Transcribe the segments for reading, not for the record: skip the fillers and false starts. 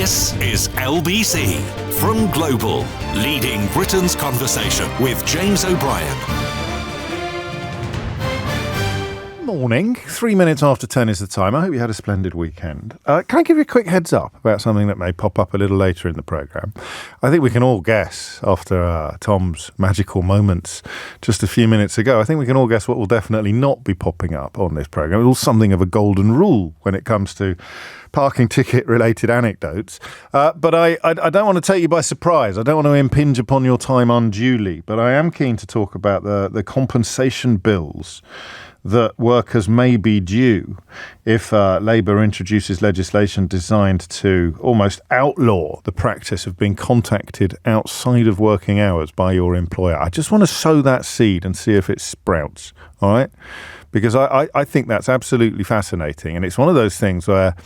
This is LBC from Global, leading Britain's conversation with James O'Brien. Morning, 3 minutes after 10 is the time. I hope you had a splendid weekend. Can I give you a quick heads up about something that may pop up a little later in the programme? I think we can all guess, after Tom's magical moments just a few minutes ago, I think we can all guess what will definitely not be popping up on this programme. It's all something of a golden rule when it comes to parking ticket related anecdotes. But I don't want to take you by surprise. I don't want to impinge upon your time unduly, but I am keen to talk about the compensation bills that workers may be due if Labour introduces legislation designed to almost outlaw the practice of being contacted outside of working hours by your employer. I just want to sow that seed and see if it sprouts, all right? Because I think that's absolutely fascinating. And it's one of those things where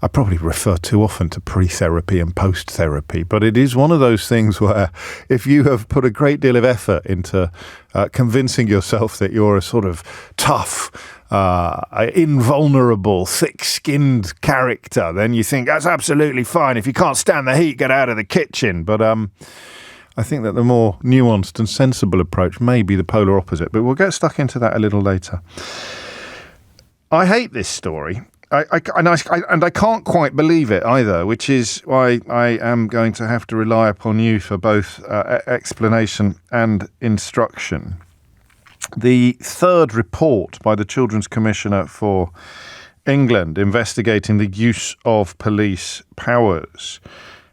I probably refer too often to pre-therapy and post-therapy, but it is one of those things where if you have put a great deal of effort into convincing yourself that you're a sort of tough, invulnerable, thick-skinned character, then you think that's absolutely fine. If you can't stand the heat, get out of the kitchen. But I think that the more nuanced and sensible approach may be the polar opposite, but we'll get stuck into that a little later. I hate this story. I can't quite believe it either, which is why I am going to have to rely upon you for both explanation and instruction. The third report by the Children's Commissioner for England investigating the use of police powers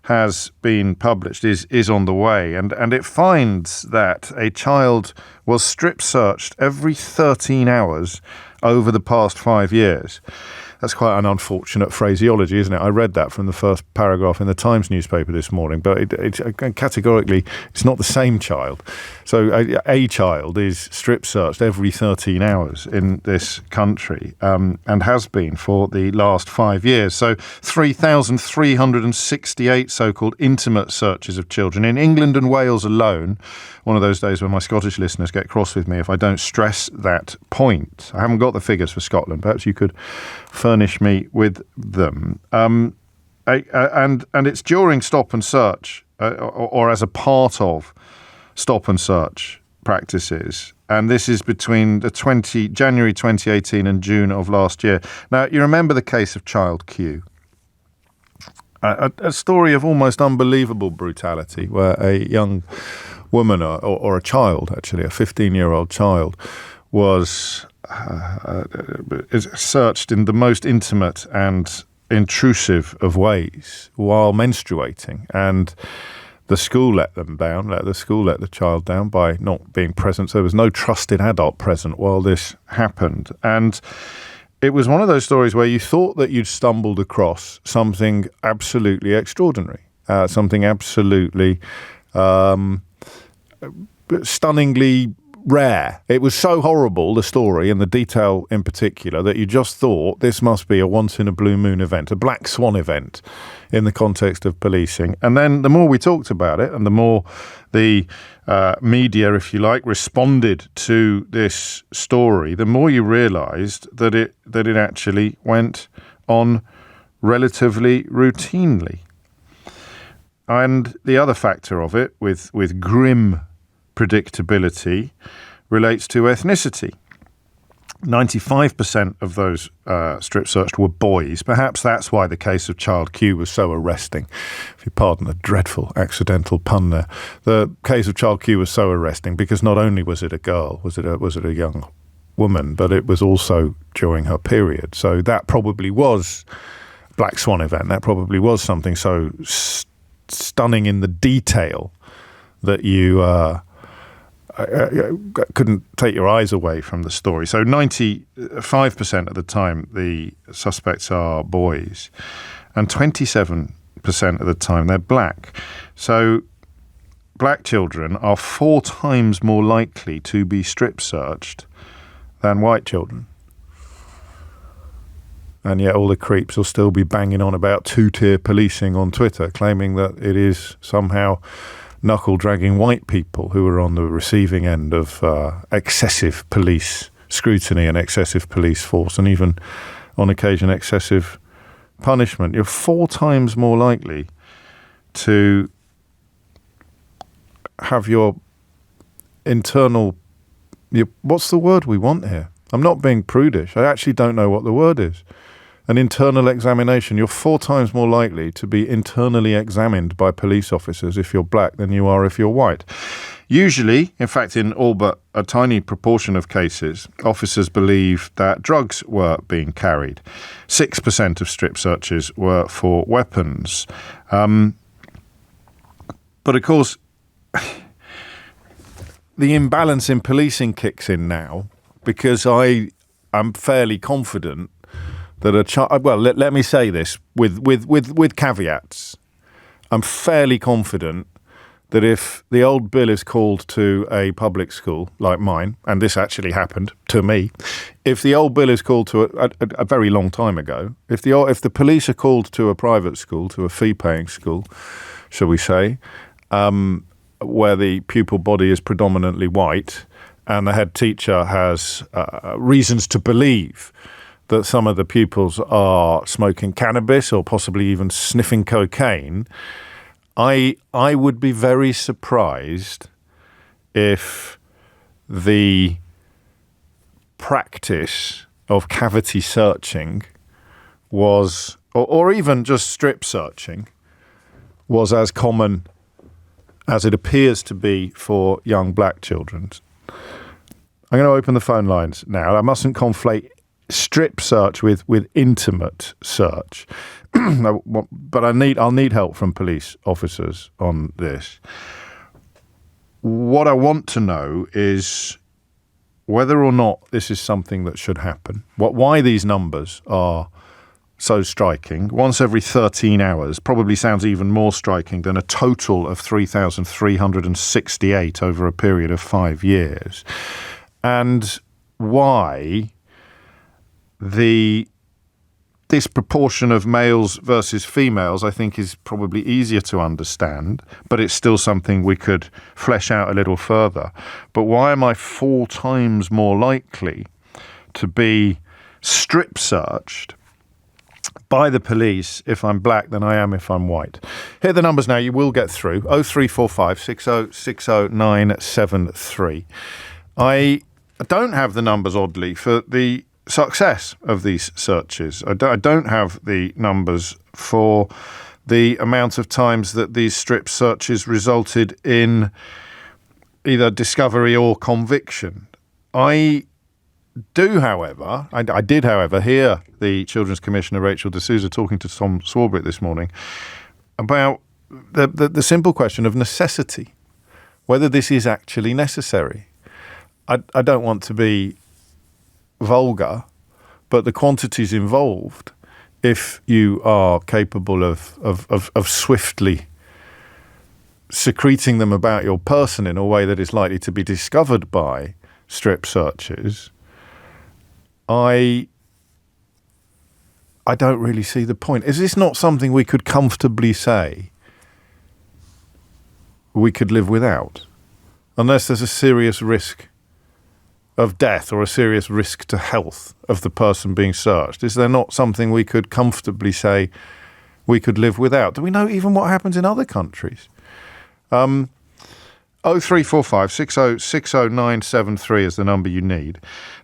has been published, is on the way, and it finds that a child was strip searched every 13 hours over the past 5 years. That's quite an unfortunate phraseology, isn't it? I read that from the first paragraph in the Times newspaper this morning, but categorically, it's not the same child. So a child is strip searched every 13 hours in this country and has been for the last 5 years. So 3,368 so-called intimate searches of children in England and Wales alone. One of those days when my Scottish listeners get cross with me if I don't stress that point. I haven't got the figures for Scotland. Perhaps you could furnish me with them. And it's during stop and search or as a part of stop and search practices. And this is between the January 2018 and June of last year. Now, you remember the case of Child Q. A story of almost unbelievable brutality where a young woman or a child, actually, a 15-year-old child, was searched in the most intimate and intrusive of ways while menstruating. And the school let the child down by not being present. So there was no trusted adult present while this happened. And it was one of those stories where you thought that you'd stumbled across something absolutely extraordinary, something absolutely stunningly rare. It was so horrible, the story and the detail in particular, that you just thought this must be a once-in-a-blue-moon event, a black swan event in the context of policing. And then the more we talked about it and the more the media, if you like, responded to this story, the more you realised that it actually went on relatively routinely. And the other factor of it, with grim predictability, relates to ethnicity. 95% of those strip searched were boys. Perhaps that's why the case of Child Q was so arresting. If you pardon a dreadful accidental pun there. The case of Child Q was so arresting because not only was it a girl, was it a young woman, but it was also during her period. So that probably was a black swan event. That probably was something so stunning in the detail that you couldn't take your eyes away from the story. So 95% of the time the suspects are boys and 27% of the time they're black. So black children are 4 times more likely to be strip searched than white children. And yet all the creeps will still be banging on about two-tier policing on Twitter, claiming that it is somehow knuckle-dragging white people who are on the receiving end of excessive police scrutiny and excessive police force, and even on occasion excessive punishment, you're 4 times more likely to have your internal... what's the word we want here? I'm not being prudish. I actually don't know what the word is. An internal examination. You're 4 times more likely to be internally examined by police officers if you're black than you are if you're white. Usually, in fact, in all but a tiny proportion of cases, officers believe that drugs were being carried. 6% of strip searches were for weapons. But of course, the imbalance in policing kicks in now, because I am fairly confident that a child... Well, let me say this with caveats. I'm fairly confident that if the old bill is called to a public school like mine, and this actually happened to me, if the old bill is called to a very long time ago, if the police are called to a private school, to a fee-paying school, shall we say, where the pupil body is predominantly white, and the head teacher has reasons to believe that some of the pupils are smoking cannabis or possibly even sniffing cocaine, I would be very surprised if the practice of cavity searching was, or even just strip searching, was as common as it appears to be for young black children. I'm going to open the phone lines now. I mustn't conflate strip search with intimate search. But I'll need help from police officers on this. What I want to know is whether or not this is something that should happen. Why these numbers are so striking. Once every 13 hours probably sounds even more striking than a total of 3,368 over a period of 5 years. And why the disproportion of males versus females, I think, is probably easier to understand, but it's still something we could flesh out a little further. But why am I 4 times more likely to be strip searched by the police if I'm black than I am if I'm white? Here are the numbers now. You will get through. 0345 6060973. I don't have the numbers, oddly, for the success of these searches. I don't have the numbers for the amount of times that these strip searches resulted in either discovery or conviction. I did, however, hear the Children's Commissioner, Rachel D'Souza, talking to Tom Swarbrick this morning about the simple question of necessity, whether this is actually necessary. I don't want to be vulgar, but the quantities involved, if you are capable of swiftly secreting them about your person in a way that is likely to be discovered by strip searches, I don't really see the point. Is this not something we could comfortably say we could live without, unless there's a serious risk of death or a serious risk to health of the person being searched? Is there not something we could comfortably say we could live without? Do we know even what happens in other countries? 0345 6060973 is the number you need.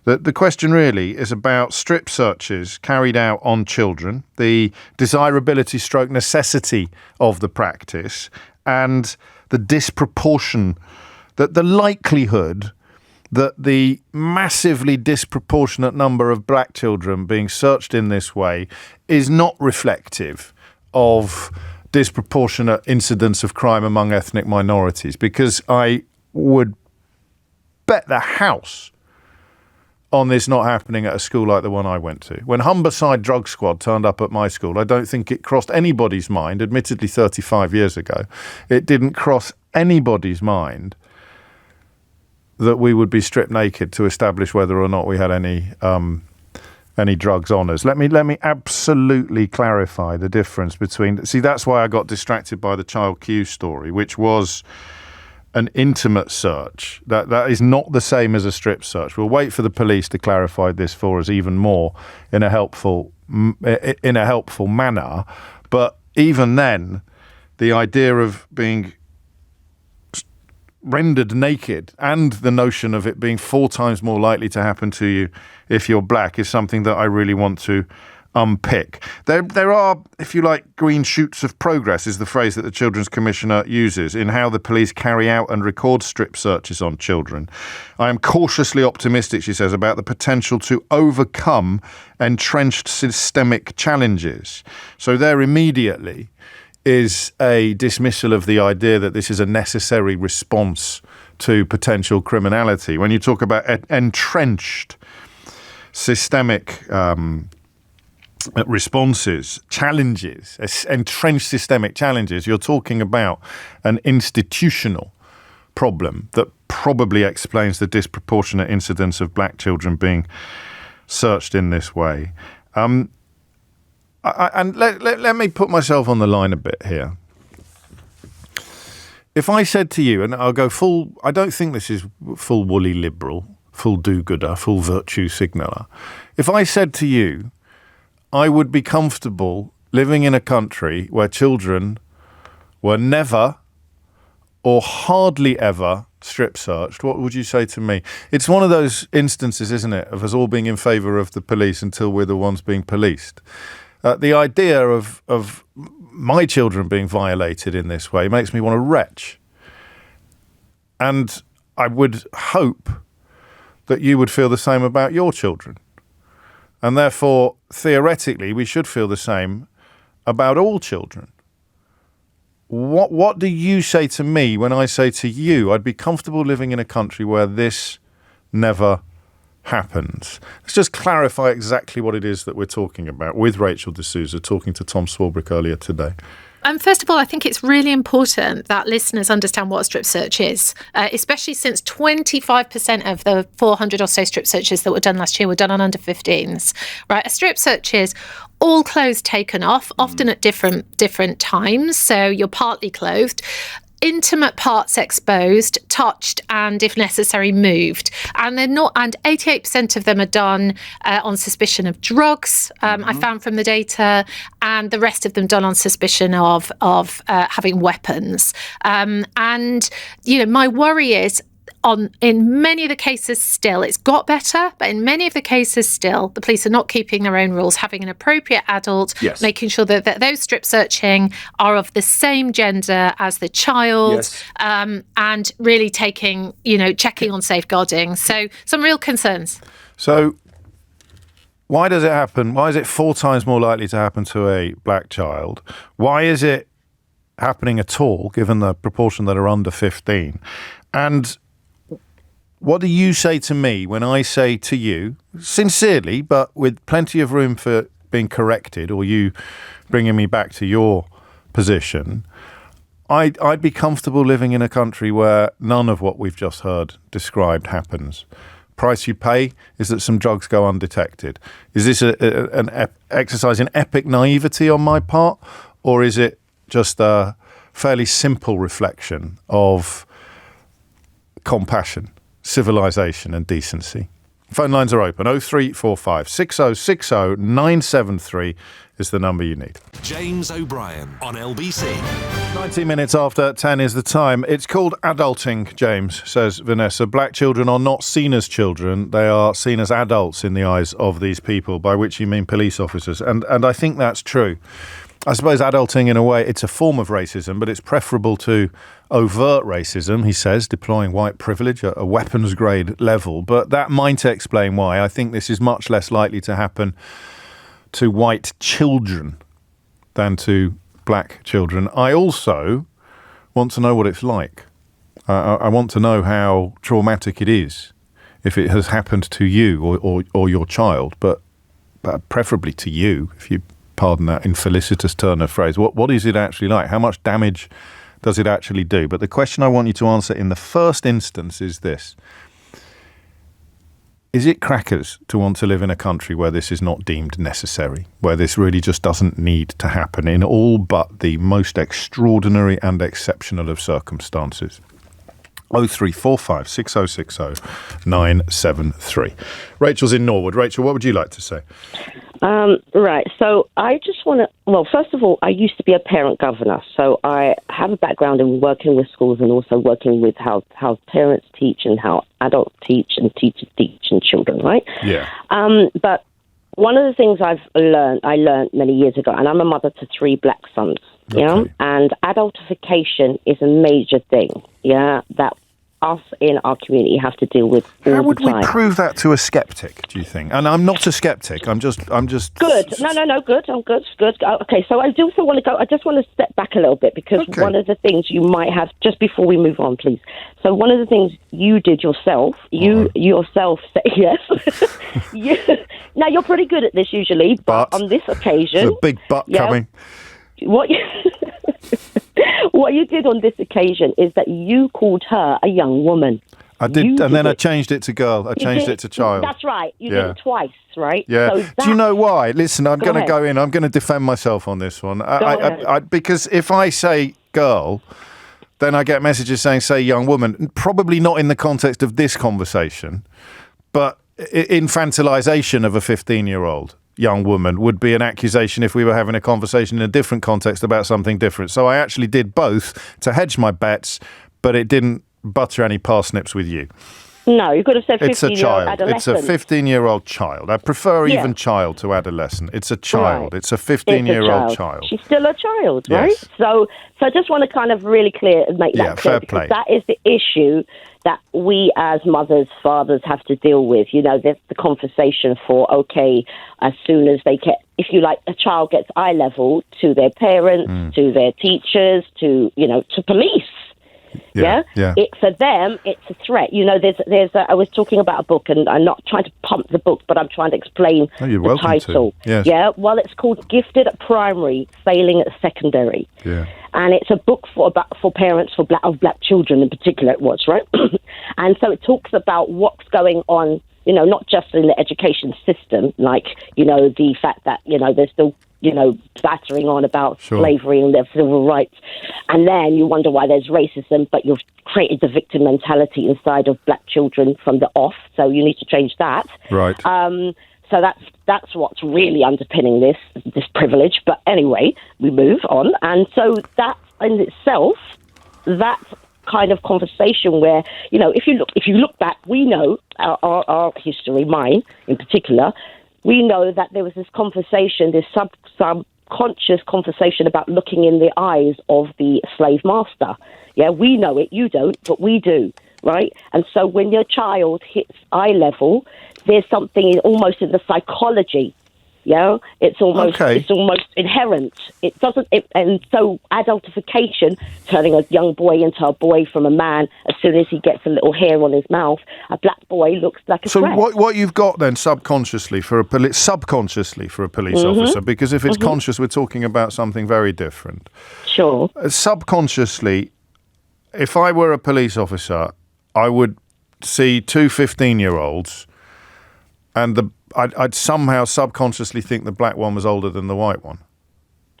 The question really is about strip searches carried out on children, the desirability stroke necessity of the practice, and the disproportion, that the likelihood that the massively disproportionate number of black children being searched in this way is not reflective of disproportionate incidents of crime among ethnic minorities. Because I would bet the house on this not happening at a school like the one I went to. When Humberside Drug Squad turned up at my school, I don't think it crossed anybody's mind, admittedly 35 years ago, it didn't cross anybody's mind that we would be stripped naked to establish whether or not we had any drugs on us. Let me absolutely clarify the difference between... See, that's why I got distracted by the Child Q story, which was an intimate search. That is not the same as a strip search. We'll wait for the police to clarify this for us even more in a helpful in a helpful manner. But even then, the idea of being rendered naked and the notion of it being 4 times more likely to happen to you if you're black is something that I really want to unpick. There are, if you like, green shoots of progress is the phrase that the Children's Commissioner uses in how the police carry out and record strip searches on children. I am cautiously optimistic, she says, about the potential to overcome entrenched systemic challenges. So there immediately is a dismissal of the idea that this is a necessary response to potential criminality. When you talk about entrenched systemic responses, challenges, entrenched systemic challenges, you're talking about an institutional problem that probably explains the disproportionate incidence of black children being searched in this way. And let me put myself on the line a bit here. If I said to you, and I'll go full, I don't think this is full woolly liberal, full do-gooder, full virtue signaller. If I said to you, I would be comfortable living in a country where children were never or hardly ever strip searched, what would you say to me? It's one of those instances, isn't it, of us all being in favour of the police until we're the ones being policed. The idea of my children being violated in this way makes me want to retch. And I would hope that you would feel the same about your children. And therefore, theoretically, we should feel the same about all children. What do you say to me when I say to you, I'd be comfortable living in a country where this never happens? Let's just clarify exactly what it is that we're talking about with Rachel D'Souza, talking to Tom Swarbrick earlier today. First of all, I think it's really important that listeners understand what a strip search is, especially since 25% of the 400 or so strip searches that were done last year were done on under 15s. Right? A strip search is all clothes taken off, often at different times, so you're partly clothed. Intimate parts exposed, touched, and if necessary, moved. And they're not. And 88% of them are done on suspicion of drugs. I found from the data, and the rest of them done on suspicion of having weapons. And you know, my worry is, in many of the cases still, it's got better, but in many of the cases still, the police are not keeping their own rules, having an appropriate adult, yes, making sure that those strip searching are of the same gender as the child, yes, and really taking, checking on safeguarding. So some real concerns. So why does it happen? Why is it 4 times more likely to happen to a black child? Why is it happening at all, given the proportion that are under 15? And what do you say to me when I say to you, sincerely, but with plenty of room for being corrected or you bringing me back to your position, I'd be comfortable living in a country where none of what we've just heard described happens. Price you pay is that some drugs go undetected. Is this an exercise in epic naivety on my part, or is it just a fairly simple reflection of compassion, civilization and decency? Phone lines are open. 0345 6060 973 is the number you need. James O'Brien on LBC. 19 minutes after 10 is the time. It's called adulting, James, says Vanessa. Black children are not seen as children. They are seen as adults in the eyes of these people, by which you mean police officers. And I think that's true. I suppose adulting, in a way, it's a form of racism, but it's preferable to overt racism, he says, deploying white privilege at a weapons-grade level. But that might explain why I think this is much less likely to happen to white children than to black children. I also want to know what it's like. I want to know how traumatic it is if it has happened to you or your child, but preferably to you, if you pardon that infelicitous turn of phrase. What is it actually like? How much damage does it actually do? But the question I want you to answer in the first instance is this. Is it crackers to want to live in a country where this is not deemed necessary, where this really just doesn't need to happen in all but the most extraordinary and exceptional of circumstances? 0345 6060 973. Rachel's in Norwood. Rachel, what would you like to say? Right. So I just want to, well, first of all, I used to be a parent governor. So I have a background in working with schools and also working with how parents teach and how adults teach and teachers teach and children, right? Yeah. But one of the things I learned many years ago, and I'm a mother to 3 black sons, and adultification is a major thing, that us in our community have to deal with all the time. How would we prove that to a skeptic, do you think? And I'm not a skeptic. I'm just good. No, good. I'm good. Okay, so I do also want to go. I just want to step back a little bit because one of the things you might have, just before we move on, please. So one of the things you did yourself, yourself said yes. Now you're pretty good at this usually, but on this occasion, there's a big but coming. What you did on this occasion is that you called her a young woman. I did, and then I changed it to girl. I changed it to child. That's right. You did it twice, right? Yeah. So do you know why? Listen, I'm going to go in. I'm going to defend myself on this one. Because if I say girl, then I get messages saying, say young woman. Probably not in the context of this conversation, but infantilization of a 15-year-old. Young woman would be an accusation if we were having a conversation in a different context about something different. So I actually did both to hedge my bets, but it didn't butter any parsnips with you. No, you could have said 15-year-old It's a child. adolescent. It's a 15-year-old child. I prefer even child to adolescent. It's a child. It's a 15-year-old child. She's still a child, right? Yes. So I just want to kind of really make that clear. Fair play. That is the issue that we as mothers, fathers have to deal with. You know, there's the conversation for, as soon as they get, if you like, a child gets eye level to their parents, to their teachers, to police. Yeah. For them, it's a threat. You know, I was talking about a book, and I'm not trying to pump the book, but I'm trying to explain the title. Yes. Yeah. Well, it's called "Gifted at Primary, Failing at Secondary." Yeah. And it's a book for parents of black children in particular. It was right, and so it talks about what's going on. You know, not just in the education system, like the fact that there's still battering on about slavery and their civil rights. And then you wonder why there's racism, but you've created the victim mentality inside of black children from the off. So you need to change that. Right. So that's what's really underpinning this privilege. But anyway, we move on. And so that in itself, that kind of conversation where, if you look back, we know our history, mine in particular, we know that there was this conversation, this subconscious conversation about looking in the eyes of the slave master. Yeah, we know it, you don't, but we do, right? And so when your child hits eye level, there's something almost in the psychology. Yeah, it's almost inherent. It doesn't, and so adultification, turning a young boy into a boy from a man as soon as he gets a little hair on his mouth, a black boy looks like a threat. So what you've got then subconsciously for a police officer, because if it's conscious, we're talking about something very different. Sure. Subconsciously, if I were a police officer, I would see 2 15-year-olds, and I'd somehow subconsciously think the black one was older than the white one.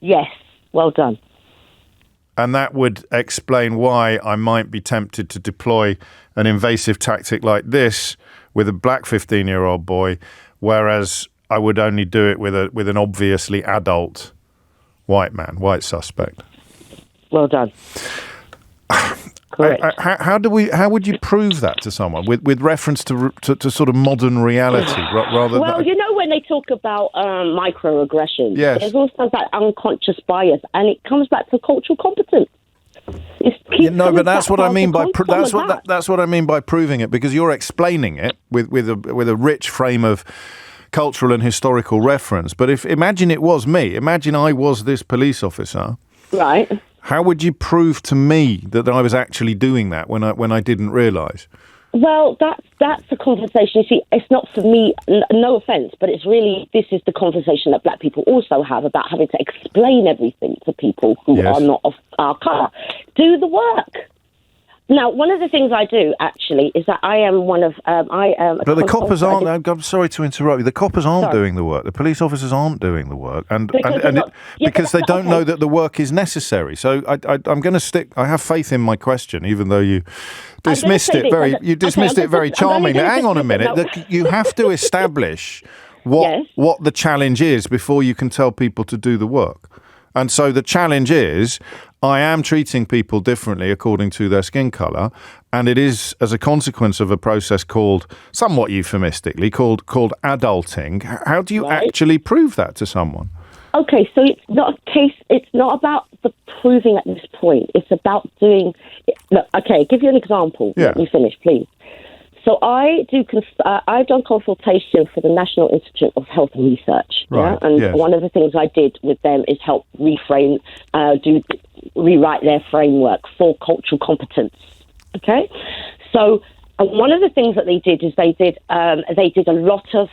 Yes, well done. And that would explain why I might be tempted to deploy an invasive tactic like this with a black 15-year-old boy, whereas I would only do it with an obviously adult white suspect. Well done. Correct. How would you prove that to someone with reference to sort of modern reality rather? Well, when they talk about microaggressions, yes, there's also that unconscious bias, and it comes back to cultural competence. But that's what I mean by that's what I mean by proving it, because you're explaining it with a rich frame of cultural and historical reference. But imagine it was me. Imagine I was this police officer. Right. How would you prove to me that I was actually doing that when I didn't realise? Well, that's the conversation. You see, it's not for me, no offence, but it's really, this is the conversation that black people also have about having to explain everything to people who are not of our colour. Do the work. Now, one of the things I do actually is that I am one of But the coppers aren't. I'm sorry to interrupt you. The coppers aren't doing the work. The police officers aren't doing the work, because they don't know that the work is necessary. So I'm going to stick. I have faith in my question, even though you dismissed it very. You dismissed it very charmingly. Hang on a minute. You have to establish what the challenge is before you can tell people to do the work. And so the challenge is, I am treating people differently according to their skin colour, and it is as a consequence of a process called, somewhat euphemistically, called adulting. How do you actually prove that to someone? Okay, so it's not a case. It's not about the proving at this point. It's about doing. Look, okay, give you an example. Yeah. Let me finish, please. So I've done consultation for the National Institute of Health and Research, and one of the things I did with them is help rewrite their framework for cultural competence. Okay, so one of the things that they did is they did a lot of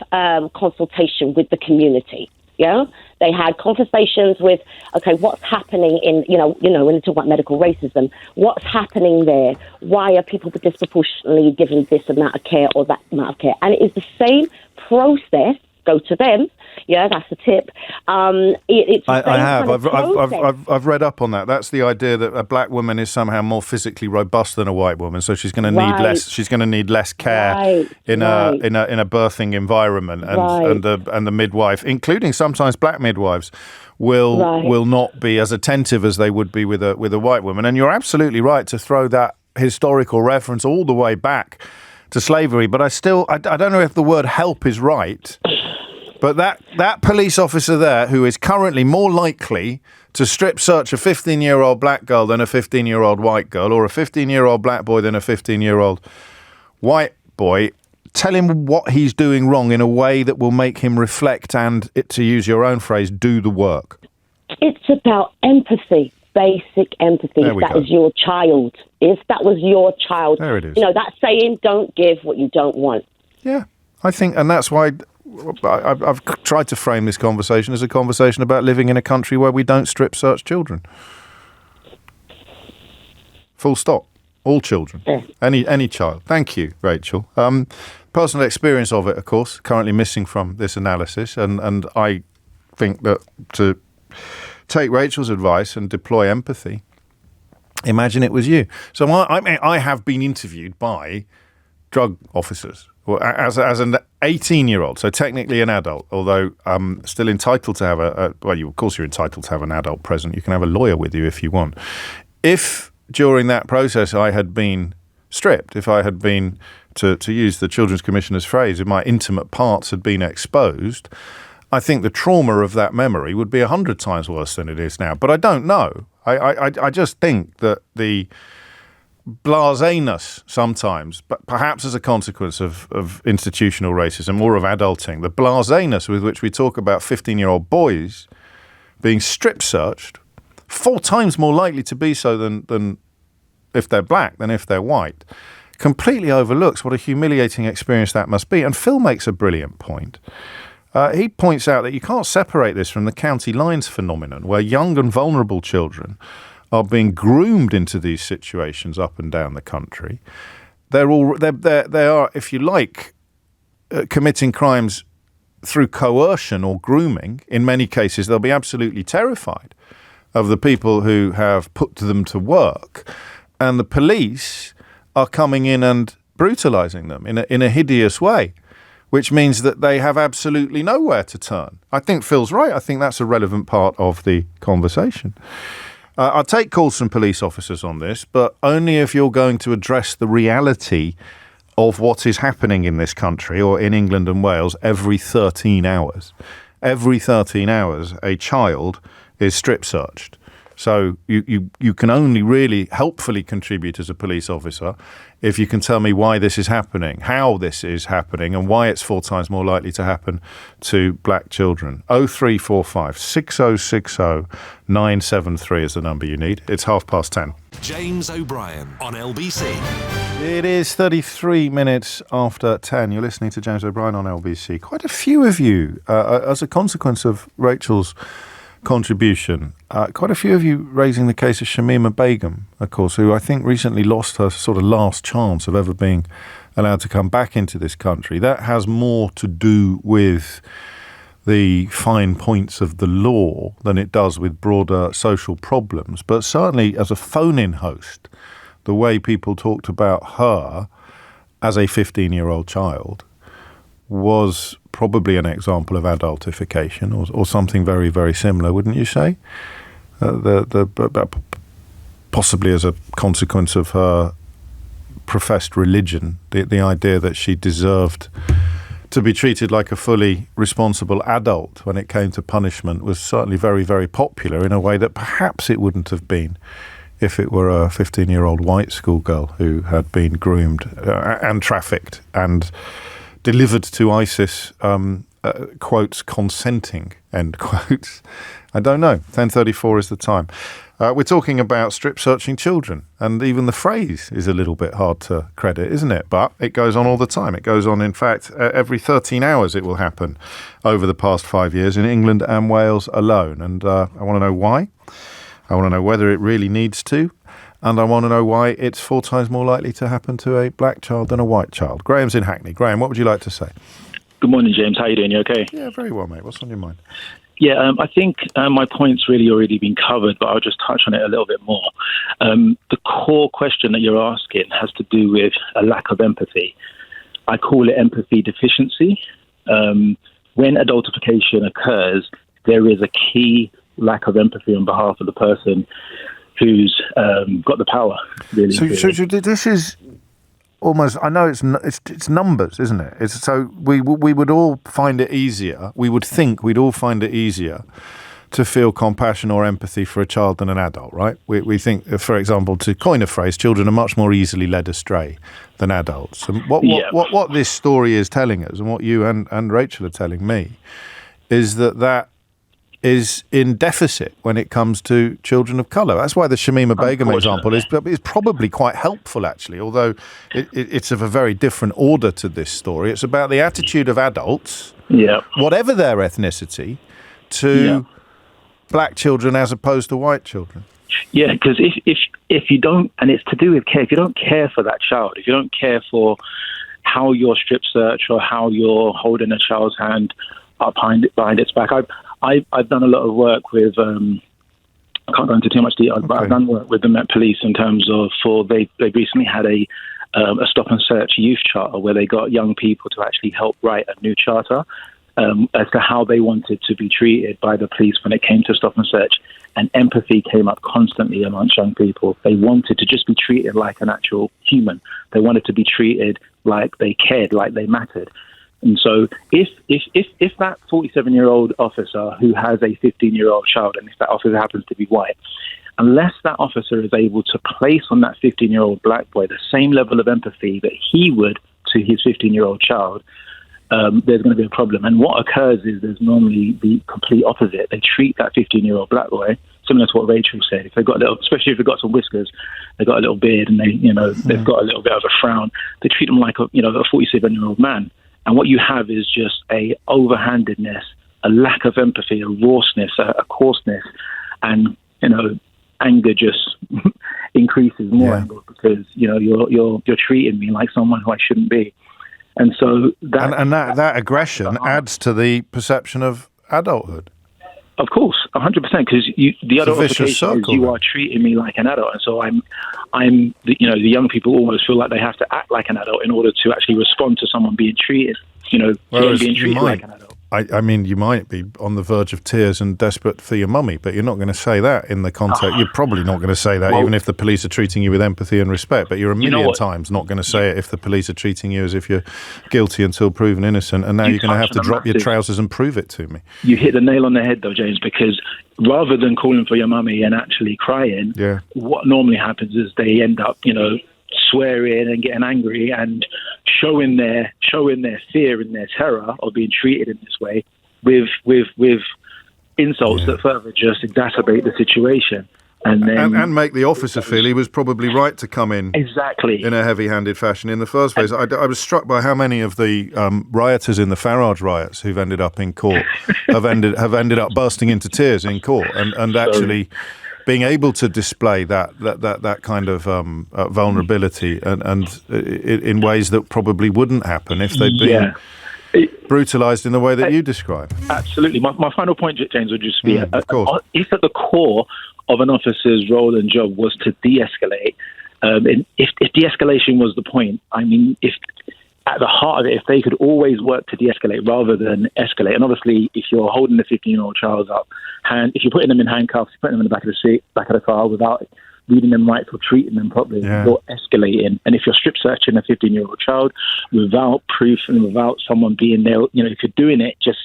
consultation with the community. Yeah, they had conversations with, okay, what's happening in, when they talk about medical racism, what's happening there? Why are people disproportionately given this amount of care or that amount of care? And it is the same process. Go to them. Yeah, that's the tip. It's the I have. I've read up on that. That's the idea that a black woman is somehow more physically robust than a white woman, so she's going to need less. She's going to need less care in a birthing environment, and the midwife, including sometimes black midwives, will not be as attentive as they would be with a white woman. And you're absolutely right to throw that historical reference all the way back to slavery. But I don't know if the word help is right. But that police officer there, who is currently more likely to strip search a 15-year-old black girl than a 15-year-old white girl, or a 15-year-old black boy than a 15-year-old white boy, tell him what he's doing wrong in a way that will make him reflect and, to use your own phrase, do the work. It's about empathy, basic empathy. If that is your child. If that was your child. There it is. That saying, don't give what you don't want. Yeah, I think, and that's why I've tried to frame this conversation as a conversation about living in a country where we don't strip search children. Full stop. All children. Yeah. Any child. Thank you, Rachel. Personal experience of it, of course, currently missing from this analysis, and I think that to take Rachel's advice and deploy empathy, imagine it was you. So I have been interviewed by drug officers as an 18-year-old, so technically an adult, although still entitled to have of course you're entitled to have an adult present. You can have a lawyer with you if you want. If during that process I had been stripped, if I had been, to use the Children's Commissioner's phrase, if my intimate parts had been exposed, I think the trauma of that memory would be 100 times worse than it is now. But I don't know. I just think that the blaseness sometimes, but perhaps as a consequence of institutional racism or of adulting, the blaseness with which we talk about 15-year-old boys being strip searched, 4 times more likely to be so than if they're black than if they're white, completely overlooks what a humiliating experience that must be. And Phil makes a brilliant point. He points out that you can't separate this from the county lines phenomenon, where young and vulnerable children are being groomed into these situations up and down the country. They are, if you like, committing crimes through coercion or grooming. In many cases, they'll be absolutely terrified of the people who have put them to work, and the police are coming in and brutalising them in a hideous way, which means that they have absolutely nowhere to turn. I think Phil's right. I think that's a relevant part of the conversation. I'll take calls from police officers on this, but only if you're going to address the reality of what is happening in this country, or in England and Wales, every 13 hours. Every 13 hours, a child is strip searched. So you can only really helpfully contribute as a police officer if you can tell me why this is happening, how this is happening, and why it's 4 times more likely to happen to black children. 0345 6060 973 is the number you need. It's 10:30. James O'Brien on LBC. It is 33 minutes after 10. You're listening to James O'Brien on LBC. Quite a few of you, as a consequence of Rachel's contribution. Quite a few of you raising the case of Shamima Begum, of course, who I think recently lost her sort of last chance of ever being allowed to come back into this country. That has more to do with the fine points of the law than it does with broader social problems. But certainly as a phone-in host, the way people talked about her as a 15-year-old child was probably an example of adultification or something very, very similar, wouldn't you say? Possibly as a consequence of her professed religion, the idea that she deserved to be treated like a fully responsible adult when it came to punishment was certainly very, very popular in a way that perhaps it wouldn't have been if it were a 15-year-old white schoolgirl who had been groomed and trafficked and delivered to ISIS, quotes, consenting, end quotes. I don't know. 10:34 is the time. We're talking about strip searching children, and even the phrase is a little bit hard to credit, isn't it? But it goes on all the time. It goes on, in fact, every 13 hours it will happen over the past 5 years in England and Wales alone. And I want to know why. I want to know whether it really needs to. And I want to know why it's 4 times more likely to happen to a black child than a white child. Graham's in Hackney. Graham, what would you like to say? Good morning, James. How are you doing? You okay? Yeah, very well, mate. What's on your mind? Yeah, I think my point's really already been covered, but I'll just touch on it a little bit more. The core question that you're asking has to do with a lack of empathy. I call it empathy deficiency. When adultification occurs, there is a key lack of empathy on behalf of the person who's got the power. Really. So this is almost, I know it's numbers, isn't it? So we would all find it easier. We would think we'd all find it easier to feel compassion or empathy for a child than an adult, right? We think, for example, to coin a phrase, children are much more easily led astray than adults. And what this story is telling us, and what you and Rachel are telling me, is that is in deficit when it comes to children of colour. That's why the Shamima Begum example is probably quite helpful, actually, although it's of a very different order to this story. It's about the attitude of adults, whatever their ethnicity, to black children as opposed to white children. Yeah, because if you don't, and it's to do with care, if you don't care for that child, if you don't care for how your strip search or how you're holding a child's hand up behind its back. I've done a lot of work with, I can't go into too much detail, but I've done work with the Met Police in terms of, they recently had a stop and search youth charter where they got young people to actually help write a new charter as to how they wanted to be treated by the police when it came to stop and search. And empathy came up constantly amongst young people. They wanted to just be treated like an actual human. They wanted to be treated like they cared, like they mattered. And so if that 47-year-old officer who has a 15-year-old child, and if that officer happens to be white, unless that officer is able to place on that 15-year-old black boy the same level of empathy that he would to his 15-year-old child, there's going to be a problem. And what occurs is there's normally the complete opposite. They treat that 15-year-old black boy similar to what Rachel said. If they've got especially if they've got some whiskers, they've got a little beard, and they've got a little bit of a frown, they treat them like a 47-year-old man. And what you have is just a overhandedness, a lack of empathy, a rawness, a coarseness, and anger just increases more anger because you're treating me like someone who I shouldn't be, and so that aggression adds to the perception of adulthood. Of course, 100%, because the adultification is you are treating me like an adult, and so the young people almost feel like they have to act like an adult in order to actually respond to someone being treated, being treated like an adult. I mean, you might be on the verge of tears and desperate for your mummy, but you're not going to say that in the context. You're probably not going to say that even if the police are treating you with empathy and respect, but you're a million times not going to say it if the police are treating you as if you're guilty until proven innocent, and now you're going to have to drop your trousers and prove it to me. You hit the nail on the head, though, James, because rather than calling for your mummy and actually crying, what normally happens is they end up, swearing and getting angry and showing their fear and their terror of being treated in this way with insults that further just exacerbate the situation. and make the officer feel he was probably right to come in exactly in a heavy-handed fashion in the first place. I was struck by how many of the rioters in the Farage riots who've ended up in court have ended up bursting into tears in court and actually being able to display that kind of vulnerability and in ways that probably wouldn't happen if they'd been brutalised in the way that you describe. Absolutely. My final point, James, would just be, of course. If at the core of an officer's role and job was to de-escalate, and if de-escalation was the point, I mean, if at the heart of it, if they could always work to de-escalate rather than escalate, and obviously if you're holding a 15-year-old child up, if you're putting them in handcuffs, you're putting them in the back of the seat, back of the car without reading them rights or treating them properly, you're escalating. And if you're strip searching a 15-year-old child without proof and without someone being there, if you're doing it just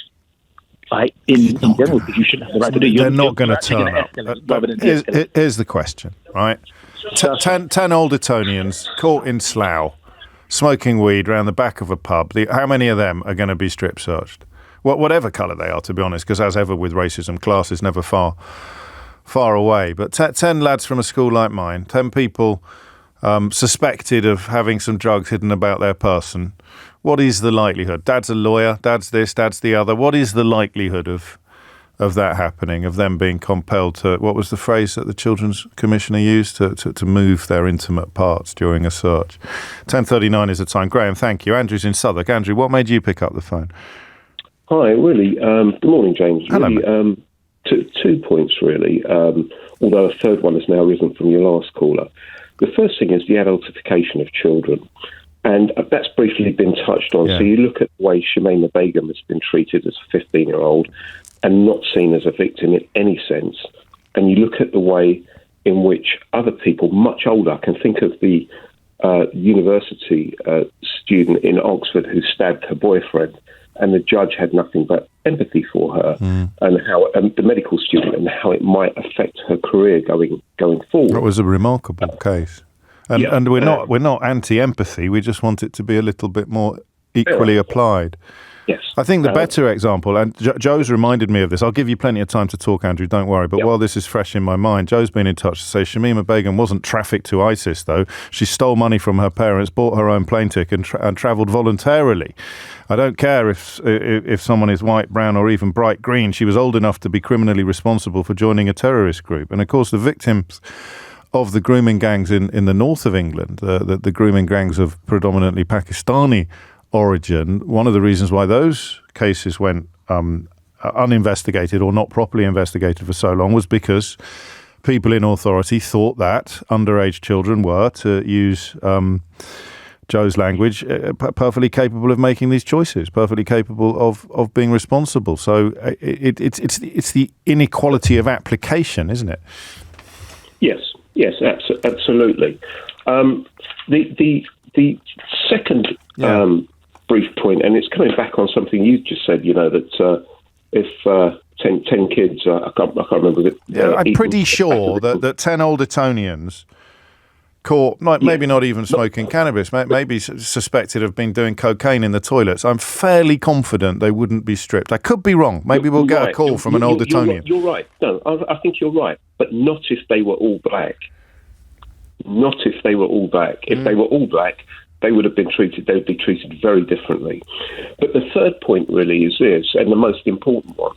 like in general, because you shouldn't have the right to do it. They're not going to turn up. Here's the question, right? 10 old Etonians caught in Slough smoking weed around the back of a pub. How many of them are going to be strip searched? Whatever colour they are, to be honest, because as ever with racism, class is never far away. But 10 lads from a school like mine, 10 people suspected of having some drugs hidden about their person. What is the likelihood? Dad's a lawyer, dad's this, dad's the other. What is the likelihood of that happening, of them being compelled to, what was the phrase that the Children's Commissioner used, to move their intimate parts during a search? 10:39 is the time. Graham, thank you. Andrew's in Southwark. Andrew, what made you pick up the phone? Hi, really. Good morning, James. Hello. Really, two points, really, although a third one has now risen from your last caller. The first thing is the adultification of children, and that's briefly been touched on. Yeah. So you look at the way Shamima Begum has been treated as a 15-year-old and not seen as a victim in any sense, and you look at the way in which other people, much older, I can think of the university student in Oxford who stabbed her boyfriend, and the judge had nothing but empathy for her, and how the medical student and how it might affect her career going forward. That was a remarkable case, and we're not anti-empathy. We just want it to be a little bit more equally applied. Yes, I think the better example, and Joe's reminded me of this. I'll give you plenty of time to talk, Andrew. Don't worry. But while this is fresh in my mind, Joe's been in touch to say Shamima Begum wasn't trafficked to ISIS, though. She stole money from her parents, bought her own plane ticket, and travelled voluntarily. I don't care if someone is white, brown, or even bright green. She was old enough to be criminally responsible for joining a terrorist group. And of course, the victims of the grooming gangs in the north of England, the grooming gangs of predominantly Pakistani origin, one of the reasons why those cases went uninvestigated or not properly investigated for so long was because people in authority thought that underage children were, to use Joe's language, perfectly capable of making these choices, perfectly capable of being responsible. So it's the inequality of application, isn't it? Yes, absolutely. The second brief point, and it's coming back on something you just said, that if 10 kids, I can't remember. I'm pretty sure that 10 old Etonians caught, maybe not even smoking cannabis, maybe suspected of being doing cocaine in the toilets, I'm fairly confident they wouldn't be stripped. I could be wrong. Maybe we'll get a call from an old Etonian. You're right. No, I think you're right. But not if they were all black. Not if they were all black. If they were all black, they would be treated very differently. But the third point really is this, and the most important one,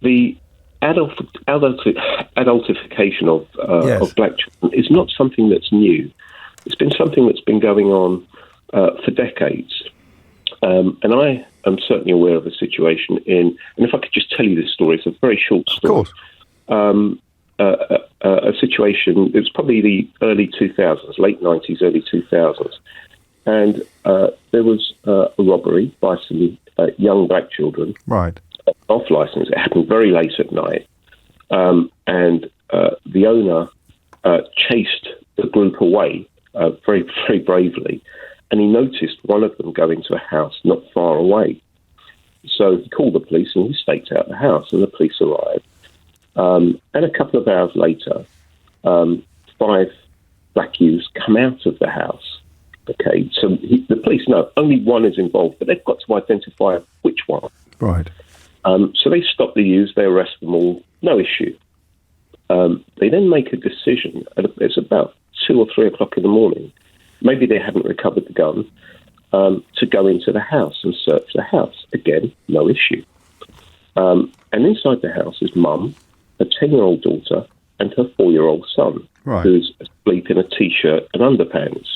the adultification of black children is not something that's new. It's been something that's been going on for decades. And I am certainly aware of a situation and if I could just tell you this story, it's a very short story. Of course. A situation, it was probably the early 2000s, late 90s, early 2000s. And there was a robbery by some young black children. Right. Off license. It happened very late at night. And the owner chased the group away very, very bravely. And he noticed one of them go into a house not far away. So he called the police and he staked out the house, and the police arrived. And a couple of hours later, 5 black youths come out of the house. Okay, so the police know only one is involved, but they've got to identify which one. Right. So they stop the youths, they arrest them all, no issue. They then make a decision. It's about 2 or 3 o'clock in the morning. Maybe they hadn't recovered the gun, to go into the house and search the house. Again, no issue. And inside the house is mum, a 10-year-old daughter, and her 4-year-old son, who's asleep in a T-shirt and underpants.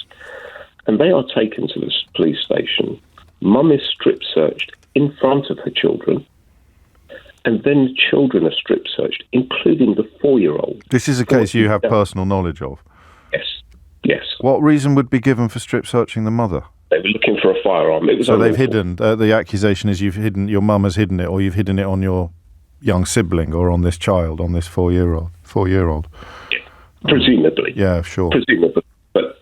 And they are taken to the police station. Mum is strip-searched in front of her children, and then the children are strip-searched, including the 4-year-old. This is a case you have personal knowledge of? Yes. What reason would be given for strip-searching the mother? They were looking for a firearm. It was so unlawful. They've hidden, the accusation is your mum has hidden it, or you've hidden it on your young sibling, or on this child, on this 4-year-old. Yeah, presumably. Yeah, sure. Presumably. But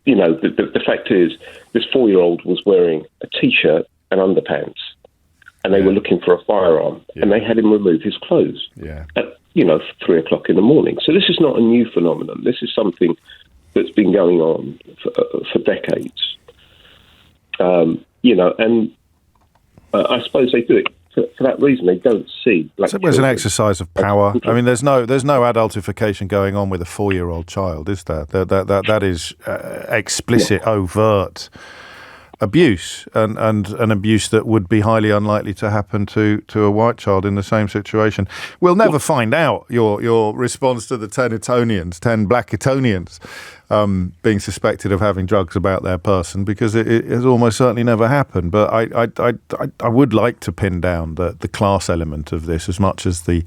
you know, the fact is, this 4-year-old was wearing a T-shirt and underpants, and they were looking for a firearm, and they had him remove his clothes at 3 o'clock in the morning. So this is not a new phenomenon. This is something that's been going on for decades. And I suppose they do it for that reason. They don't see. So it was an exercise of power. I mean, there's no adultification going on with a 4-year-old child, is there? That is explicit, overt abuse, and an abuse that would be highly unlikely to happen to a white child in the same situation. We'll never find out your response to the 10 black Etonians being suspected of having drugs about their person, because it has almost certainly never happened. But I would like to pin down the class element of this as much as the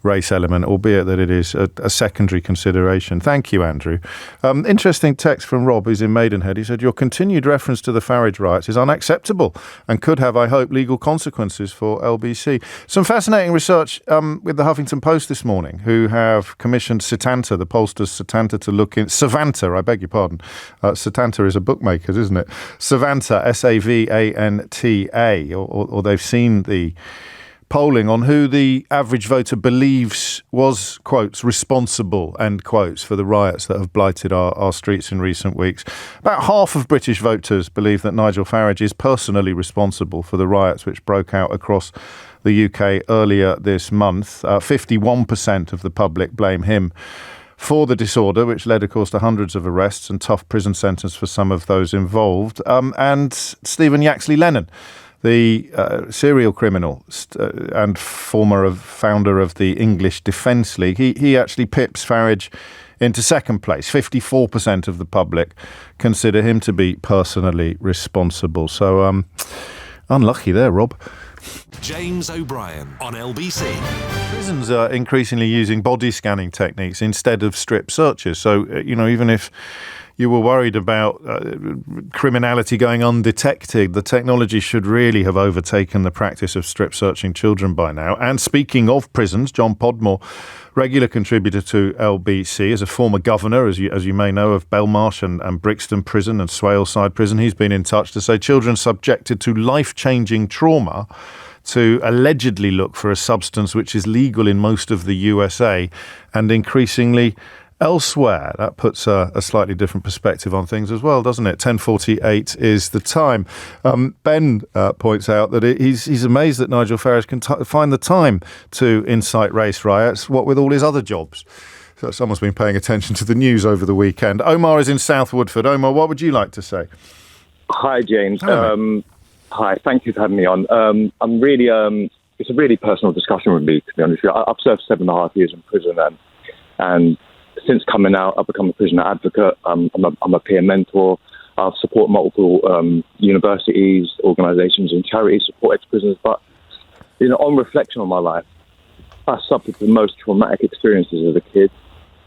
race element, albeit that it is a secondary consideration. Thank you, Andrew. Interesting text from Rob, who's in Maidenhead. He said, your continued reference to the Farage riots is unacceptable and could have, I hope, legal consequences for LBC. Some fascinating research with the Huffington Post this morning, who have commissioned Setanta, the pollsters Setanta, to look in... Savanta, I beg your pardon. Setanta is a bookmaker, isn't it? Savanta, Savanta, or they've seen the polling on who the average voter believes was, quotes, responsible, end quotes, for the riots that have blighted our streets in recent weeks. About half of British voters believe that Nigel Farage is personally responsible for the riots which broke out across the UK earlier this month. 51% of the public blame him for the disorder, which led, of course, to hundreds of arrests and tough prison sentence for some of those involved. And Stephen Yaxley-Lennon, the serial criminal and founder of the English Defence League, he actually pips Farage into second place. 54% of the public consider him to be personally responsible. So unlucky there, Rob. James O'Brien on LBC. Prisons are increasingly using body scanning techniques instead of strip searches. So, even if you were worried about criminality going undetected, the technology should really have overtaken the practice of strip searching children by now. And speaking of prisons, John Podmore, regular contributor to LBC, is a former governor, as you may know, of Belmarsh and Brixton Prison and Swaleside Prison. He's been in touch to say children subjected to life-changing trauma to allegedly look for a substance which is legal in most of the USA and increasingly elsewhere. That puts a slightly different perspective on things as well, doesn't it? 10:48 is the time. Ben points out that he's amazed that Nigel Farage can find the time to incite race riots, what with all his other jobs. So someone's been paying attention to the news over the weekend. Omar is in South Woodford. Omar, what would you like to say? Hi, James. Hello. Hi, thank you for having me on. I'm really, it's a really personal discussion with me, to be honest with you. I've served 7.5 years in prison, and since coming out, I've become a prisoner advocate. I'm a peer mentor. I've supported multiple universities, organisations and charities support ex-prisoners. But, on reflection on my life, I suffered the most traumatic experiences as a kid.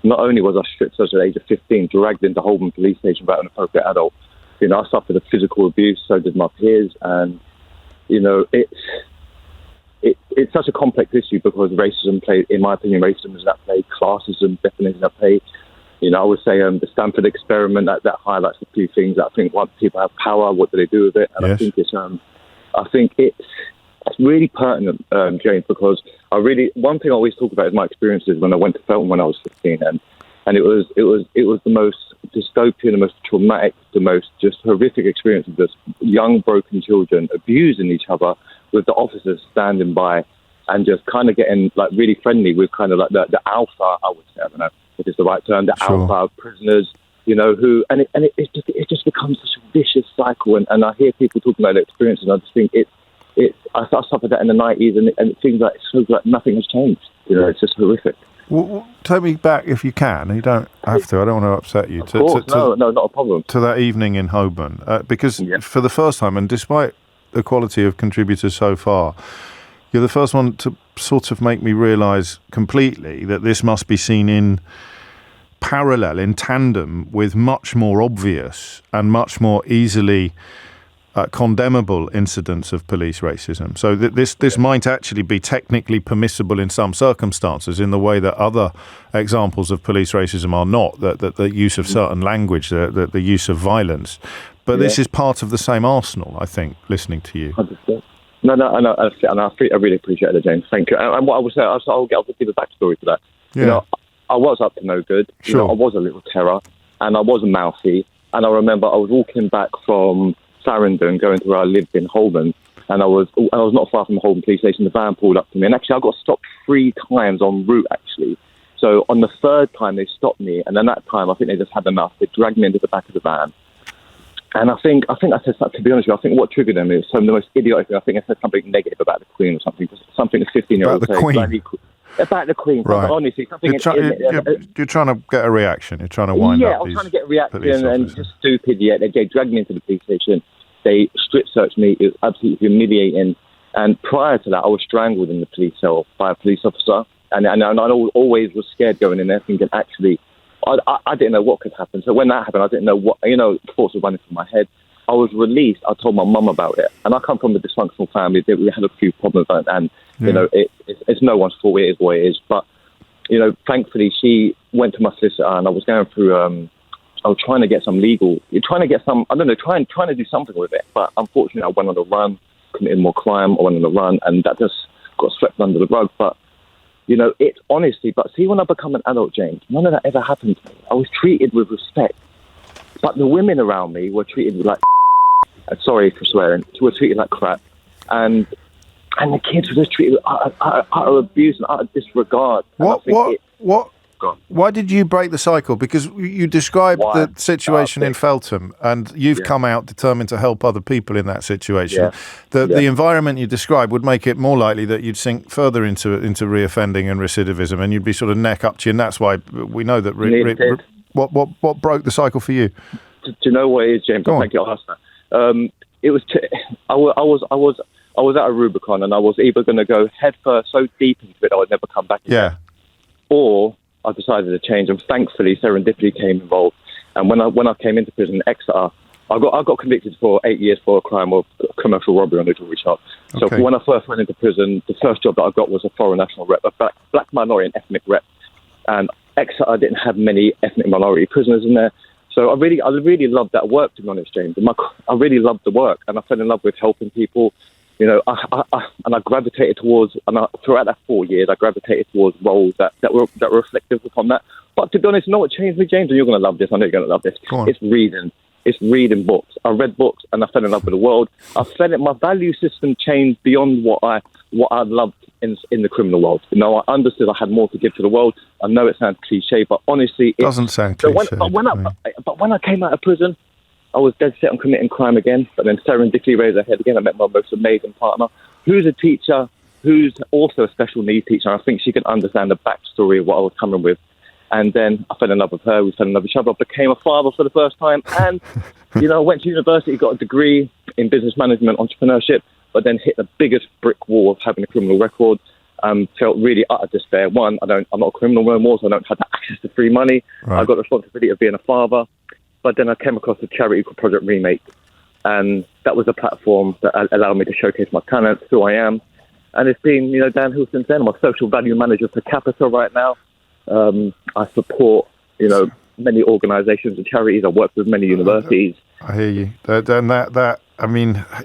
Not only was I stripped searched at the age of 15, dragged into Holborn police station by an inappropriate adult, I suffered a physical abuse, so did my peers. And, it's such a complex issue because racism plays, in my opinion, racism is at play, classism definitely is at play. I would say the Stanford experiment that highlights a few things. I think once people have power, what do they do with it? And Yes. I think it's really pertinent, James, because one thing I always talk about is my experiences when I went to Felton when I was 15, and it was the most dystopian, the most traumatic, the most just horrific experience of just young broken children abusing each other, with the officers standing by and just kind of getting like really friendly with kind of like the alpha, I would say, I don't know if it's the right term, the alpha prisoners, you know, it just becomes such a vicious cycle. And I hear people talking about their experiences, and I just think I suffered that in the 90s, and it seems like nothing has changed. You know, it's just horrific. Well, take me back if you can. You don't have to. I don't want to upset you. No, not a problem. To that evening in Holborn, because for the first time, and despite the quality of contributors so far, you're the first one to sort of make me realise completely that this must be seen in parallel, in tandem with much more obvious and much more easily condemnable incidents of police racism. So this might actually be technically permissible in some circumstances in the way that other examples of police racism are not, the use of certain language, the use of violence. But this is part of the same arsenal, I think, listening to you. Understood. No, I really appreciate it, James. Thank you. And what I would say, I'll give a backstory to that. Yeah. You know, I was up to no good. Sure. You know, I was a little terror, and I was mouthy. And I remember I was walking back from Sarandon, going to where I lived in Holborn, and I was not far from the Holborn police station. The van pulled up to me, and actually I got stopped 3 times en route, actually. So on the 3rd time they stopped me, and then that time I think they just had enough. They dragged me into the back of the van. And I think I said, to be honest with you, I think what triggered them is some of the most idiotic thing. I think I said something negative about the Queen or something a 15-year-old about the Queen. About the Queen, right? Honestly, something. You're trying to get a reaction. You're trying to wind up. Yeah, I was trying to get a reaction, and just stupid. Yeah, they dragged me into the police station. They strip searched me. It was absolutely humiliating. And prior to that, I was strangled in the police cell by a police officer, and I always was scared going in there, thinking actually, I didn't know what could happen. So when that happened, I didn't know what, thoughts were running through my head. I was released. I told my mum about it, and I come from a dysfunctional family. We had a few problems, and it's no one's fault. It is what it is. But thankfully, she went to my solicitor, and I was going through. I was trying to get some legal. You're trying to get some. I don't know. Trying to do something with it. But unfortunately, I went on the run, committed more crime. I went on the run, and that just got swept under the rug. But it's honestly. But see, when I become an adult, James, none of that ever happened to me. I was treated with respect, but the women around me were treated with like. Sorry for swearing. Were treated like crap, and the kids were just treated with utter abuse and utter disregard. Why did you break the cycle? Because you described the situation in Feltham, and you've come out determined to help other people in that situation. Yeah. The environment you described would make it more likely that you'd sink further into reoffending and recidivism, and you'd be sort of neck up to you. And that's why we know that. What broke the cycle for you? Do you know what it is, James? Thank you. Asked that. It was. I was at a Rubicon, and I was either going to go head first so deep into it I would never come back again, or I decided to change. And thankfully, serendipity came involved. And when I came into prison in Exeter, I got convicted for 8 years for a crime of commercial robbery on the jewelry shop. So when I first went into prison, the first job that I got was a foreign national rep, a black minority and ethnic rep. And Exeter didn't have many ethnic minority prisoners in there. So I really loved that work, to be honest, James. I really loved the work, and I fell in love with helping people. I gravitated towards, throughout that 4 years, I gravitated towards roles that were reflective upon that. But to be honest, you know what changed me, James? And you're going to love this. I know you're going to love this. It's reading. It's reading books. I read books, and I fell in love with the world. My value system changed beyond what I loved in the criminal world. I understood I had more to give to the world. I know it sounds cliche, but honestly, it doesn't sound cliche. But when I came out of prison, I was dead set on committing crime again. But then serendipity raised her head again. I met my most amazing partner, who's a teacher, who's also a special needs teacher. I think she can understand the backstory of what I was coming with. And then I fell in love with her. We fell in love with each other. I became a father for the first time. And, I went to university, got a degree in business management, entrepreneurship, but then hit the biggest brick wall of having a criminal record. Felt really utter despair. One, I'm not a criminal no more, so I don't have access to free money. Right. I got the responsibility of being a father. But then I came across a charity called Project Remake. And that was a platform that allowed me to showcase my talents, who I am. And it's been, downhill since then. I'm a social value manager for Capita right now. I support, many organisations and charities. I work with many universities. I hear you.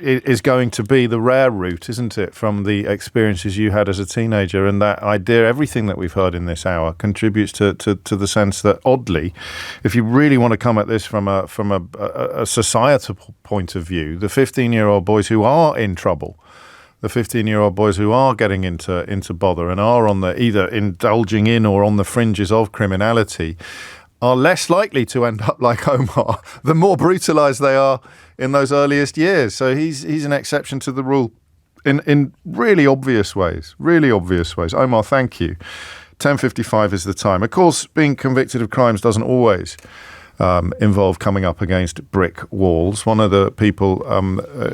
It is going to be the rare route, isn't it, from the experiences you had as a teenager, and that idea, everything that we've heard in this hour contributes to the sense that, oddly, if you really want to come at this from a societal point of view, the 15-year-old boys who are in trouble, the 15-year-old boys who are getting into bother and are on the either indulging in or on the fringes of criminality are less likely to end up like Omar, the more brutalised they are in those earliest years. So he's an exception to the rule in really obvious ways. Omar, thank you. 10:55 is the time. Of course, being convicted of crimes doesn't always involve coming up against brick walls. One of the people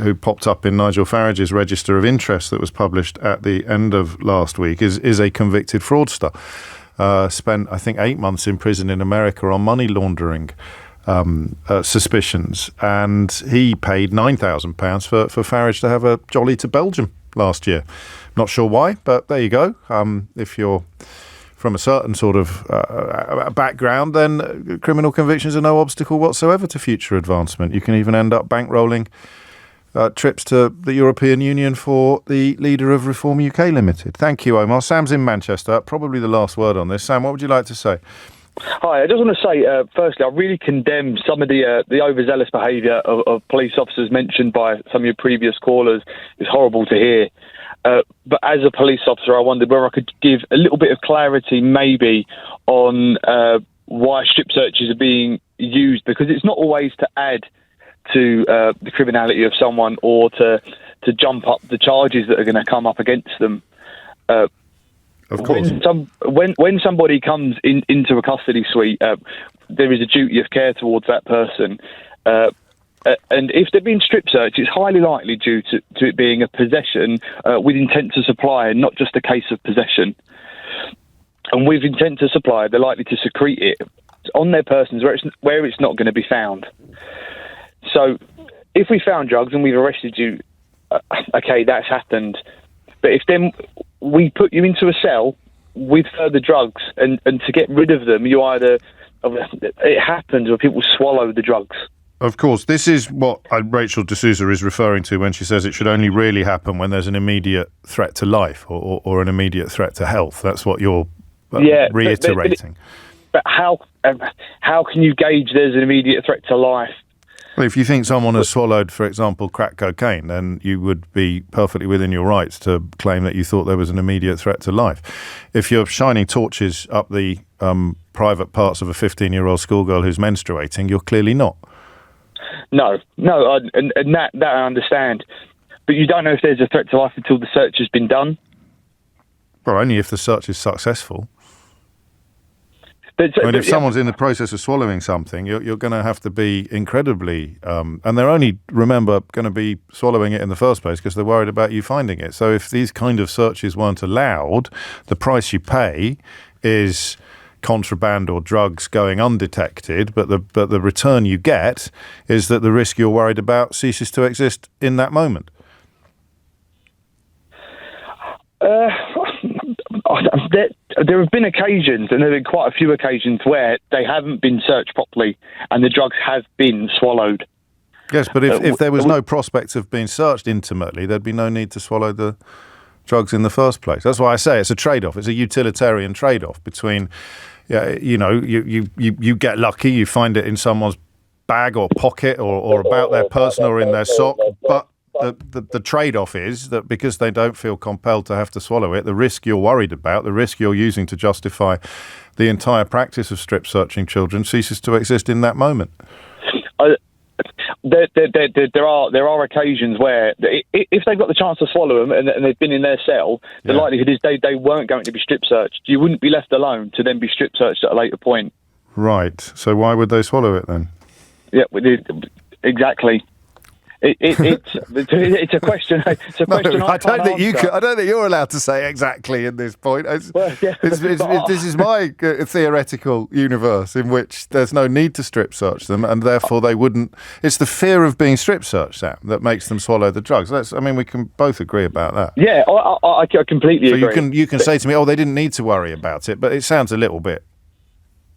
who popped up in Nigel Farage's register of interest that was published at the end of last week is a convicted fraudster. Spent, I think, 8 months in prison in America on money laundering suspicions, and he paid £9,000 for Farage to have a jolly to Belgium last year. Not sure why, but there you go. If you're from a certain sort of background, then criminal convictions are no obstacle whatsoever to future advancement. You can even end up bankrolling trips to the European Union for the leader of Reform UK Limited. Thank you, Omar. Sam's in Manchester. Probably the last word on this. Sam, what would you like to say? Hi, I just want to say, firstly, I really condemn some of the overzealous behaviour of police officers mentioned by some of your previous callers. It's horrible to hear. But as a police officer, I wondered whether I could give a little bit of clarity maybe on why strip searches are being used, because it's not always to add to the criminality of someone or to jump up the charges that are going to come up against them. Of course. When somebody comes into a custody suite, there is a duty of care towards that person. And if they've been strip searched, it's highly likely due to it being a possession with intent to supply and not just a case of possession. And with intent to supply, they're likely to secrete it on their persons where it's not going to be found. So if we found drugs and we've arrested you, okay, that's happened. But if then we put you into a cell with further drugs and to get rid of them, it happens where people swallow the drugs. Of course, this is what Rachel D'Souza is referring to when she says it should only really happen when there's an immediate threat to life or an immediate threat to health. That's what you're reiterating. But how can you gauge there's an immediate threat to life? Well, if you think someone has swallowed, for example, crack cocaine, then you would be perfectly within your rights to claim that you thought there was an immediate threat to life. If you're shining torches up the private parts of a 15-year-old schoolgirl who's menstruating, you're clearly not. No, and that I understand. But you don't know if there's a threat to life until the search has been done. Well, only if the search is successful. If someone's in the process of swallowing something, you're going to have to be incredibly... and they're only, remember, going to be swallowing it in the first place because they're worried about you finding it. So if these kind of searches weren't allowed, the price you pay is contraband or drugs going undetected, but the return you get is that the risk you're worried about ceases to exist in that moment. There have been occasions, and there have been quite a few occasions, where they haven't been searched properly and the drugs have been swallowed. Yes, but if there was no prospect of being searched intimately, there'd be no need to swallow the drugs in the first place. That's why I say it's a trade-off. It's a utilitarian trade-off between, you get lucky, you find it in someone's bag or pocket or about their person or in their sock, but the trade-off is that because they don't feel compelled to have to swallow it, the risk you're worried about, the risk you're using to justify the entire practice of strip searching children ceases to exist in that moment. There are occasions where if they've got the chance to swallow them and they've been in their cell, the likelihood is they weren't going to be strip searched. You wouldn't be left alone to then be strip searched at a later point. Right. So why would they swallow it then? Yeah, exactly. It's a question. It's a question. I don't think you're allowed to say exactly in this point. This is my theoretical universe in which there's no need to strip search them, and therefore they wouldn't. It's the fear of being strip searched, Sam, that makes them swallow the drugs. We can both agree about that. Yeah, I completely agree. So you can say to me, they didn't need to worry about it, but it sounds a little bit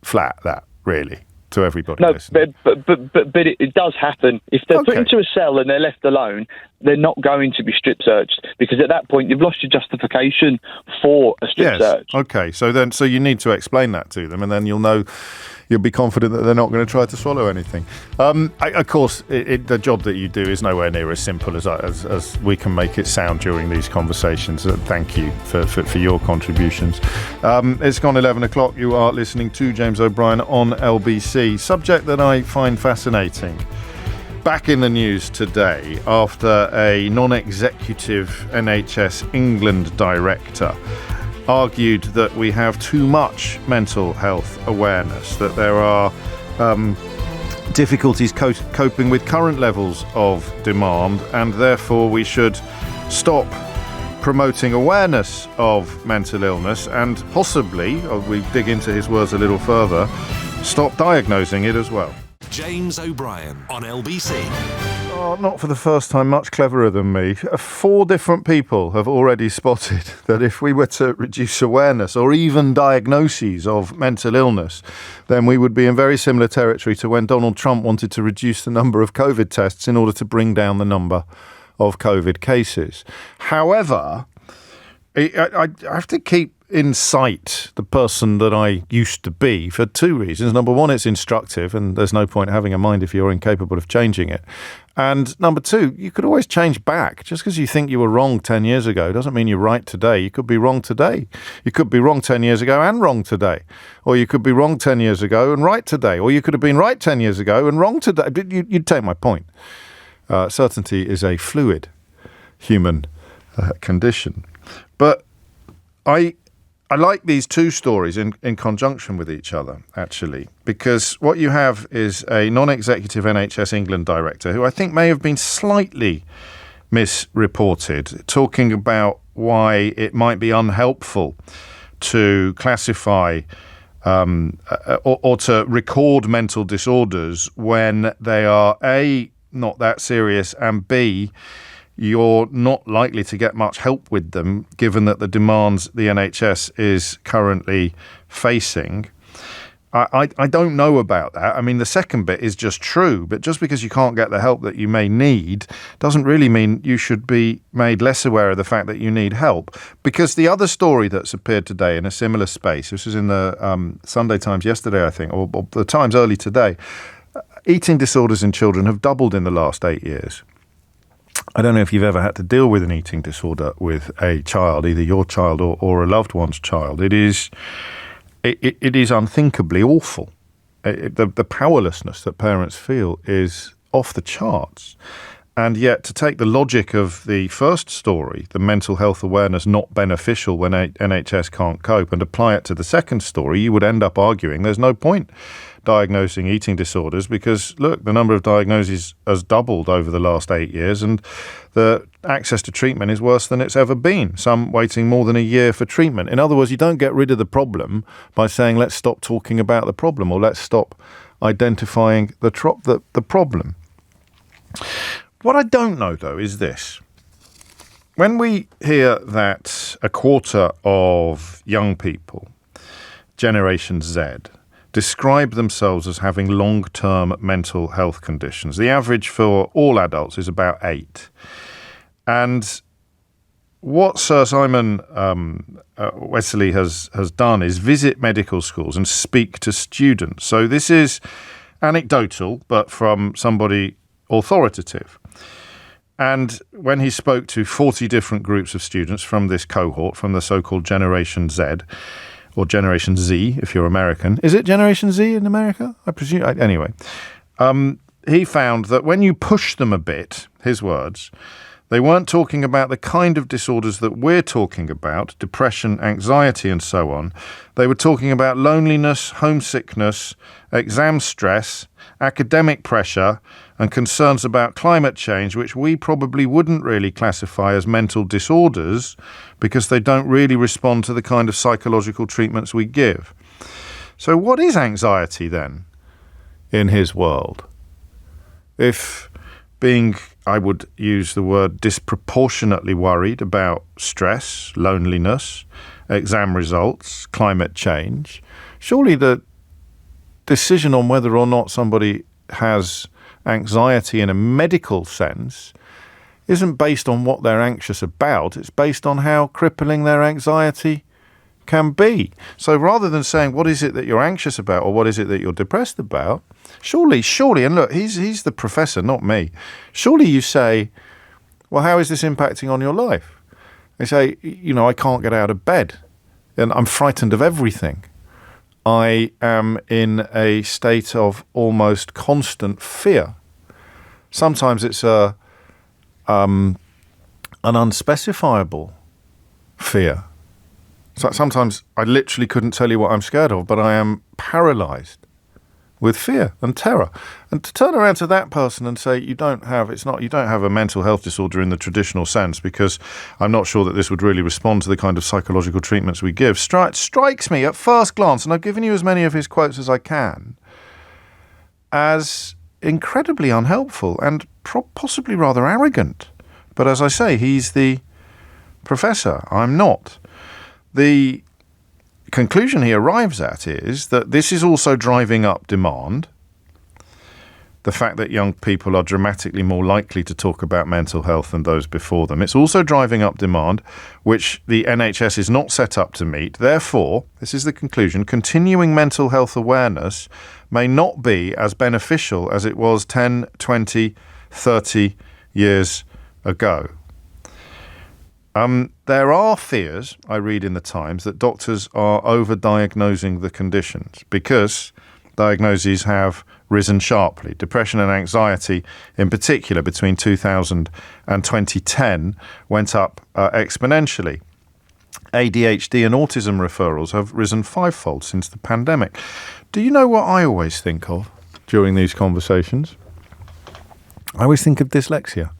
flat. That really. To everybody. No, but it does happen. If they're put into a cell and they're left alone, they're not going to be strip searched, because at that point you've lost your justification for a strip search. Okay, so you need to explain that to them, and then you'll know you'll be confident that they're not going to try to swallow anything. Of course, the job that you do is nowhere near as simple as we can make it sound during these conversations. Thank you for your contributions. It's gone 11 o'clock. You are listening to James O'Brien on LBC. Subject that I find fascinating. Back in the news today after a non-executive NHS England director argued that we have too much mental health awareness, that there are difficulties coping with current levels of demand, and therefore we should stop promoting awareness of mental illness and possibly, we dig into his words a little further, stop diagnosing it as well. James O'Brien on LBC. Oh, not for the first time, much cleverer than me. 4 different people have already spotted that if we were to reduce awareness or even diagnoses of mental illness, then we would be in very similar territory to when Donald Trump wanted to reduce the number of COVID tests in order to bring down the number of COVID cases. However, I have to keep in sight the person that I used to be for 2 reasons. Number one, it's instructive, and there's no point having a mind if you're incapable of changing it. And number 2, you could always change back. Just because you think you were wrong 10 years ago doesn't mean you're right today. You could be wrong today. You could be wrong 10 years ago and wrong today. Or you could be wrong 10 years ago and right today. Or you could have been right 10 years ago and wrong today. But you'd take my point. Certainty is a fluid human condition. But I like these 2 stories in conjunction with each other, actually, because what you have is a non-executive NHS England director who I think may have been slightly misreported, talking about why it might be unhelpful to classify or to record mental disorders when they are A, not that serious, and B, you're not likely to get much help with them, given that the demands the NHS is currently facing. I don't know about that. I mean, the second bit is just true, but just because you can't get the help that you may need doesn't really mean you should be made less aware of the fact that you need help. Because the other story that's appeared today in a similar space, this was in the Sunday Times yesterday, I think, or the Times early today, eating disorders in children have doubled in the last 8 years. I don't know if you've ever had to deal with an eating disorder with a child, either your child or a loved one's child. It is unthinkably awful. The powerlessness that parents feel is off the charts. And yet, to take the logic of the first story, the mental health awareness not beneficial when NHS can't cope, and apply it to the second story, you would end up arguing there's no point diagnosing eating disorders because, look, the number of diagnoses has doubled over the last 8 years and the access to treatment is worse than it's ever been, some waiting more than a year for treatment. In other words, you don't get rid of the problem by saying let's stop talking about the problem or let's stop identifying the problem. What I don't know, though, is this. When we hear that a quarter of young people, Generation Z, describe themselves as having long-term mental health conditions, the average for all adults is about 8. And what Sir Simon Wesley has done is visit medical schools and speak to students. So this is anecdotal, but from somebody authoritative. And when he spoke to 40 different groups of students from this cohort, from the so-called Generation Z, or Generation Z, if you're American. Is it Generation Z in America? I presume. Anyway, he found that when you push them a bit, his words, they weren't talking about the kind of disorders that we're talking about, depression, anxiety, and so on. They were talking about loneliness, homesickness, exam stress, academic pressure, and concerns about climate change, which we probably wouldn't really classify as mental disorders because they don't really respond to the kind of psychological treatments we give. So what is anxiety then in his world? If being, I would use the word, disproportionately worried about stress, loneliness, exam results, climate change, surely the decision on whether or not somebody has anxiety in a medical sense isn't based on what they're anxious about. It's based on how crippling their anxiety can be. So rather than saying, what is it that you're anxious about or what is it that you're depressed about, surely, and look, he's the professor, not me. Surely you say, well, how is this impacting on your life? They say, I can't get out of bed and I'm frightened of everything. I am in a state of almost constant fear. Sometimes it's an unspecifiable fear. So sometimes I literally couldn't tell you what I'm scared of, but I am paralyzed with fear and terror. And to turn around to that person and say you don't have a mental health disorder in the traditional sense, because I'm not sure that this would really respond to the kind of psychological treatments we give, strikes me at first glance, and I've given you as many of his quotes as I can, as incredibly unhelpful and possibly rather arrogant. But as I say, he's the professor. I'm not. The conclusion he arrives at is that this is also driving up demand. The fact that young people are dramatically more likely to talk about mental health than those before them. It's also driving up demand, which the NHS is not set up to meet. Therefore, this is the conclusion, continuing mental health awareness may not be as beneficial as it was 10, 20, 30 years ago. There are fears, I read in the Times, that doctors are over-diagnosing the conditions because diagnoses have risen sharply. Depression and anxiety, in particular, between 2000 and 2010, went up exponentially. ADHD and autism referrals have risen fivefold since the pandemic. Do you know what I always think of during these conversations? I always think of dyslexia.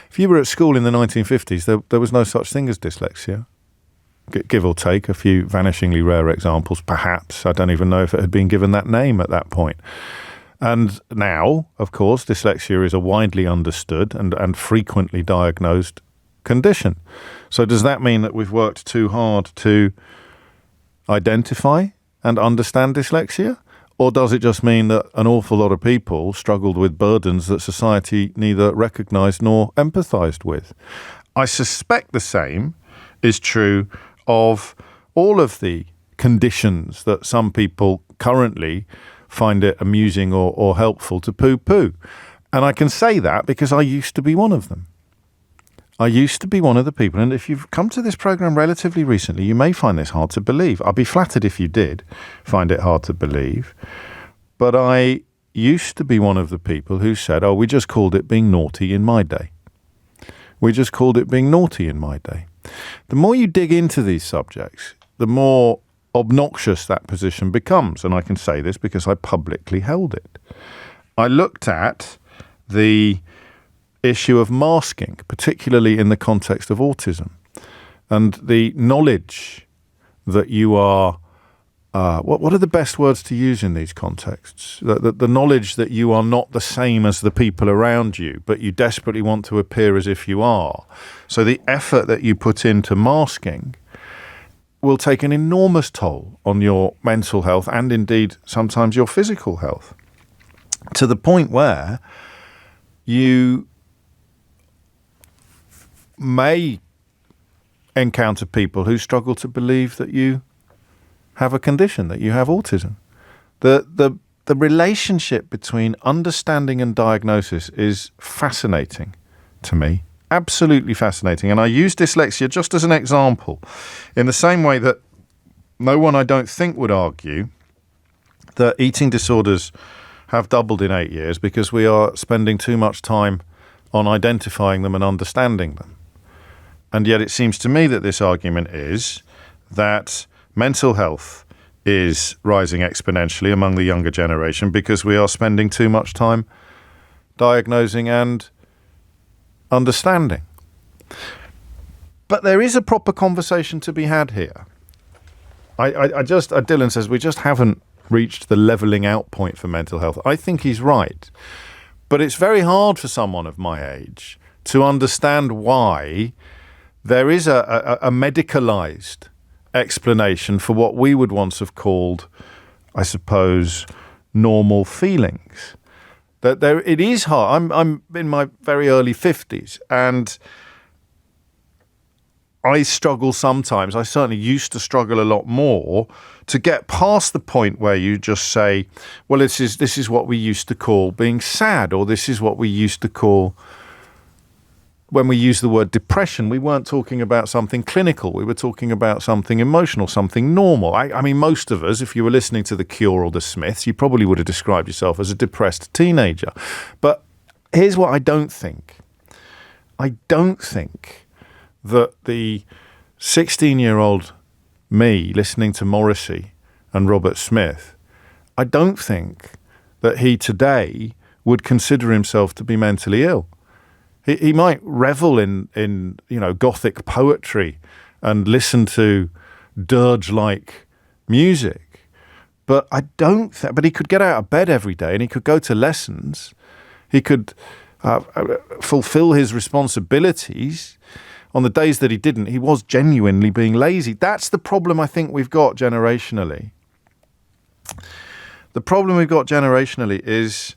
If you were at school in the 1950s, there was no such thing as dyslexia. Give or take a few vanishingly rare examples, perhaps. I don't even know if it had been given that name at that point. And now, of course, dyslexia is a widely understood and frequently diagnosed condition. So does that mean that we've worked too hard to identify and understand dyslexia? Or does it just mean that an awful lot of people struggled with burdens that society neither recognised nor empathised with? I suspect the same is true of all of the conditions that some people currently find it amusing or helpful to poo-poo. And I can say that because I used to be one of them. I used to be one of the people, and if you've come to this programme relatively recently, you may find this hard to believe. I'd be flattered if you did find it hard to believe. But I used to be one of the people who said, we just called it being naughty in my day. We just called it being naughty in my day. The more you dig into these subjects, the more obnoxious that position becomes. And I can say this because I publicly held it. I looked at the issue of masking, particularly in the context of autism, and the knowledge that you are, what are the best words to use in these contexts? The knowledge that you are not the same as the people around you, but you desperately want to appear as if you are. So the effort that you put into masking will take an enormous toll on your mental health and indeed sometimes your physical health, to the point where you may encounter people who struggle to believe that you have a condition, that you have autism. The relationship between understanding and diagnosis is fascinating to me, absolutely fascinating. And I use dyslexia just as an example, in the same way that no one, I don't think, would argue that eating disorders have doubled in 8 years because we are spending too much time on identifying them and understanding them. And yet it seems to me that this argument is that mental health is rising exponentially among the younger generation because we are spending too much time diagnosing and understanding. But there is a proper conversation to be had here. Dylan says we just haven't reached the levelling out point for mental health. I think he's right. But it's very hard for someone of my age to understand why there is a medicalised explanation for what we would once have called, I suppose, normal feelings. That it is hard. I'm in my very early 50s, and I struggle sometimes. I certainly used to struggle a lot more to get past the point where you just say, well, this is what we used to call being sad, or this is what we used to call, when we use the word depression, we weren't talking about something clinical. We were talking about something emotional, something normal. I mean, most of us, if you were listening to The Cure or The Smiths, you probably would have described yourself as a depressed teenager. But here's what I don't think. I don't think that the 16-year-old me listening to Morrissey and Robert Smith, I don't think that he today would consider himself to be mentally ill. He might revel in Gothic poetry and listen to dirge-like music, but I don't think. But he could get out of bed every day and he could go to lessons. He could fulfill his responsibilities. On the days that he didn't, he was genuinely being lazy. That's the problem I think we've got generationally. The problem we've got generationally is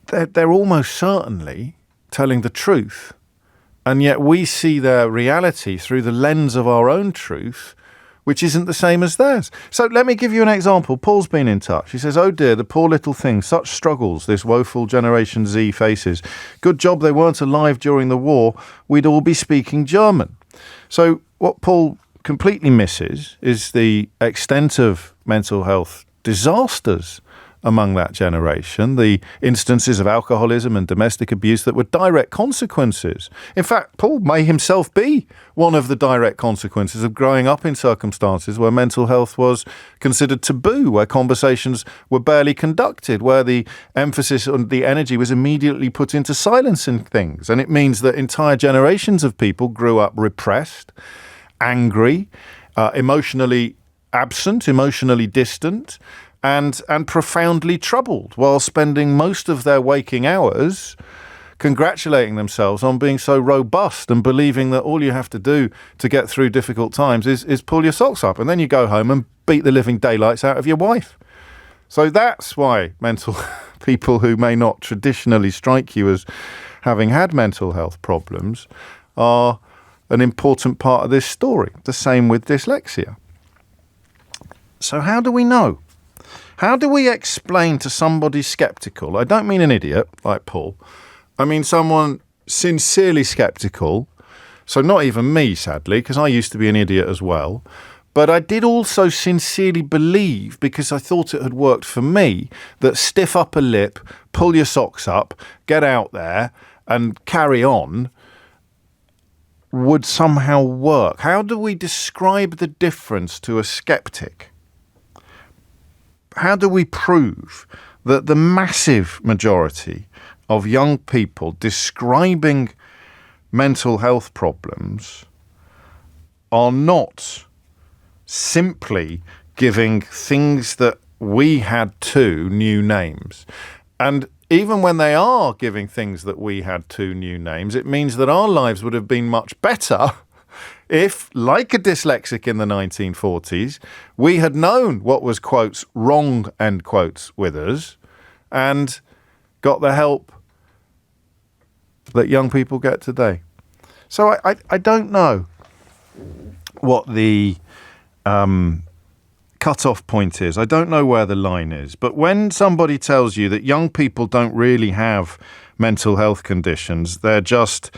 they're almost certainly telling the truth, and yet we see their reality through the lens of our own truth, which isn't the same as theirs. So let me give you an example. Paul's been in touch. He says, oh dear, the poor little thing, such struggles this woeful Generation Z faces. Good job they weren't alive during the war. We'd all be speaking German. So what Paul completely misses is the extent of mental health disasters among that generation, the instances of alcoholism and domestic abuse that were direct consequences. In fact, Paul may himself be one of the direct consequences of growing up in circumstances where mental health was considered taboo, where conversations were barely conducted, where the emphasis on the energy was immediately put into silencing things. And it means that entire generations of people grew up repressed, angry, emotionally absent, emotionally distant, and profoundly troubled, while spending most of their waking hours congratulating themselves on being so robust and believing that all you have to do to get through difficult times is pull your socks up, and then you go home and beat the living daylights out of your wife. So that's why mental people who may not traditionally strike you as having had mental health problems are an important part of this story. The same with dyslexia. So how do we know? How do we explain to somebody sceptical? I don't mean an idiot like Paul. I mean someone sincerely sceptical. So not even me, sadly, because I used to be an idiot as well. But I did also sincerely believe, because I thought it had worked for me, that stiff upper lip, pull your socks up, get out there and carry on would somehow work. How do we describe the difference to a skeptic? How do we prove that the massive majority of young people describing mental health problems are not simply giving things that we had too new names? And even when they are giving things that we had too new names, it means that our lives would have been much better if, like a dyslexic in the 1940s, we had known what was, quotes, wrong, end quotes, with us and got the help that young people get today. So I don't know what the cut-off point is. I don't know where the line is. But when somebody tells you that young people don't really have mental health conditions, they're just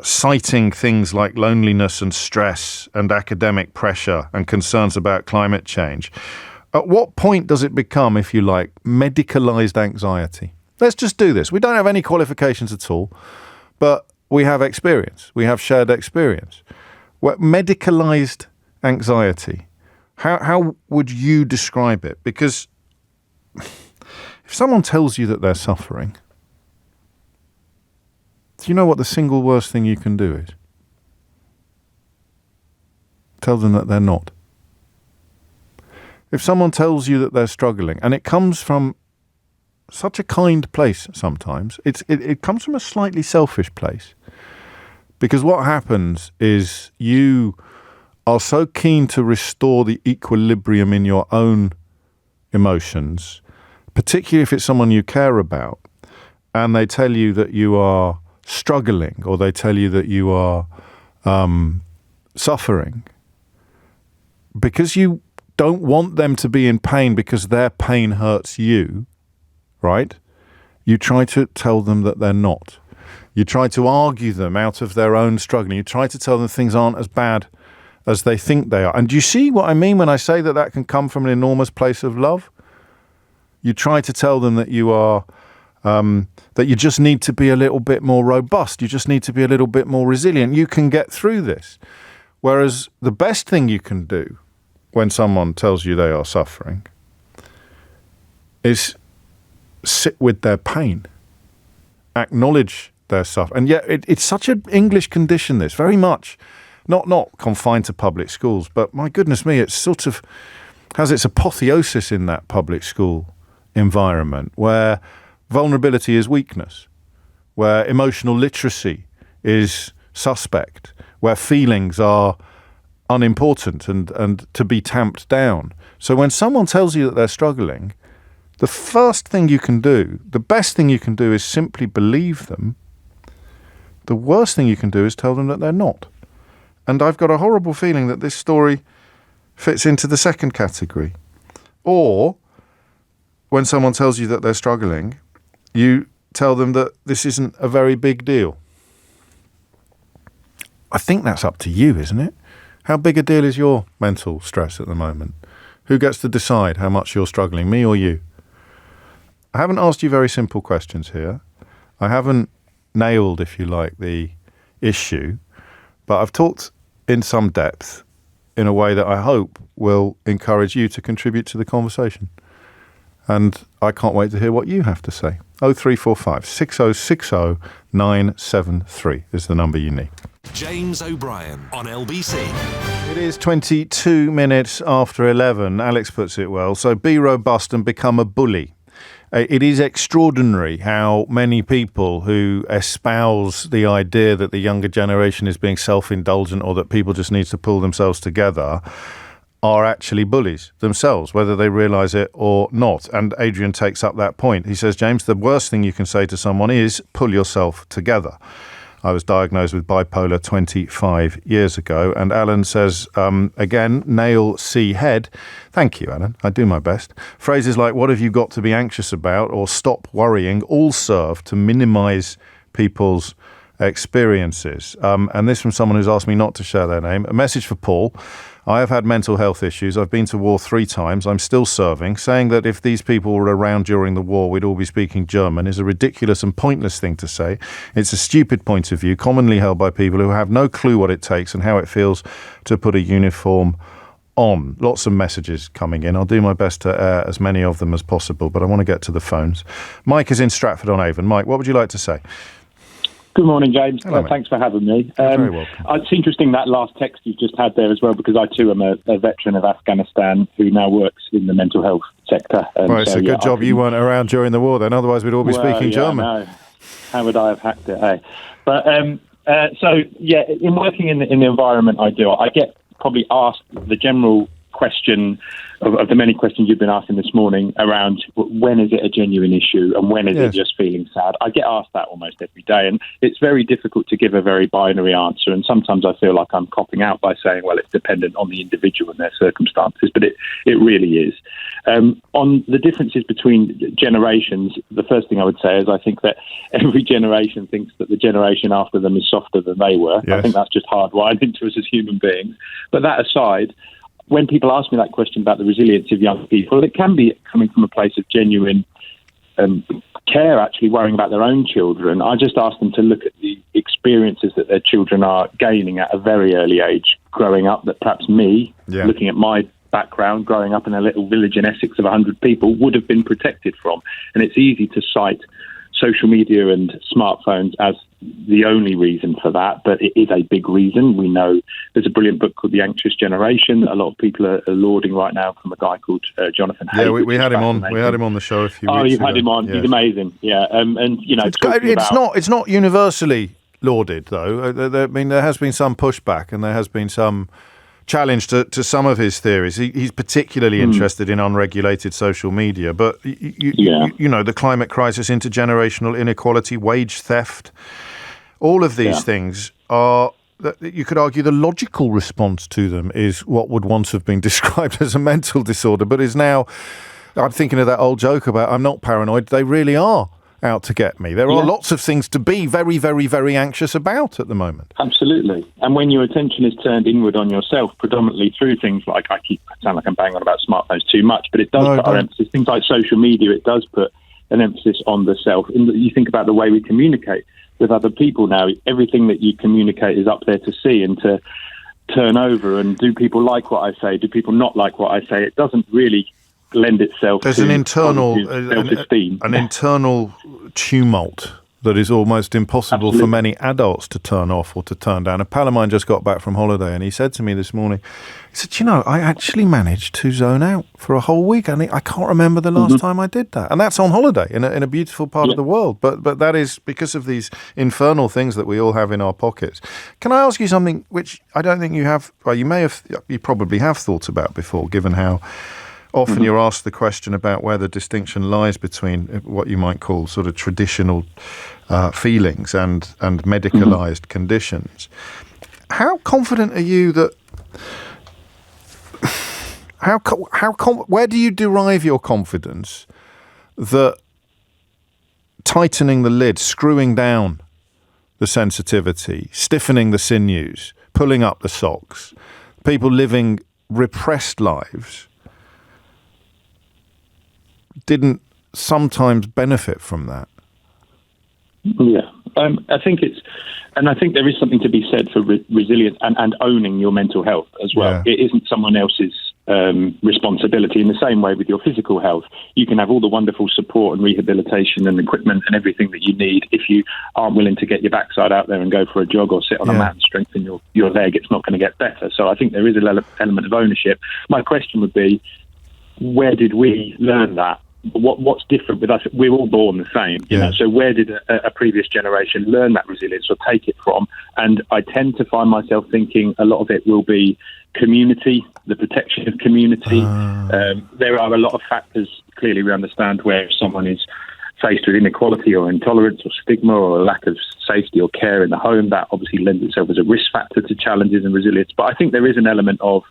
citing things like loneliness and stress and academic pressure and concerns about climate change, at what point does it become, if you like, medicalized anxiety? Let's just do this. We don't have any qualifications at all, but we have experience. We have shared experience. What medicalized anxiety, how would you describe it? Because if someone tells you that they're suffering, do you know what the single worst thing you can do is? Tell them that they're not. If someone tells you that they're struggling, and it comes from such a kind place sometimes, it comes from a slightly selfish place. Because what happens is you are so keen to restore the equilibrium in your own emotions, particularly if it's someone you care about, and they tell you that you are struggling, or they tell you that you are suffering, because you don't want them to be in pain because their pain hurts you, right? You try to tell them that they're not. You try to argue them out of their own struggling. You try to tell them things aren't as bad as they think they are. And do you see what I mean when I say that that can come from an enormous place of love? You try to tell them that you are, that you just need to be a little bit more robust. You just need to be a little bit more resilient. You can get through this. Whereas the best thing you can do when someone tells you they are suffering is sit with their pain, acknowledge their suffering. And yet it's such an English condition, this, very much, not confined to public schools, but my goodness me, it sort of has its apotheosis in that public school environment where vulnerability is weakness, where emotional literacy is suspect, where feelings are unimportant and to be tamped down. So when someone tells you that they're struggling, the first thing you can do, the best thing you can do is simply believe them. The worst thing you can do is tell them that they're not. And I've got a horrible feeling that this story fits into the second category. Or when someone tells you that they're struggling, you tell them that this isn't a very big deal. I think that's up to you, isn't it? How big a deal is your mental stress at the moment? Who gets to decide how much you're struggling, me or you? I haven't asked you very simple questions here. I haven't nailed, if you like, the issue, but I've talked in some depth in a way that I hope will encourage you to contribute to the conversation. And I can't wait to hear what you have to say. 0345 6060 973 is the number you need. James O'Brien on LBC. It is 22 minutes after 11. Alex puts it well. So be robust and become a bully. It is extraordinary how many people who espouse the idea that the younger generation is being self-indulgent or that people just need to pull themselves together are actually bullies themselves, whether they realise it or not. And Adrian takes up that point. He says, James, the worst thing you can say to someone is pull yourself together. I was diagnosed with bipolar 25 years ago. And Alan says, again, nail C head. Thank you, Alan. I do my best. Phrases like, what have you got to be anxious about? Or stop worrying all serve to minimise people's experiences. And this from someone who's asked me not to share their name. A message for Paul. I have had mental health issues. I've been to war 3 times. I'm still serving. Saying that if these people were around during the war, we'd all be speaking German is a ridiculous and pointless thing to say. It's a stupid point of view, commonly held by people who have no clue what it takes and how it feels to put a uniform on. Lots of messages coming in. I'll do my best to air as many of them as possible, but I want to get to the phones. Mike is in Stratford-on-Avon. Mike, what would you like to say? Good morning, James. Hello, thanks for having me. You're very welcome. It's interesting that last text you just had there as well, because I too am a veteran of Afghanistan who now works in the mental health sector. Well, it's a good job you weren't around during the war then, otherwise we'd all be speaking German. No. How would I have hacked it, eh? But, in working in the environment I do, I get probably asked the general question of the many questions you've been asking this morning around when is it a genuine issue and when is it just feeling sad. I get asked that almost every day, and it's very difficult to give a very binary answer, and sometimes I feel like I'm copping out by saying, well, it's dependent on the individual and their circumstances, but it really is. On the differences between generations, the first thing I would say is I think that every generation thinks that the generation after them is softer than they were. Yes. I think that's just hardwired into us as human beings. But that aside, when people ask me that question about the resilience of young people, it can be coming from a place of genuine care, actually worrying about their own children. I just ask them to look at the experiences that their children are gaining at a very early age, growing up, that perhaps me, looking at my background, growing up in a little village in Essex of 100 people, would have been protected from. And it's easy to cite social media and smartphones as the only reason for that, but it is a big reason. We know there's a brilliant book called The Anxious Generation that a lot of people are lauding right now from a guy called Jonathan Haidt. Yeah, we had him on. We had him on the show a few weeks ago. Oh, you've had him on. Yeah. He's amazing. Yeah, and you know, it's not universally lauded though. I mean, there has been some pushback and there has been some challenge to some of his theories. He's particularly interested in unregulated social media, but you know, the climate crisis, intergenerational inequality, wage theft, All of these things are, you could argue the logical response to them is what would once have been described as a mental disorder, but is now, I'm thinking of that old joke about I'm not paranoid, they really are out to get me. There are lots of things to be very, very, very anxious about at the moment. Absolutely. And when your attention is turned inward on yourself, predominantly through things like, I sound like I'm banging on about smartphones too much, but it does put our emphasis, things like social media, it does put an emphasis on the self. You think about the way we communicate with other people now, everything that you communicate is up there to see and to turn over. And do people like what I say? Do people not like what I say? It doesn't really lend itself to an internal self-esteem. An internal tumult that is almost impossible for many adults to turn off or to turn down. A pal of mine just got back from holiday and he said to me this morning, he said, I actually managed to zone out for a whole week. And I can't remember the last time I did that. And that's on holiday in a beautiful part of the world. But that is because of these infernal things that we all have in our pockets. Can I ask you something which I don't think you have, well, you probably have thought about before, given how often you're asked the question about where the distinction lies between what you might call sort of traditional feelings and medicalised conditions. How confident are you that? Where do you derive your confidence that tightening the lid, screwing down the sensitivity, stiffening the sinews, pulling up the socks, people living repressed lives, didn't sometimes benefit from that? Yeah, I think there is something to be said for resilience and owning your mental health as well. Yeah. It isn't someone else's responsibility. In the same way with your physical health, you can have all the wonderful support and rehabilitation and equipment and everything that you need. If you aren't willing to get your backside out there and go for a jog or sit on a mat and strengthen your leg, it's not going to get better. So I think there is an element of ownership. My question would be, where did we learn that? What's different with us? We're all born the same, you know. So where did a previous generation learn that resilience or take it from? And I tend to find myself thinking a lot of it will be community, the protection of community. There are a lot of factors, clearly we understand, where someone is faced with inequality or intolerance or stigma or a lack of safety or care in the home, that obviously lends itself as a risk factor to challenges and resilience. But I think there is an element of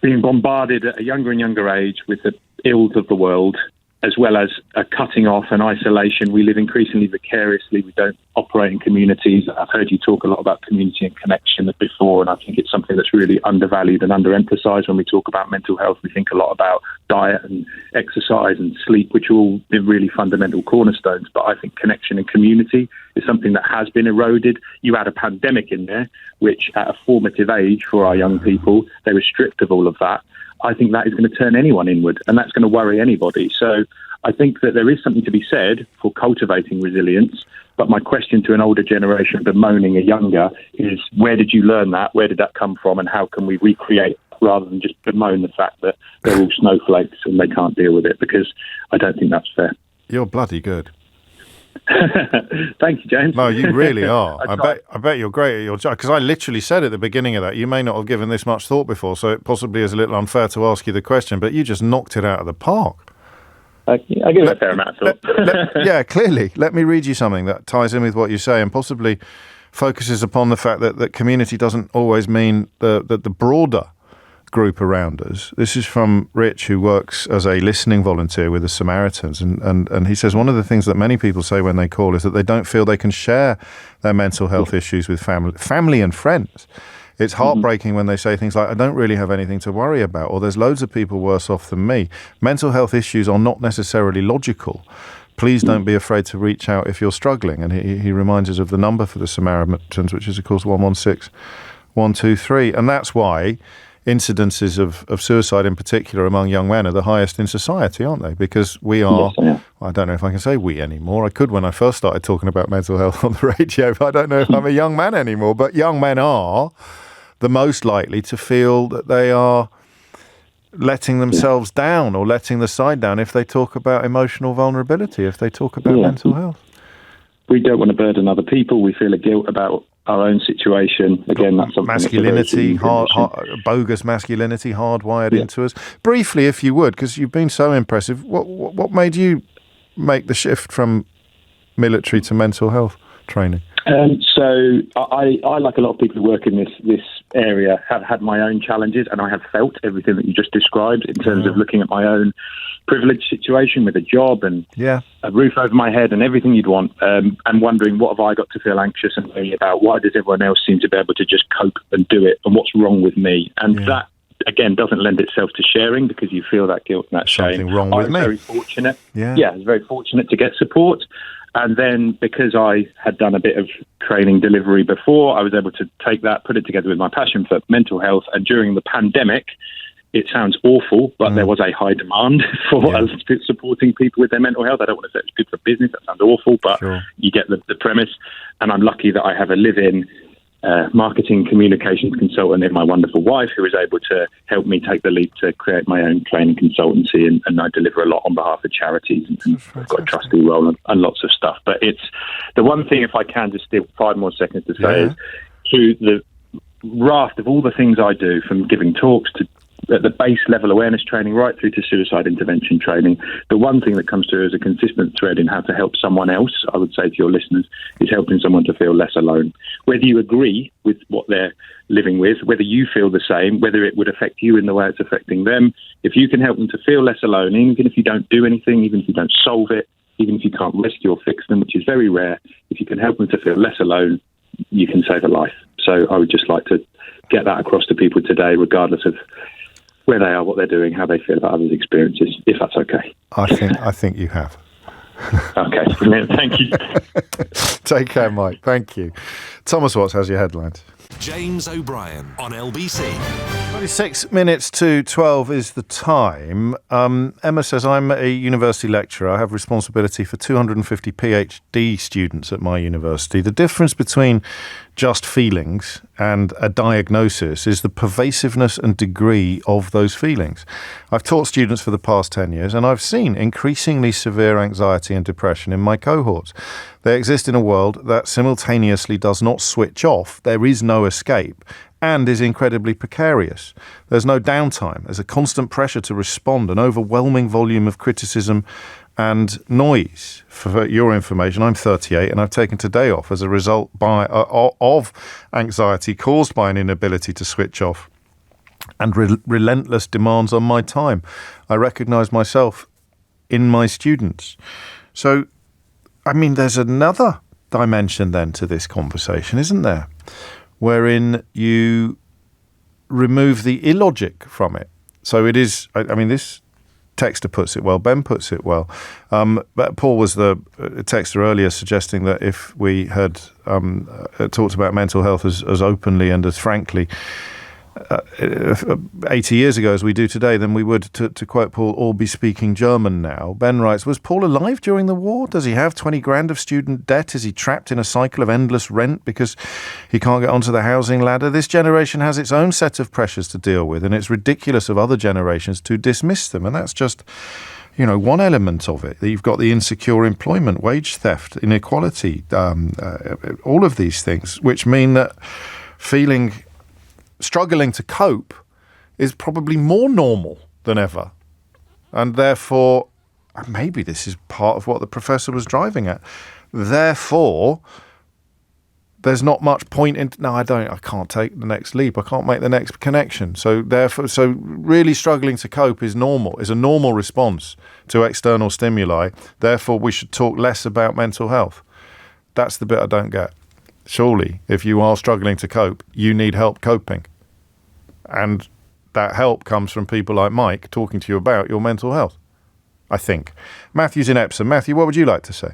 being bombarded at a younger and younger age with the ills of the world, as well as a cutting off and isolation. We live increasingly vicariously. We don't operate in communities. I've heard you talk a lot about community and connection before, and I think it's something that's really undervalued and underemphasised when we talk about mental health. We think a lot about diet and exercise and sleep, which are all really fundamental cornerstones. But I think connection and community is something that has been eroded. You add a pandemic in there, which at a formative age for our young people, they were stripped of all of that. I think that is going to turn anyone inward, and that's going to worry anybody. So I think that there is something to be said for cultivating resilience. But my question to an older generation bemoaning a younger is, where did you learn that? Where did that come from? And how can we recreate, rather than just bemoan the fact that they're all snowflakes and they can't deal with it? Because I don't think that's fair. You're bloody good. Thank you, James. No, you really are. I bet you're great at your job, because I literally said at the beginning of that, you may not have given this much thought before, so it possibly is a little unfair to ask you the question, but you just knocked it out of the park. I give it a fair amount of thought. Yeah, clearly. Let me read you something that ties in with what you say and possibly focuses upon the fact that community doesn't always mean the broader group around us. This is from Rich, who works as a listening volunteer with the Samaritans, and he says one of the things that many people say when they call is that they don't feel they can share their mental health issues with family and friends. It's heartbreaking when they say things like, I don't really have anything to worry about, or there's loads of people worse off than me. Mental health issues are not necessarily logical. Please don't be afraid to reach out if you're struggling. And he reminds us of the number for the Samaritans, which is, of course, 116 123. And that's why incidences of suicide in particular among young men are the highest in society, aren't they? Because we are, I don't know if I can say we anymore. I could when I first started talking about mental health on the radio, but I don't know if I'm a young man anymore. But young men are the most likely to feel that they are letting themselves down or letting the side down if they talk about emotional vulnerability, if they talk about mental health. We don't want to burden other people. We feel a guilt about our own situation. Again, that's something masculinity, bogus masculinity, hardwired into us. Briefly, if you would, because you've been so impressive, what made you make the shift from military to mental health training? So I, like a lot of people who work in this area, have had my own challenges, and I have felt everything that you just described in terms of looking at my own privileged situation with a job and a roof over my head and everything you'd want, and wondering, what have I got to feel anxious and worry about? Why does everyone else seem to be able to just cope and do it? And what's wrong with me? And that, again, doesn't lend itself to sharing, because you feel that guilt and that shame. Something wrong with me. I was very fortunate. I was very fortunate to get support. And then, because I had done a bit of training delivery before, I was able to take that, put it together with my passion for mental health. And during the pandemic, it sounds awful, but there was a high demand for supporting people with their mental health. I don't want to say it's good for business. That sounds awful, but you get the premise. And I'm lucky that I have a live-in marketing communications consultant in my wonderful wife, who is able to help me take the leap to create my own training consultancy, and I deliver a lot on behalf of charities, and I've got a trustee role and lots of stuff. But it's the one thing, if I can just steal 5 more seconds to say, is through the raft of all the things I do, from giving talks to at the base level awareness training right through to suicide intervention training, the one thing that comes through as a consistent thread in how to help someone else, I would say to your listeners, is helping someone to feel less alone. Whether you agree with what they're living with, whether you feel the same, whether it would affect you in the way it's affecting them, if you can help them to feel less alone, even if you don't do anything, even if you don't solve it, even if you can't rescue or fix them, which is very rare, if you can help them to feel less alone, you can save a life. So I would just like to get that across to people today, regardless of where they are, what they're doing, how they feel about others' experiences, if that's okay. I think you have. Okay, brilliant. Thank you. Take care, Mike. Thank you. Thomas Watts has your headlines. James O'Brien on LBC. 26 minutes to 12 is the time. Emma says, I'm a university lecturer. I have responsibility for 250 PhD students at my university. The difference between just feelings and a diagnosis is the pervasiveness and degree of those feelings. I've taught students for the past 10 years, and I've seen increasingly severe anxiety and depression in my cohorts. They exist in a world that simultaneously does not switch off, there is no escape, and is incredibly precarious. There's no downtime. There's a constant pressure to respond, an overwhelming volume of criticism and noise. For your information, I'm 38 and I've taken today off as a result of anxiety caused by an inability to switch off and relentless demands on my time. I recognise myself in my students. So, I mean, there's another dimension then to this conversation, isn't there? Wherein you remove the illogic from it. So it is, I mean, this texter puts it well, Ben puts it well. But Paul was the texter earlier suggesting that if we had talked about mental health as openly and as frankly 80 years ago as we do today, then we would, to quote Paul, all be speaking German now. Ben writes, was Paul alive during the war? Does he have 20 grand of student debt? Is he trapped in a cycle of endless rent because he can't get onto the housing ladder? This generation has its own set of pressures to deal with, and it's ridiculous of other generations to dismiss them. And that's just, you know, one element of it. You've got the insecure employment, wage theft, inequality, all of these things, which mean that struggling to cope is probably more normal than ever. And therefore, maybe this is part of what the professor was driving at. Therefore, there's not much point in, I can't take the next leap. I can't make the next connection. So really struggling to cope is normal, is a normal response to external stimuli. Therefore, we should talk less about mental health. That's the bit I don't get. Surely, if you are struggling to cope, you need help coping. And that help comes from people like Mike talking to you about your mental health, I think. Matthew's in Epsom. Matthew, what would you like to say?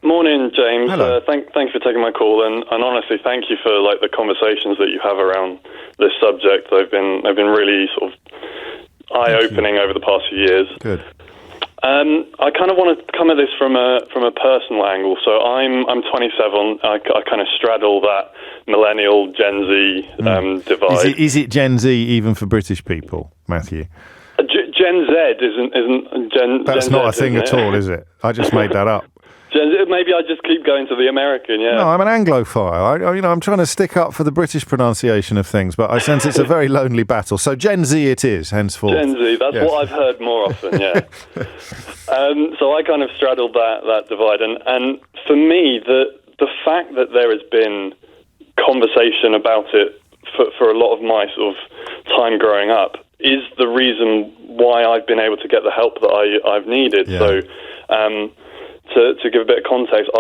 Morning, James. Hello. Thanks for taking my call, and honestly, thank you for the conversations that you have around this subject. They've been really sort of eye-opening over the past few years. Good. I kind of want to come at this from a personal angle. So I'm 27. I kind of straddle that millennial Gen Z divide. Is it Gen Z even for British people, Matthew? Gen Z isn't Gen. That's Gen not Z, a thing at all, is it? I just made that up. Maybe I just keep going to the American, yeah. No, I'm an Anglophile. I'm trying to stick up for the British pronunciation of things, but I sense it's a very lonely battle. So Gen Z it is, henceforth. Gen Z, that's what I've heard more often, yeah. So I kind of straddled that divide. And for me, the the fact that there has been conversation about it for a lot of my sort of time growing up is the reason why I've been able to get the help that I've needed. Yeah. So to give a bit of context,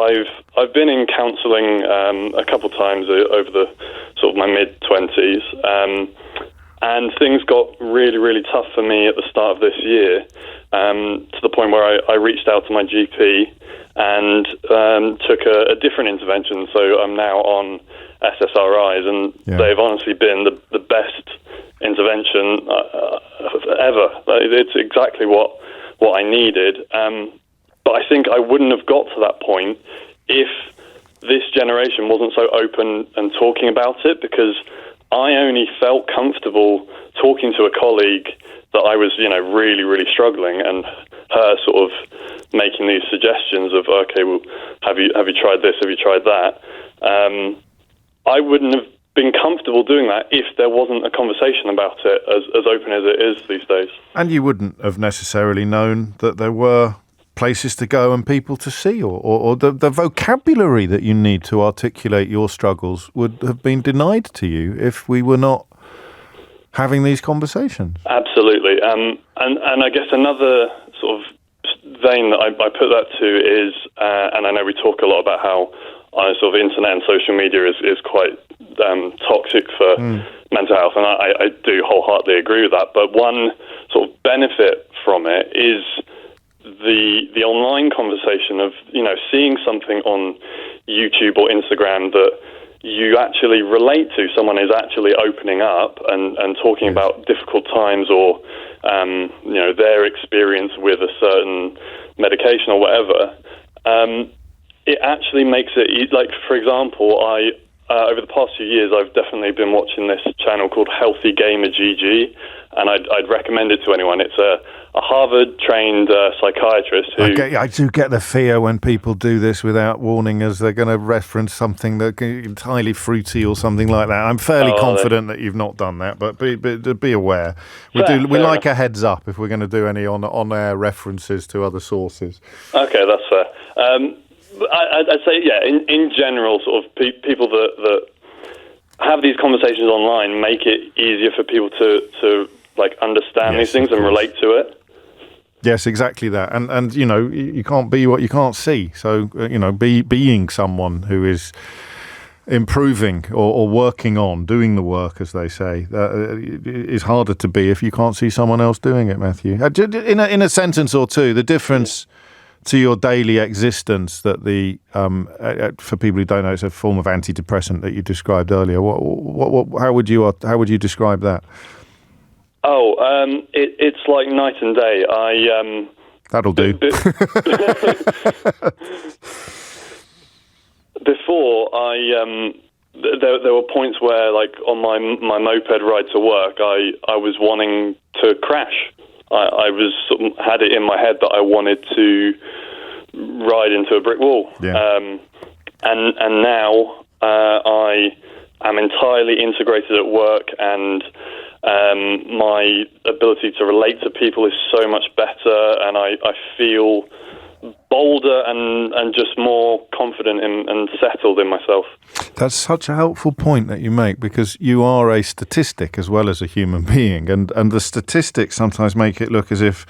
I've been in counselling a couple of times over the sort of my mid-20s, and things got really, really tough for me at the start of this year, to the point where I reached out to my GP and took a different intervention. So I'm now on SSRIs, and they've honestly been the best intervention ever. It's exactly what I needed. But I think I wouldn't have got to that point if this generation wasn't so open and talking about it, because I only felt comfortable talking to a colleague that I was, really, really struggling, and her sort of making these suggestions of, okay, well, have you tried this? Have you tried that? I wouldn't have been comfortable doing that if there wasn't a conversation about it as open as it is these days. And you wouldn't have necessarily known that there were places to go and people to see, or the vocabulary that you need to articulate your struggles would have been denied to you if we were not having these conversations. Absolutely. And I guess another sort of vein that I put that to is, and I know we talk a lot about how sort of internet and social media is quite toxic for mental health, and I do wholeheartedly agree with that. But one sort of benefit from it is the online conversation of, seeing something on YouTube or Instagram that you actually relate to. Someone is actually opening up and talking about difficult times, or their experience with a certain medication or whatever. It actually makes it, like, for example, over the past few years, I've definitely been watching this channel called Healthy Gamer GG, and I'd recommend it to anyone. It's a Harvard-trained psychiatrist who... I do get the fear when people do this without warning us they're going to reference something that's entirely fruity or something like that. I'm fairly confident that you've not done that, but be aware. We like a heads up if we're going to do any on-air references to other sources. Okay, that's fair. I'd say, in general, sort of people that have these conversations online make it easier for people to understand these things and relate to it. Yes, exactly that. And you can't be what you can't see. So, being someone who is improving or working on, doing the work, as they say, is harder to be if you can't see someone else doing it, Matthew. In a sentence or two, the difference to your daily existence that for people who don't know, it's a form of antidepressant that you described earlier. How would you describe that? It's like night and day. That'll do. Before, there were points where, like, on my moped ride to work, I was wanting to crash. I was had it in my head that I wanted to ride into a brick wall. Yeah. And now I am entirely integrated at work, and my ability to relate to people is so much better, and I feel bolder and just more confident and settled in myself. That's such a helpful point that you make, because you are a statistic as well as a human being, and the statistics sometimes make it look as if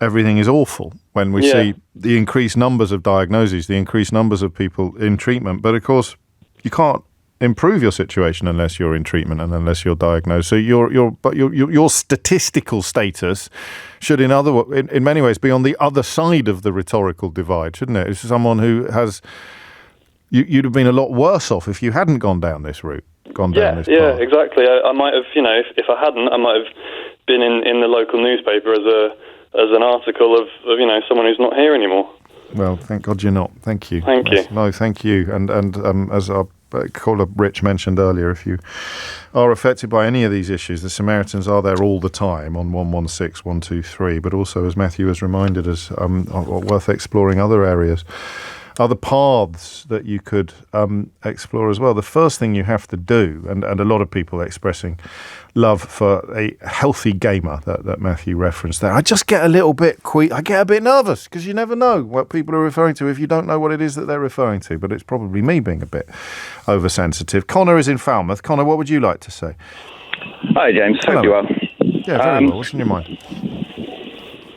everything is awful when we see the increased numbers of diagnoses, the increased numbers of people in treatment. But of course, you can't improve your situation unless you're in treatment and unless you're diagnosed. So your statistical status should, in many ways, be on the other side of the rhetorical divide, shouldn't it? It's someone who has. You'd have been a lot worse off if you hadn't gone down this route. Down this path. Exactly. I might have, if I hadn't, I might have been in the local newspaper as an article of someone who's not here anymore. Well, thank God you're not. Thank you. Thank you. No, thank you. And as our caller Rich mentioned earlier, if you are affected by any of these issues, the Samaritans are there all the time on 116 123, but also, as Matthew has reminded us, are worth exploring other areas. other paths that you could explore as well. The first thing you have to do, and a lot of people expressing love for a healthy gamer that Matthew referenced there. I just get a little bit I get a bit nervous because you never know what people are referring to if you don't know what it is that they're referring to. But it's probably me being a bit oversensitive. Connor is in Falmouth. Connor, what would you like to say? Hi, James. Hello. Hope you well. Yeah, very well. What's on your mind?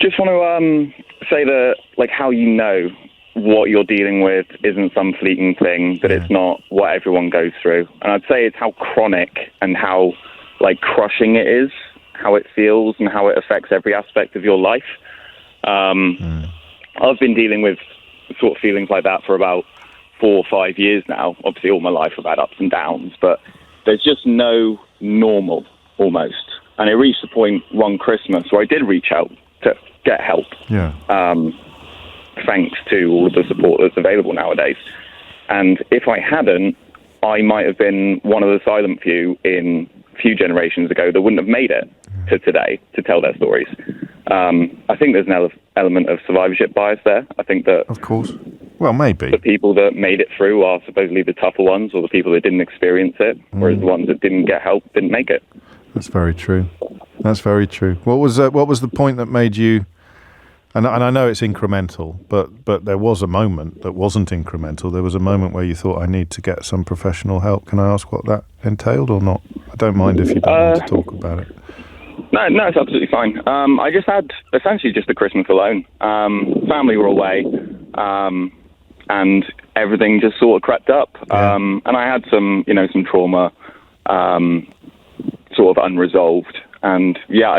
Just want to say that, like, how you know what you're dealing with isn't some fleeting thing, that it's not what everyone goes through. And I'd say it's how chronic and how, like, crushing it is, how it feels and how it affects every aspect of your life. I've been dealing with sort of feelings like that for about 4 or 5 years now. Obviously, all my life I've had ups and downs, but there's just no normal, almost. And it reached the point one Christmas where I did reach out to get help. Yeah. Thanks to all of the support that's available nowadays. And if I hadn't, I might have been one of the silent few a few generations ago that wouldn't have made it to today to tell their stories. I think there's an element of survivorship bias there. I think that... Of course. Well, maybe. The people that made it through are supposedly the tougher ones, or the people that didn't experience it, whereas the ones that didn't get help didn't make it. That's very true. That's very true. What was the point that made you... And I know it's incremental, but there was a moment that wasn't incremental. There was a moment where you thought, I need to get some professional help. Can I ask what that entailed or not? I don't mind if you don't want to talk about it. No, it's absolutely fine. I just had essentially just the Christmas alone. Family were away, and everything just sort of crept up. Yeah. And I had some trauma, sort of unresolved. And yeah,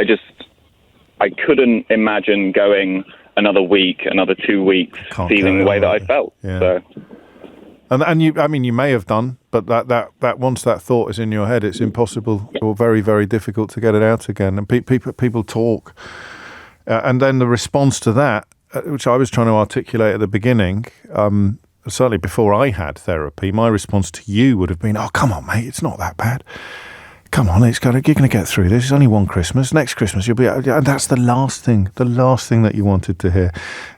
I couldn't imagine going another week, another 2 weeks, feeling the way that I felt. Yeah. So. And you may have done, but that once that thought is in your head, it's impossible or very, very difficult to get it out again. And people talk, and then the response to that, which I was trying to articulate at the beginning, certainly before I had therapy, my response to you would have been, "Oh, come on, mate, it's not that bad. Come on, you're going to get through this. It's only one Christmas. Next Christmas you'll be..." And that's the last thing that you wanted to hear.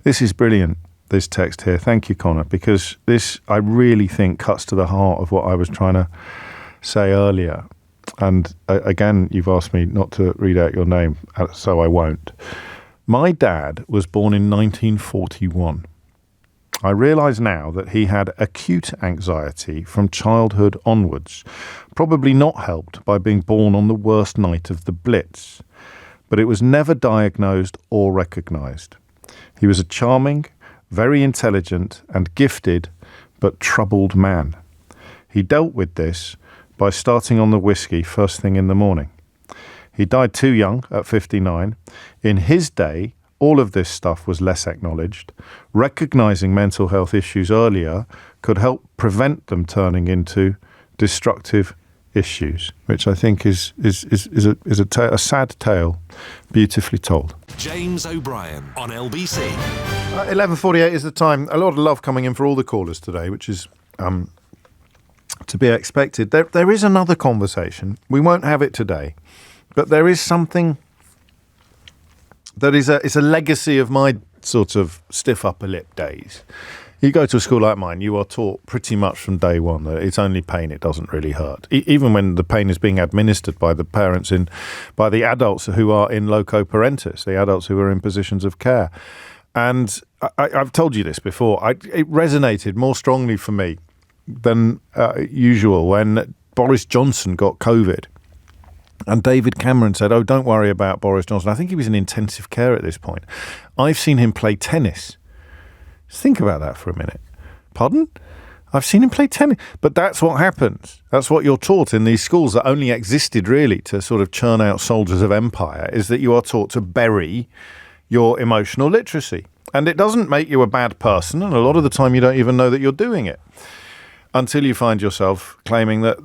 This is brilliant, this text here. Thank you, Connor, because this, I really think, cuts to the heart of what I was trying to say earlier. And again, you've asked me not to read out your name, so I won't. My dad was born in 1941. I realise now that he had acute anxiety from childhood onwards, probably not helped by being born on the worst night of the Blitz, but it was never diagnosed or recognised. He was a charming, very intelligent and gifted, but troubled man. He dealt with this by starting on the whiskey first thing in the morning. He died too young, at 59. In his day, all of this stuff was less acknowledged. Recognising mental health issues earlier could help prevent them turning into destructive issues, which I think is a sad tale, beautifully told. James O'Brien on LBC. 11:48 is the time. A lot of love coming in for all the callers today, which is to be expected. There is another conversation. We won't have it today, but there is something that it's a legacy of my sort of stiff upper lip days. You go to a school like mine, you are taught pretty much from day one that it's only pain, it doesn't really hurt. Even when the pain is being administered by the parents, by the adults who are in loco parentis, the adults who are in positions of care. And I've told you this before, it resonated more strongly for me than usual when Boris Johnson got COVID. And David Cameron said, "Oh, don't worry about Boris Johnson." I think he was in intensive care at this point. I've seen him play tennis. Think about that for a minute. Pardon? I've seen him play tennis. But that's what happens. That's what you're taught in these schools that only existed really to sort of churn out soldiers of empire, is that you are taught to bury your emotional literacy. And it doesn't make you a bad person. And a lot of the time you don't even know that you're doing it until you find yourself claiming that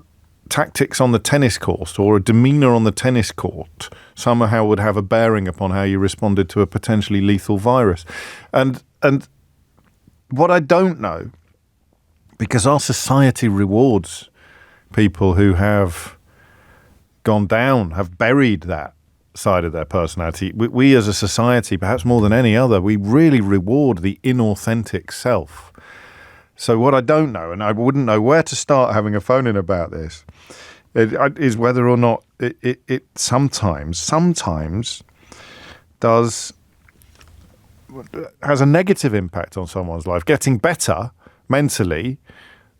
tactics on the tennis court or a demeanour on the tennis court somehow would have a bearing upon how you responded to a potentially lethal virus. And what I don't know, because our society rewards people who have gone down, have buried that side of their personality. We as a society, perhaps more than any other, we really reward the inauthentic self. So what I don't know, and I wouldn't know where to start having a phone in about this, is whether or not it sometimes has a negative impact on someone's life. Getting better mentally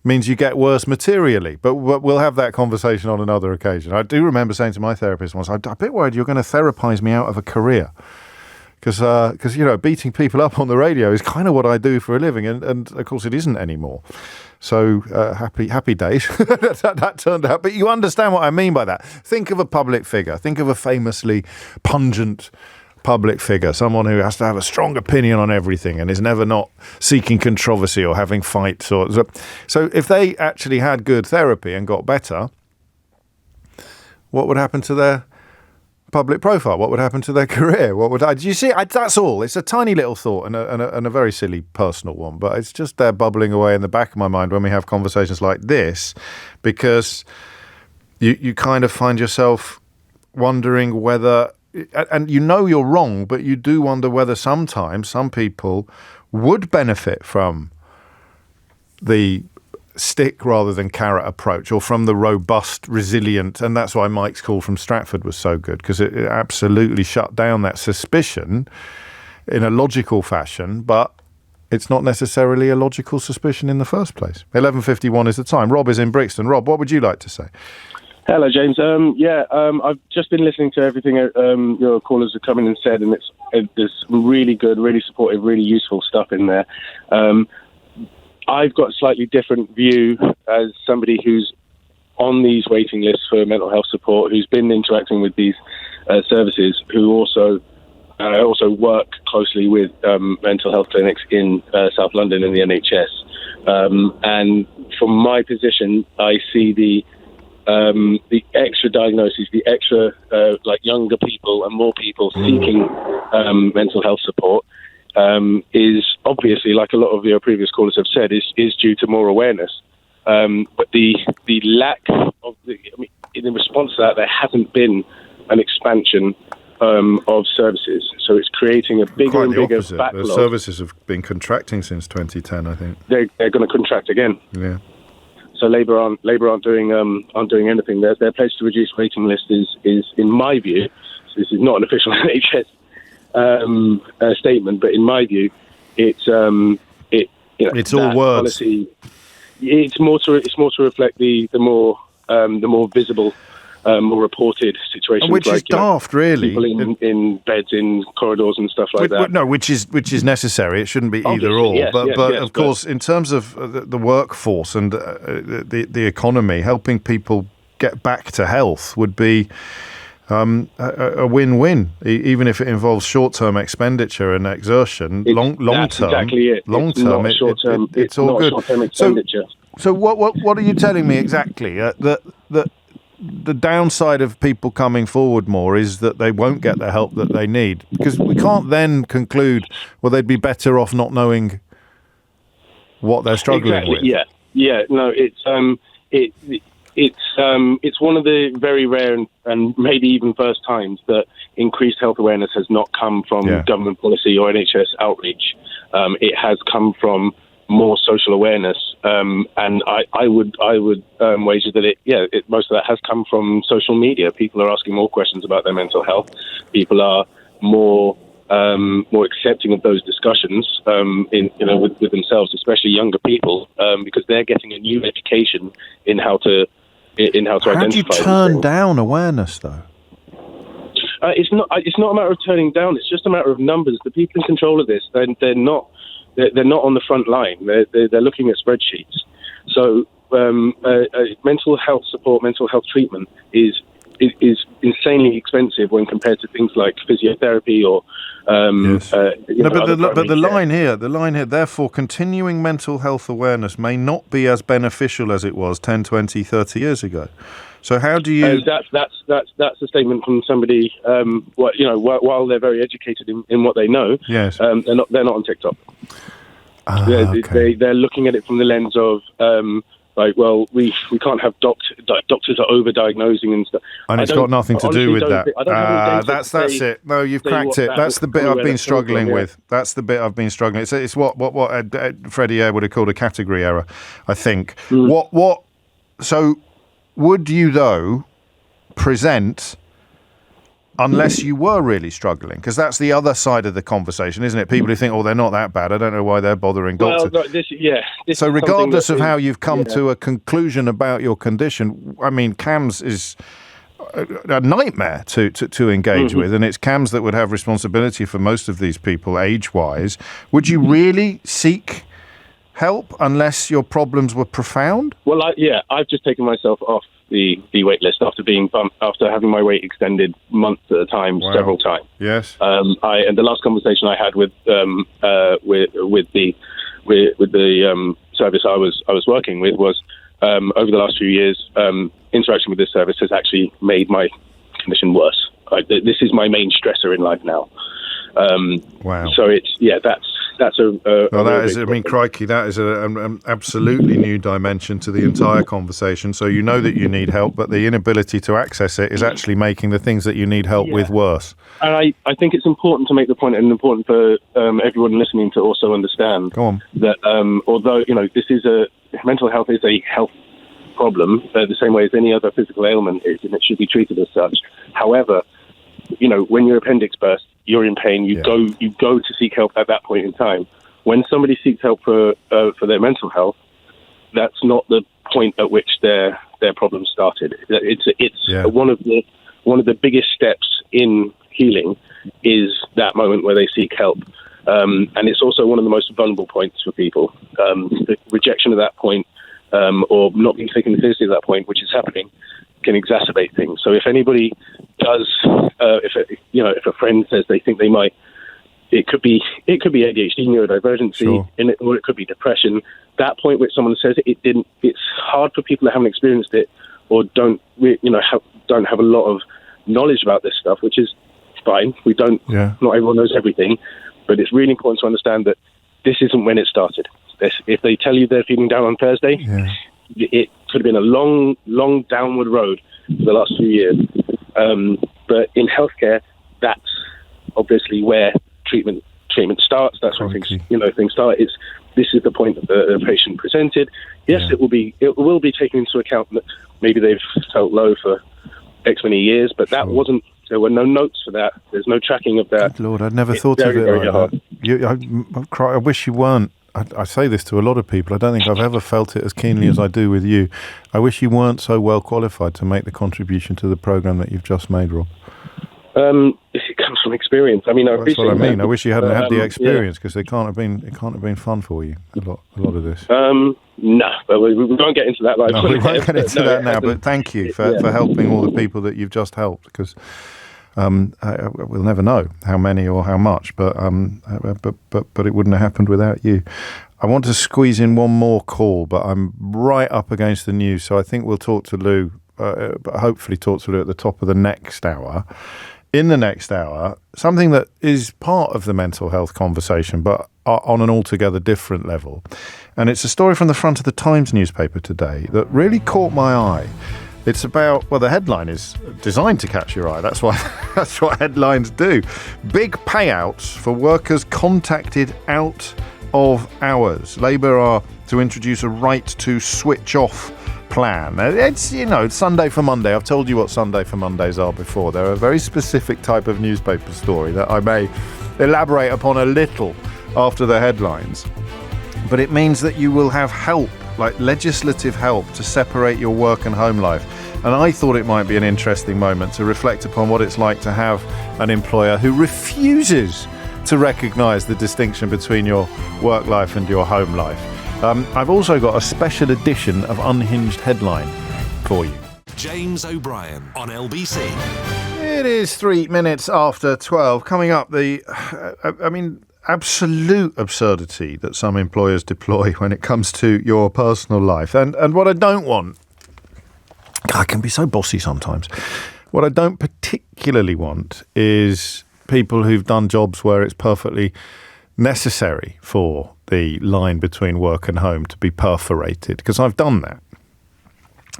means you get worse materially, but we'll have that conversation on another occasion. I do remember saying to my therapist once, I'm a bit worried you're going to therapize me out of a career, because beating people up on the radio is kind of what I do for a living, and of course it isn't anymore. So happy days that turned out. But you understand what I mean by that. Think of a public figure. Think of a famously pungent public figure, someone who has to have a strong opinion on everything and is never not seeking controversy or having fights. So if they actually had good therapy and got better, what would happen to their public profile? What would happen to their career? Do you see? That's all. It's a tiny little thought and a very silly personal one, but it's just there bubbling away in the back of my mind when we have conversations like this, because you kind of find yourself wondering whether, and you're wrong, but you do wonder whether sometimes some people would benefit from the stick rather than carrot approach, or from the robust, resilient, and that's why Mike's call from Stratford was so good, because it absolutely shut down that suspicion in a logical fashion, but it's not necessarily a logical suspicion in the first place. 11:51 is the time. Rob is in Brixton. Rob, what would you like to say? Hello, James. I've just been listening to everything your callers have come in and said, and there's some really good, really supportive, really useful stuff in there. I've got a slightly different view as somebody who's on these waiting lists for mental health support, who's been interacting with these services, who also work closely with mental health clinics in South London in the NHS. And from my position, I see the extra diagnoses, the extra younger people and more people seeking mental health support is obviously, like a lot of your previous callers have said, is due to more awareness. But the lack of in response to that, there hasn't been an expansion of services. So it's creating a bigger and bigger backlog. The services have been contracting since 2010, I think. They're going to contract again. Yeah. So Labour aren't doing anything. Their pledge to reduce waiting list is in my view, so this is not an official NHS statement, but in my view, it's all words. Policy, it's more to reflect the more visible, more reported situations, which is daft, really. People in beds, in corridors, and stuff like that. No, which is necessary. It shouldn't be either or. Yes, but of course, in terms of the workforce and the economy, helping people get back to health would be a win-win, even if it involves short-term expenditure and excertion. Long-term, exactly it. Long-term, it's all good. Short-term expenditure. So what are you telling me exactly? That the downside of people coming forward more is that they won't get the help that they need, because we can't then conclude, well, they'd be better off not knowing what they're struggling with. Yeah. No, it's one of the very rare and maybe even first times that increased health awareness has not come from government policy or NHS outreach. It has come from more social awareness, and I would wager that most of that has come from social media. People are asking more questions about their mental health. People are more accepting of those discussions with themselves, especially younger people, because they're getting a new education in how to identify. How do you turn down awareness, though? It's not a matter of turning down. It's just a matter of numbers. The people in control of this, they're not on the front line. They're looking at spreadsheets. So mental health support, mental health treatment is insanely expensive when compared to things like physiotherapy or. But the line here, therefore, continuing mental health awareness may not be as beneficial as it was 10, 20, 30 years ago. So how do you? That's a statement from somebody. While they're very educated in what they know, yes, they're not on TikTok. Okay. They're looking at it from the lens of like, well, we can't have doctors are overdiagnosing and stuff. And it's got nothing to do with that. That's it. No, you've cracked it. That's the bit I've been struggling with. That's the bit I've been struggling. It's what Freddie Ayer would have called a category error, I think. So would you, though, present, unless you were really struggling? Because that's the other side of the conversation, isn't it? People who think, they're not that bad, I don't know why they're bothering doctors. This so regardless of how you've come to a conclusion about your condition, I mean, CAMHS is a nightmare to engage with, and it's CAMHS that would have responsibility for most of these people after-wise. Would you really seek help unless your problems were profound? Well, I've just taken myself off the wait list after having my wait extended months at a time, several times. Yes. And the last conversation I had with the service I was working with was over the last few years, interaction with this service has actually made my condition worse. This is my main stressor in life now. Wow. So that's crikey, that is an absolutely new dimension to the entire conversation. So you know that you need help, but the inability to access it is actually making the things that you need help with worse. And I think it's important to make the point, and important for everyone listening to also understand that although this is mental health is a health problem, the same way as any other physical ailment is, and it should be treated as such. However, when your appendix bursts, you're in pain. You go to seek help at that point in time. When somebody seeks help for their mental health, that's not the point at which their problem started. It's one of the biggest steps in healing is that moment where they seek help, and it's also one of the most vulnerable points for people. The rejection of that point, or not being taken seriously at that point, which is happening, can exacerbate things. So if anybody does, if a friend says they think they might, it could be ADHD, neurodivergency, or it could be depression. That point where someone says it's hard for people that haven't experienced it or don't have a lot of knowledge about this stuff, which is fine. Not everyone knows everything, but it's really important to understand that this isn't when it started. If they tell you they're feeling down on Thursday, it could have been a long, long downward road for the last few years. But in healthcare, that's obviously where treatment starts. That's when things start. This is the point that the patient presented. Yes, it will be taken into account that maybe they've felt low for X many years, but that wasn't. There were no notes for that. There's no tracking of that. Good Lord, I'd never thought of it like that. I wish you weren't. I say this to a lot of people. I don't think I've ever felt it as keenly as I do with you. I wish you weren't so well qualified to make the contribution to the programme that you've just made, Rob. It comes from experience. I mean, that's what I mean. I wish you hadn't had the experience, because it can't have been fun for you. A lot of this. No, but we won't get into that. We won't get into that now. But thank you for helping all the people that you've just helped, because we'll never know how many or how much, but it wouldn't have happened without you. I want to squeeze in one more call, but I'm right up against the news, so I think we'll talk to Lou. Hopefully, talk to Lou at the top of the next hour. In the next hour, something that is part of the mental health conversation, but on an altogether different level. And it's a story from the front of the Times newspaper today that really caught my eye. It's about, the headline is designed to catch your eye. That's what headlines do. Big payouts for workers contacted out of hours. Labour are to introduce a right to switch off plan. It's Sunday for Monday. I've told you what Sunday for Mondays are before. They're a very specific type of newspaper story that I may elaborate upon a little after the headlines. But it means that you will have help, like legislative help, to separate your work and home life. And I thought it might be an interesting moment to reflect upon what it's like to have an employer who refuses to recognise the distinction between your work life and your home life. I've also got a special edition of Unhinged Headline for you. James O'Brien on LBC. It is 3 minutes after 12. Coming up, absolute absurdity that some employers deploy when it comes to your personal life. And what I don't want, I can be so bossy sometimes. What I don't particularly want is people who've done jobs where it's perfectly necessary for the line between work and home to be perforated, because I've done that.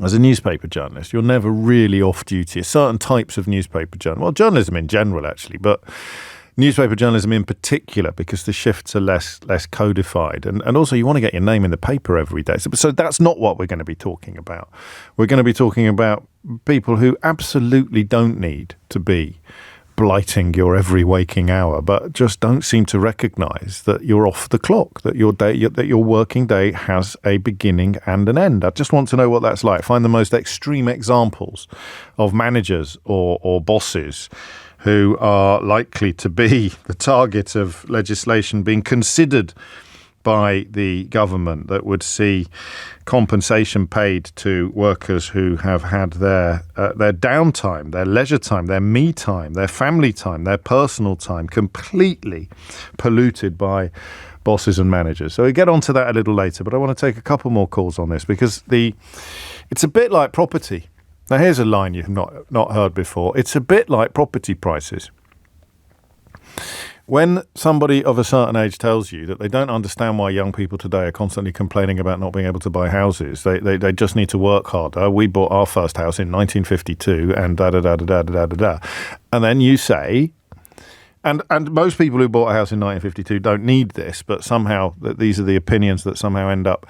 As a newspaper journalist, you're never really off duty. Certain types of newspaper journalism in general, actually, but newspaper journalism in particular, because the shifts are less codified. And also you want to get your name in the paper every day. So that's not what we're going to be talking about. We're going to be talking about people who absolutely don't need to be blighting your every waking hour, but just don't seem to recognise that you're off the clock, that your working day has a beginning and an end. I just want to know what that's like. Find the most extreme examples of managers or bosses who are likely to be the target of legislation being considered by the government that would see compensation paid to workers who have had their downtime, their leisure time, their me time, their family time, their personal time completely polluted by bosses and managers. So we get onto that a little later, but I want to take a couple more calls on this because it's a bit like property. Now here's a line you've not heard before. It's a bit like property prices. When somebody of a certain age tells you that they don't understand why young people today are constantly complaining about not being able to buy houses, they just need to work harder. We bought our first house in 1952 and da-da-da-da-da-da-da-da. And then you say, and most people who bought a house in 1952 don't need this, but somehow these are the opinions that somehow end up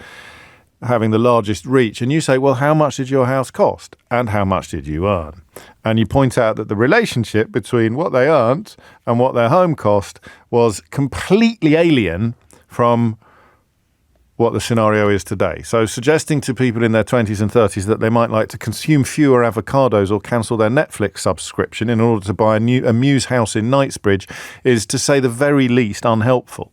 having the largest reach. And you say, well, how much did your house cost? And how much did you earn? And you point out that the relationship between what they earned and what their home cost was completely alien from what the scenario is today. So suggesting to people in their 20s and 30s that they might like to consume fewer avocados or cancel their Netflix subscription in order to buy a Muse house in Knightsbridge is, to say the very least, unhelpful.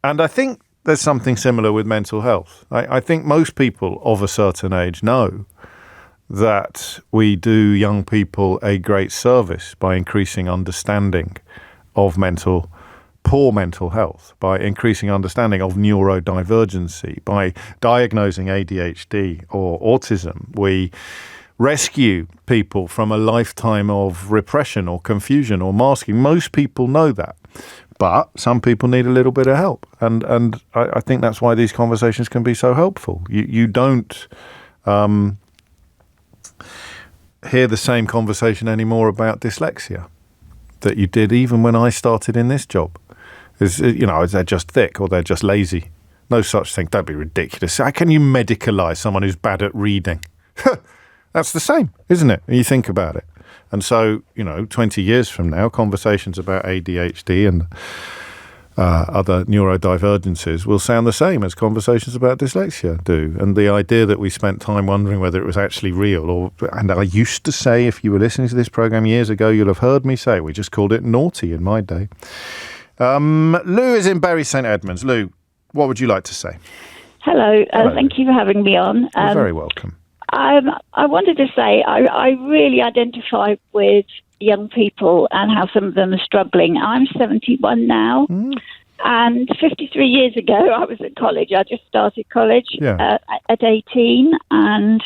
And I think there's something similar with mental health. I think most people of a certain age know that we do young people a great service by increasing understanding of poor mental health, by increasing understanding of neurodivergency, by diagnosing ADHD or autism. We rescue people from a lifetime of repression or confusion or masking. Most people know that. But some people need a little bit of help. And I think that's why these conversations can be so helpful. You don't hear the same conversation anymore about dyslexia that you did even when I started in this job. They're just thick or they're just lazy. No such thing. Don't be ridiculous. How can you medicalise someone who's bad at reading? That's the same, isn't it? When you think about it. And so, 20 years from now, conversations about ADHD and other neurodivergences will sound the same as conversations about dyslexia do. And the idea that we spent time wondering whether it was actually real, and I used to say, if you were listening to this program years ago, you'll have heard me say, we just called it naughty in my day. Lou is in Bury St Edmunds. Lou, what would you like to say? Hello. Thank you for having me on. You're very welcome. I wanted to say I really identify with young people and how some of them are struggling. I'm 71 now, and 53 years ago I was at college. I just started college at 18 and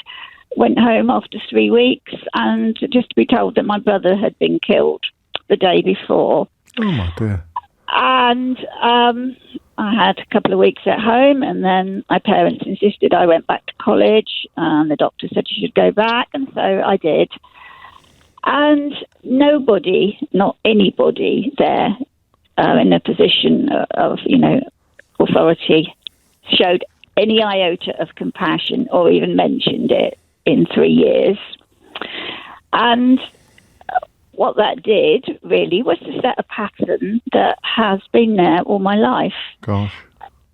went home after 3 weeks, and just to be told that my brother had been killed the day before. Oh, my dear. And I had a couple of weeks at home, and then my parents insisted I went back to college, and the doctor said you should go back, and so I did. And nobody, not anybody there in a position of, authority showed any iota of compassion or even mentioned it in 3 years. And what that did, really, was to set a pattern that has been there all my life. Gosh.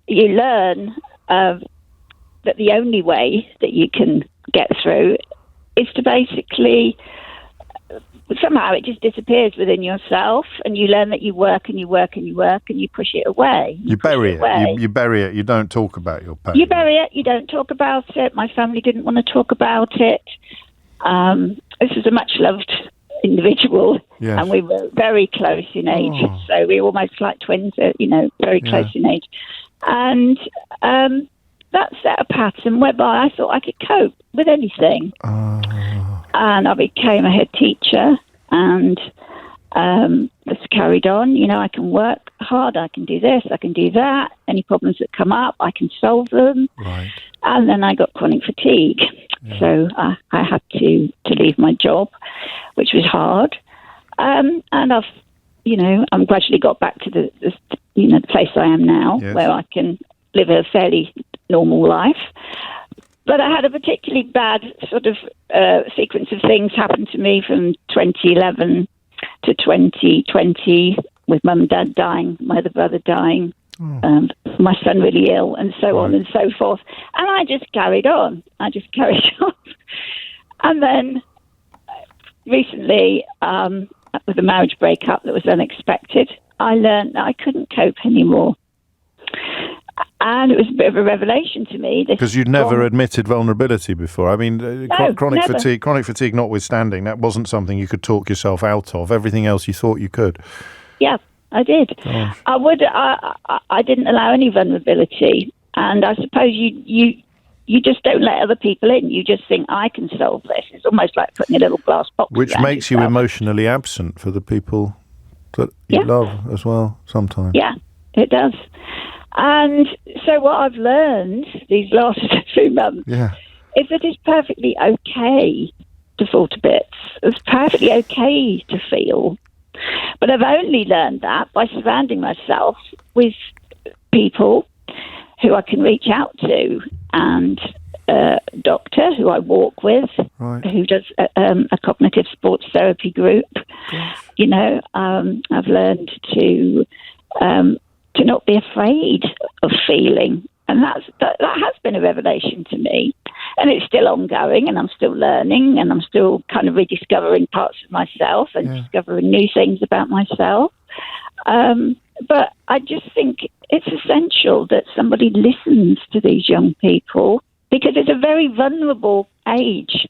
You learn that the only way that you can get through is to basically, somehow it just disappears within yourself, and you learn that you work and you work and you work and you push it away. You bury it. You bury it. You don't talk about your pain. You bury it. You don't talk about it. My family didn't want to talk about it. This was a much-loved individual, yes. And we were very close in age, so we were almost like twins, very close in age. And that set a pattern whereby I thought I could cope with anything. And I became a head teacher, and this carried on. I can work hard. I can do this, I can do that. Any problems that come up, I can solve them. Right. And then I got chronic fatigue. Yeah. So I had to leave my job, which was hard. And I've, I'm gradually got back to the place I am now, yes, where I can live a fairly normal life. But I had a particularly bad sort of sequence of things happen to me from 2011 to 2020, with mum and dad dying, my other brother dying, my son really ill, and so on and so forth. And I just carried on. And then recently, with a marriage breakup that was unexpected, I learned that I couldn't cope anymore. And it was a bit of a revelation to me. Because you'd never admitted vulnerability before. I mean, chronic fatigue notwithstanding, that wasn't something you could talk yourself out of. Everything else you thought you could. Yeah, I did. Gosh. I didn't allow any vulnerability. And I suppose you just don't let other people in. You just think, I can solve this. It's almost like putting a little glass box. Which makes you emotionally absent for the people that you love as well, sometimes. Yeah, it does. And so what I've learned these last 2 months is that it's perfectly okay to fall to bits. It's perfectly okay to feel. But I've only learned that by surrounding myself with people who I can reach out to, and a doctor who I walk with, who does a cognitive sports therapy group. Yes. I've learned to not be afraid of feeling, and that has been a revelation to me. And it's still ongoing, and I'm still learning, and I'm still kind of rediscovering parts of myself and discovering new things about myself. But I just think it's essential that somebody listens to these young people, because it's a very vulnerable age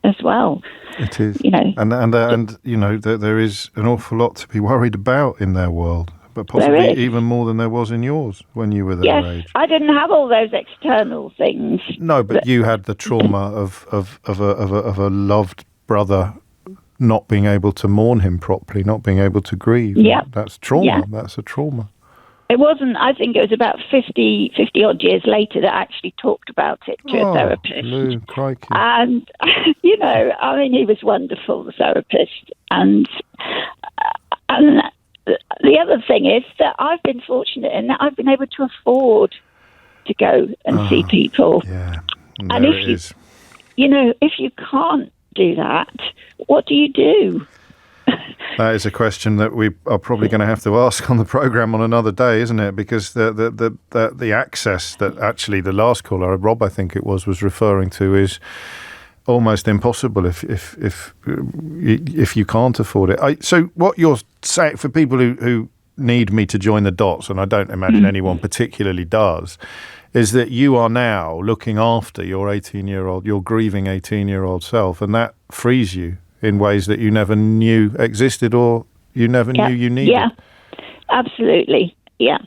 as well. It is, and there is an awful lot to be worried about in their world. But possibly even more than there was in yours when you were their age. Yes, I didn't have all those external things. No, but you had the trauma of a loved brother not being able to mourn him properly, not being able to grieve. Yeah, that's trauma. Yeah. That's a trauma. It wasn't. I think it was about 50 odd years later that I actually talked about it to a therapist. Lou, crikey. And he was wonderful, the therapist, and. The other thing is that I've been fortunate in that I've been able to afford to go and see people. Yeah, and if you can't do that, what do you do? That is a question that we are probably going to have to ask on the programme on another day, isn't it? Because the access that actually the last caller, Rob, I think it was referring to, is almost impossible if you can't afford it. So what you're saying, for people who need me to join the dots, and I don't imagine anyone particularly does, is that you are now looking after your grieving 18-year-old self, and that frees you in ways that you never knew existed or you never knew you needed. Yeah, absolutely. Yeah.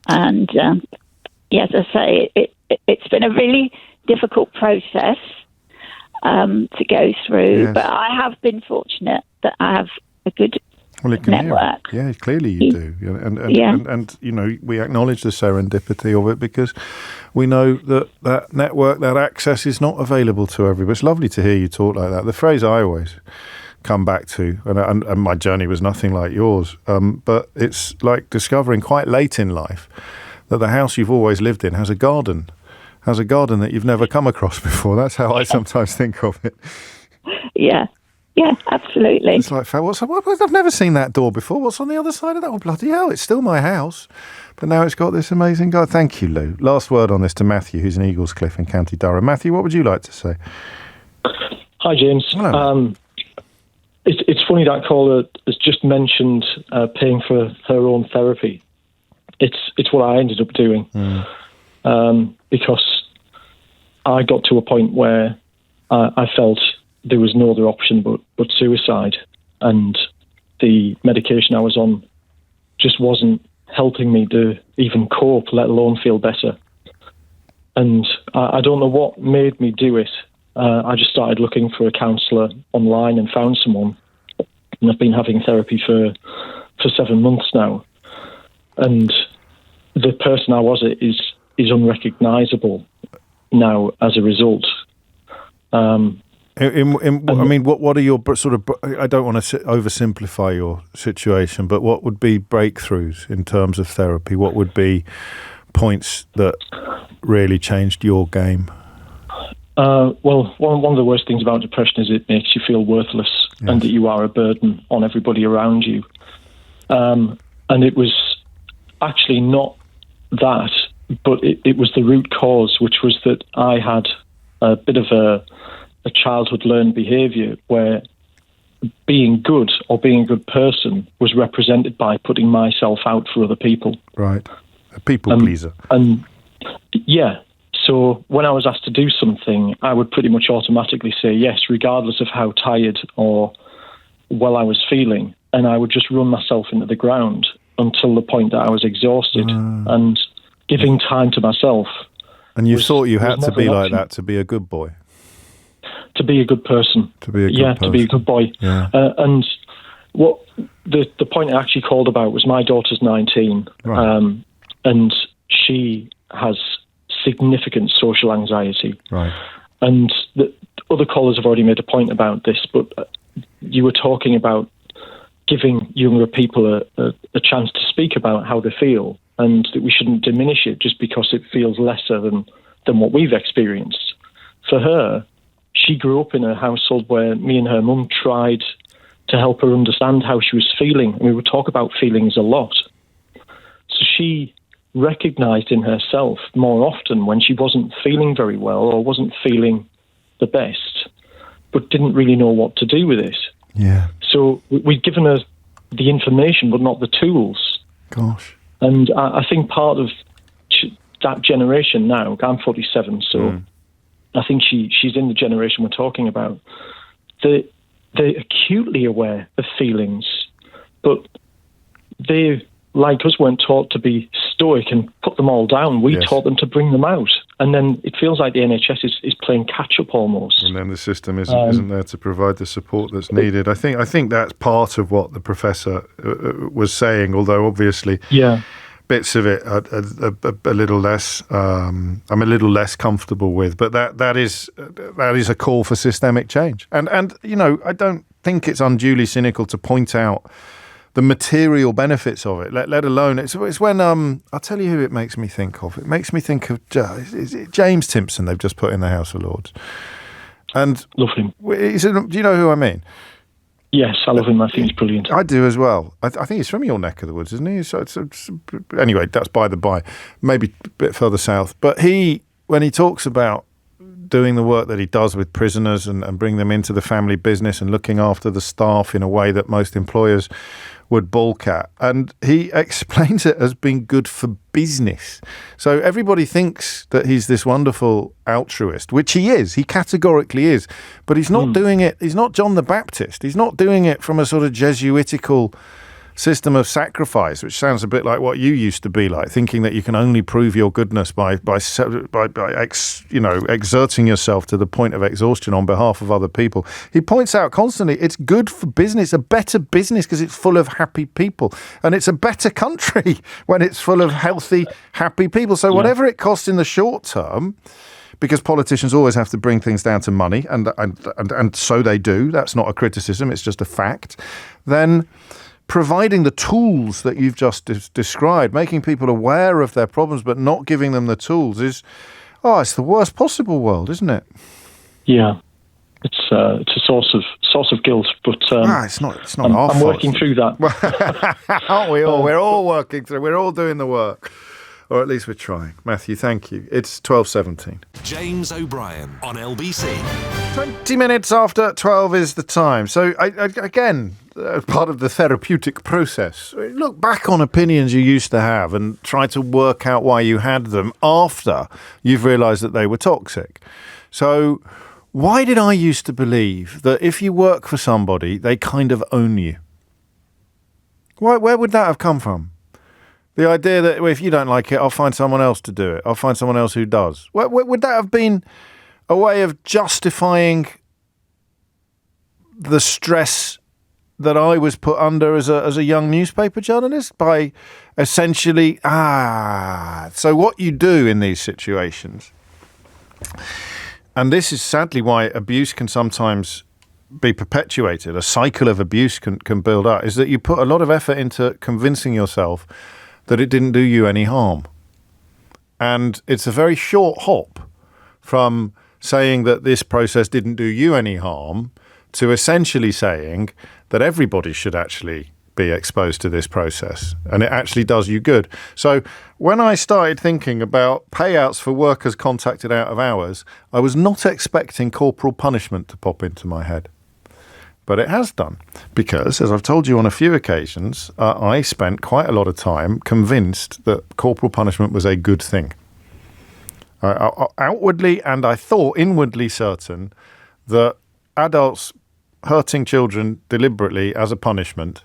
And as I say, it's been a really difficult process to go through, but I have been fortunate that I have a good network. Yeah, clearly you do. And we acknowledge the serendipity of it, because we know that network, that access is not available to everybody. It's lovely to hear you talk like that. The phrase I always come back to, and my journey was nothing like yours, but it's like discovering quite late in life that the house you've always lived in has a garden that you've never come across before. That's how I sometimes think of it. Yeah, absolutely. It's like, I've never seen that door before. What's on the other side of that? Oh, bloody hell, it's still my house. But now it's got this amazing garden. Thank you, Lou. Last word on this to Matthew, who's in Eaglescliff in County Durham. Matthew, what would you like to say? Hi, James. Hello. It's funny that caller has just mentioned paying for her own therapy. It's what I ended up doing. Because I got to a point where I felt there was no other option but suicide, and the medication I was on just wasn't helping me to even cope, let alone feel better. And I don't know what made me do it. I just started looking for a counsellor online and found someone, and I've been having therapy for 7 months now. and the person I was is unrecognisable now as a result. I mean, what are your sort of? I don't want to oversimplify your situation, but what would be breakthroughs in terms of therapy? What would be points that really changed your game? Well, one of the worst things about depression is it makes you feel worthless, and that you are a burden on everybody around you. And it was actually not that, but it was the root cause, which was that I had a bit of a childhood learned behaviour where being good or being a good person was represented by putting myself out for other people. Right. A people pleaser. And yeah. So when I was asked to do something, I would pretty much automatically say yes, regardless of how tired or well I was feeling. And I would just run myself into the ground until the point that I was exhausted. And giving time to myself. And you thought you had to be like that to be a good boy? To be a good person. To be a good person. To be a good boy. Yeah. And what the point I actually called about was my daughter's 19. Right. And she has significant social anxiety. Right. And the other callers have already made a point about this, but you were talking about giving younger people a chance to speak about how they feel, and that we shouldn't diminish it just because it feels lesser than what we've experienced. For her, she grew up in a household where me and her mum tried to help her understand how she was feeling, and we would talk about feelings a lot. So she recognised in herself more often when she wasn't feeling very well or wasn't feeling the best, but didn't really know what to do with it. Yeah. So we'd given her the information, but not the tools. Gosh. And I think part of that generation now, I'm 47, so I think she's in the generation we're talking about. They're acutely aware of feelings, but they, like us, weren't taught to be stoic and put them all down. We taught them to bring them out. And then it feels like the NHS is playing catch-up almost. And then the system isn't there to provide the support that's needed. I think that's part of what the professor was saying, although obviously bits of it are a little less, I'm a little less comfortable with. But that is a call for systemic change. And you know, I don't think it's unduly cynical to point out the material benefits of it, let alone it's when I'll tell you who it makes me think of. It makes me think of James Timpson. They've just put in the House of Lords, and love him. Do you know who I mean? Yes, I love him. I think he's brilliant. I do as well. I think he's from your neck of the woods, isn't he? So anyway, that's by the by. Maybe a bit further south, but when he talks about doing the work that he does with prisoners and bring them into the family business and looking after the staff in a way that most employers would balk at. And he explains it as being good for business. So everybody thinks that he's this wonderful altruist, which he is. He categorically is. But he's not doing it. He's not John the Baptist. He's not doing it from a sort of Jesuitical system of sacrifice, which sounds a bit like what you used to be like, thinking that you can only prove your goodness by exerting yourself to the point of exhaustion on behalf of other people. He points out constantly it's good for business, a better business because it's full of happy people, and it's a better country when it's full of healthy, happy people. So whatever it costs in the short term, because politicians always have to bring things down to money, and so they do. That's not a criticism; it's just a fact. Then providing the tools that you've just described, making people aware of their problems but not giving them the tools it's the worst possible world, isn't it? Yeah, it's a source of guilt, but it's not our fault. I'm working through that. Aren't we all? We're all working through. We're all doing the work, or at least we're trying. Matthew, thank you. It's 12:17. James O'Brien on LBC. 20 minutes after 12 is the time. So again, part of the therapeutic process, look back on opinions you used to have and try to work out why you had them after you've realised that they were toxic. So why did I used to believe that if you work for somebody, they kind of own you? Where would that have come from? The idea that if you don't like it, I'll find someone else to do it. I'll find someone else who does. Would that have been a way of justifying the stress that I was put under as a young newspaper journalist by essentially, so what you do in these situations, and this is sadly why abuse can sometimes be perpetuated, a cycle of abuse can build up, is that you put a lot of effort into convincing yourself that it didn't do you any harm. And it's a very short hop from saying that this process didn't do you any harm to essentially saying that everybody should actually be exposed to this process and it actually does you good. So when I started thinking about payouts for workers contacted out of hours, I was not expecting corporal punishment to pop into my head. But it has done, because, as I've told you on a few occasions, I spent quite a lot of time convinced that corporal punishment was a good thing. Outwardly, and I thought inwardly certain, that adults hurting children deliberately as a punishment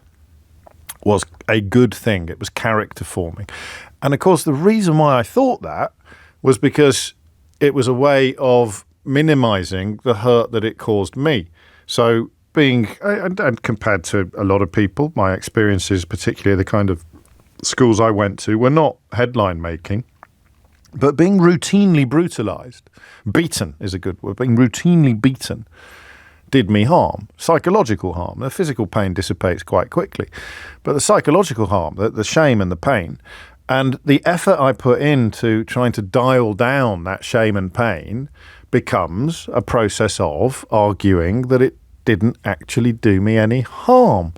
was a good thing. It was character forming. And of course, the reason why I thought that was because it was a way of minimizing the hurt that it caused me. So and compared to a lot of people, my experiences, particularly the kind of schools I went to, were not headline making, but being routinely brutalized, beaten is a good word, being routinely beaten did me harm, psychological harm. The physical pain dissipates quite quickly, but the psychological harm, the shame and the pain, and the effort I put into trying to dial down that shame and pain becomes a process of arguing that it didn't actually do me any harm.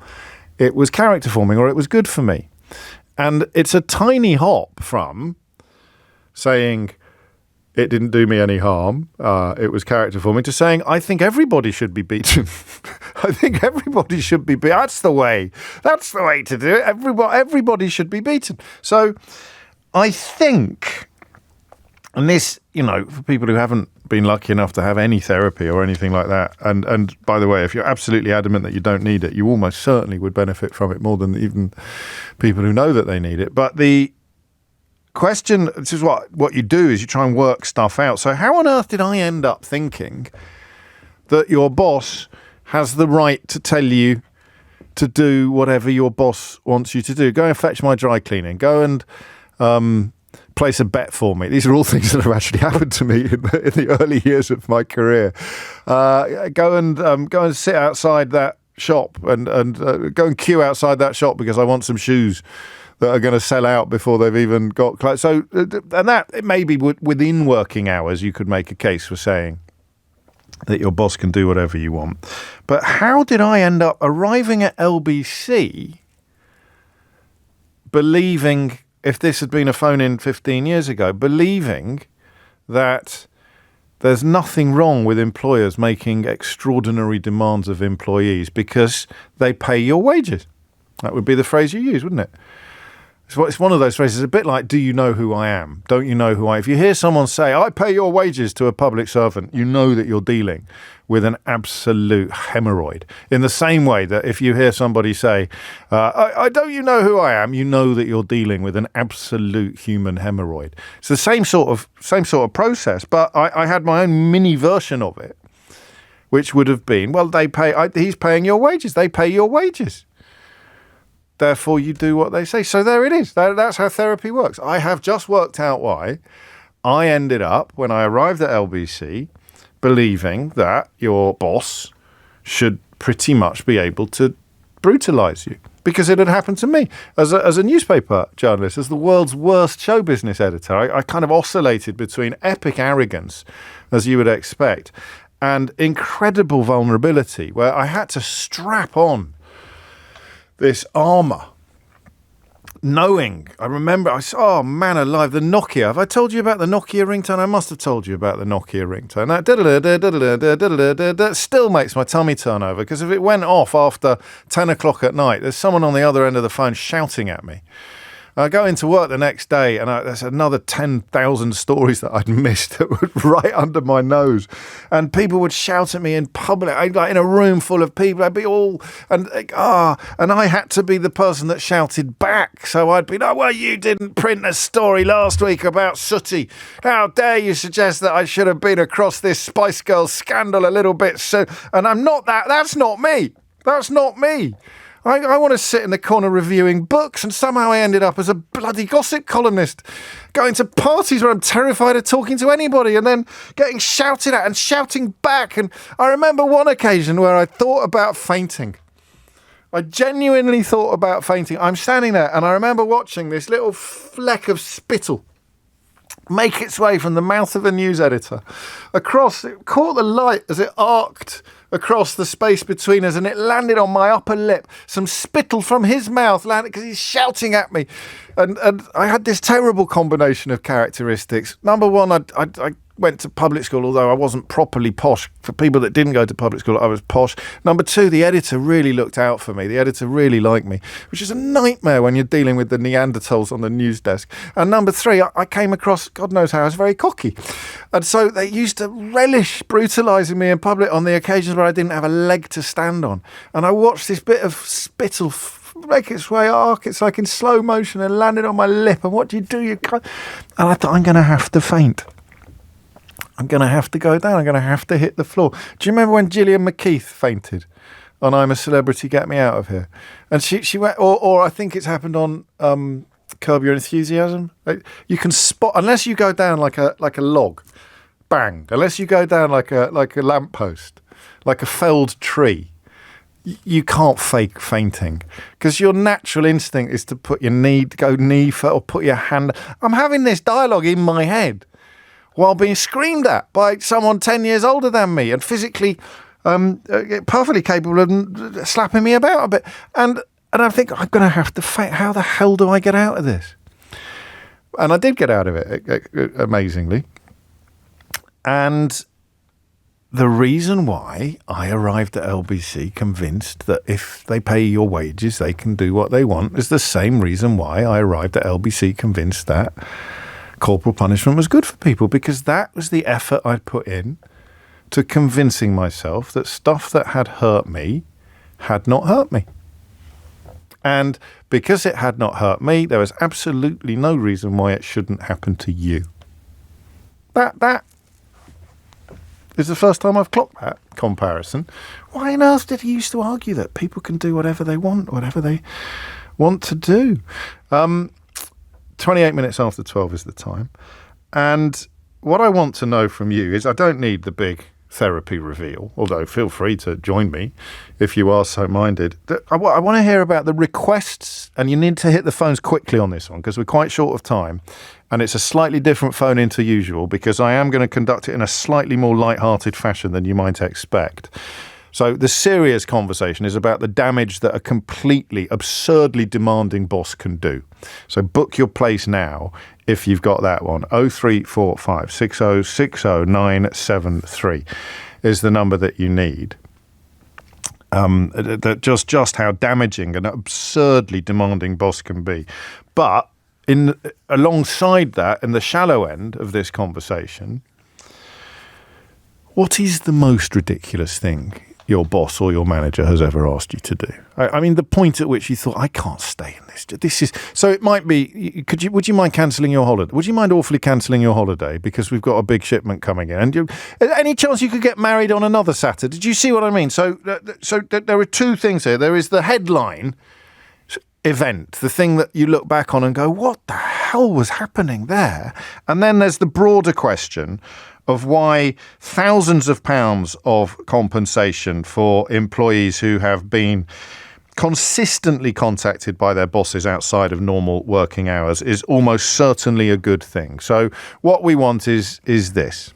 It was character forming, or it was good for me. And it's a tiny hop from saying it didn't do me any harm, it was character forming, to saying I think everybody should be beaten. I think everybody should be beaten. That's the way to do it. Everybody should be beaten. So I think, and this, for people who haven't been lucky enough to have any therapy or anything like that, and by the way, if you're absolutely adamant that you don't need it, you almost certainly would benefit from it more than even people who know that they need it. But the question, this is what you do, is you try and work stuff out. So how on earth did I end up thinking that your boss has the right to tell you to do whatever your boss wants you to do? Go and fetch my dry cleaning. Go and place a bet for me. These are all things that have actually happened to me in the early years of my career. Go and sit outside that shop and go and queue outside that shop because I want some shoes that are going to sell out before they've even got clothes. So, and that it maybe within working hours, you could make a case for saying that your boss can do whatever you want. But how did I end up arriving at LBC believing, if this had been a phone-in 15 years ago, believing that there's nothing wrong with employers making extraordinary demands of employees because they pay your wages? That would be the phrase you use, wouldn't it? It's one of those phrases, a bit like, do you know who I am? Don't you know who I am? If you hear someone say, I pay your wages to a public servant, you know that you're dealing with an absolute hemorrhoid. In the same way that if you hear somebody say, I don't you know who I am? You know that you're dealing with an absolute human hemorrhoid. It's the same sort of process, but I had my own mini version of it, which would have been, well, he's paying your wages. They pay your wages. Therefore, you do what they say. So there it is. That's how therapy works. I have just worked out why I ended up, when I arrived at LBC, believing that your boss should pretty much be able to brutalize you. Because it had happened to me as a newspaper journalist, as the world's worst show business editor. I kind of oscillated between epic arrogance, as you would expect, and incredible vulnerability, where I had to strap on this armor, knowing, I remember, oh man alive, the Nokia. Have I told you about the Nokia ringtone? I must have told you about the Nokia ringtone. That still makes my tummy turn over, because if it went off after 10 o'clock at night, there's someone on the other end of the phone shouting at me. I go into work the next day and there's another 10,000 stories that I'd missed that were right under my nose. And people would shout at me in public, like in a room full of people. I'd be all, and I had to be the person that shouted back. So I'd be, well, you didn't print a story last week about Sooty. How dare you suggest that I should have been across this Spice Girls scandal a little bit soon? And I'm not that. That's not me. That's not me. I want to sit in the corner reviewing books, and somehow I ended up as a bloody gossip columnist, going to parties where I'm terrified of talking to anybody and then getting shouted at and shouting back. And I remember one occasion where I thought about fainting. I genuinely thought about fainting. I'm standing there and I remember watching this little fleck of spittle make its way from the mouth of a news editor across. It caught the light as it arced across the space between us, and it landed on my upper lip. Some spittle from his mouth landed because he's shouting at me, and I had this terrible combination of characteristics. Number one, I went to public school, although I wasn't properly posh. For people that didn't go to public school, I was posh. Number two, the editor really looked out for me. The editor really liked me, which is a nightmare when you're dealing with the Neanderthals on the news desk. And number three, I came across, God knows how, I was very cocky. And so they used to relish brutalising me in public on the occasions where I didn't have a leg to stand on. And I watched this bit of spittle make its way, it's like in slow motion, and landed on my lip. And what do? You can't. And I thought, I'm going to have to faint. I'm going to have to go down. I'm going to have to hit the floor. Do you remember when Gillian McKeith fainted on I'm a Celebrity, Get Me Out of Here? And she went, or I think it's happened on Curb Your Enthusiasm. You can spot, unless you go down like a log, bang. Unless you go down like a lamppost, like a felled tree, you can't fake fainting, because your natural instinct is to put your knee first, or put your hand. I'm having this dialogue in my head while being screamed at by someone 10 years older than me and physically perfectly capable of slapping me about a bit. And I think, I'm going to have to faint. How the hell do I get out of this? And I did get out of it, amazingly. And the reason why I arrived at LBC convinced that if they pay your wages, they can do what they want is the same reason why I arrived at LBC convinced that corporal punishment was good for people, because that was the effort I'd put in to convincing myself that stuff that had hurt me had not hurt me. And because it had not hurt me, there was absolutely no reason why it shouldn't happen to you. That is the first time I've clocked that comparison. Why on earth did he used to argue that people can do whatever they want to do? 28 minutes after 12 is the time. And what I want to know from you is, I don't need the big therapy reveal, although feel free to join me if you are so minded. I want to hear about the requests, and you need to hit the phones quickly on this one because we're quite short of time. And it's a slightly different phone in to usual, because I am going to conduct it in a slightly more light-hearted fashion than you might expect. So the serious conversation is about the damage that a completely absurdly demanding boss can do. So book your place now if you've got that one. 0345 6060 973 is the number that you need. That just how damaging an absurdly demanding boss can be. But alongside that, in the shallow end of this conversation, what is the most ridiculous thing your boss or your manager has ever asked you to do? I mean, the point at which you thought, I can't stay in this. This is so. It might be. Would you mind cancelling your holiday? Would you mind awfully cancelling your holiday because we've got a big shipment coming in? And any chance you could get married on another Saturday? Did you see what I mean? So there are two things here. There is the headline event, the thing that you look back on and go, what the hell was happening there? And then there's the broader question of why thousands of pounds of compensation for employees who have been consistently contacted by their bosses outside of normal working hours is almost certainly a good thing. So what we want is this.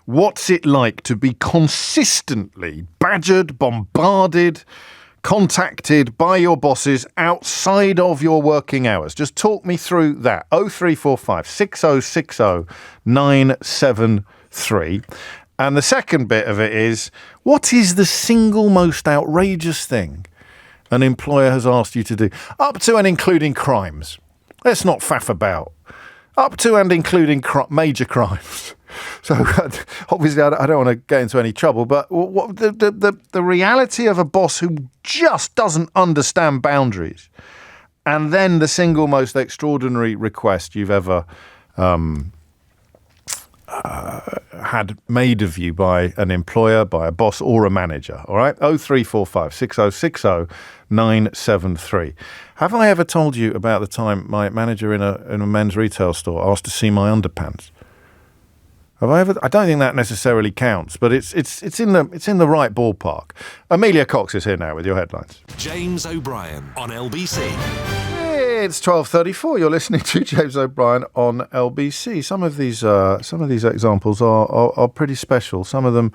What's it like to be consistently badgered, bombarded, contacted by your bosses outside of your working hours? Just talk me through that. 0345 6060 973. And the second bit of it is, what is the single most outrageous thing an employer has asked you to do? Up to and including crimes. Let's not faff about. Up to and including major crimes. So obviously I don't want to get into any trouble, but what the reality of a boss who just doesn't understand boundaries, and then the single most extraordinary request you've ever had had made of you by an employer, by a boss or a manager, all right? 0345 6060 973. Have I ever told you about the time my manager in a men's retail store asked to see my underpants? Have I ever? I don't think that necessarily counts, but it's in the right ballpark. Amelia Cox is here now with your headlines. James O'Brien on LBC. It's 12:34. You're listening to James O'Brien on LBC. Some of these examples are pretty special. Some of them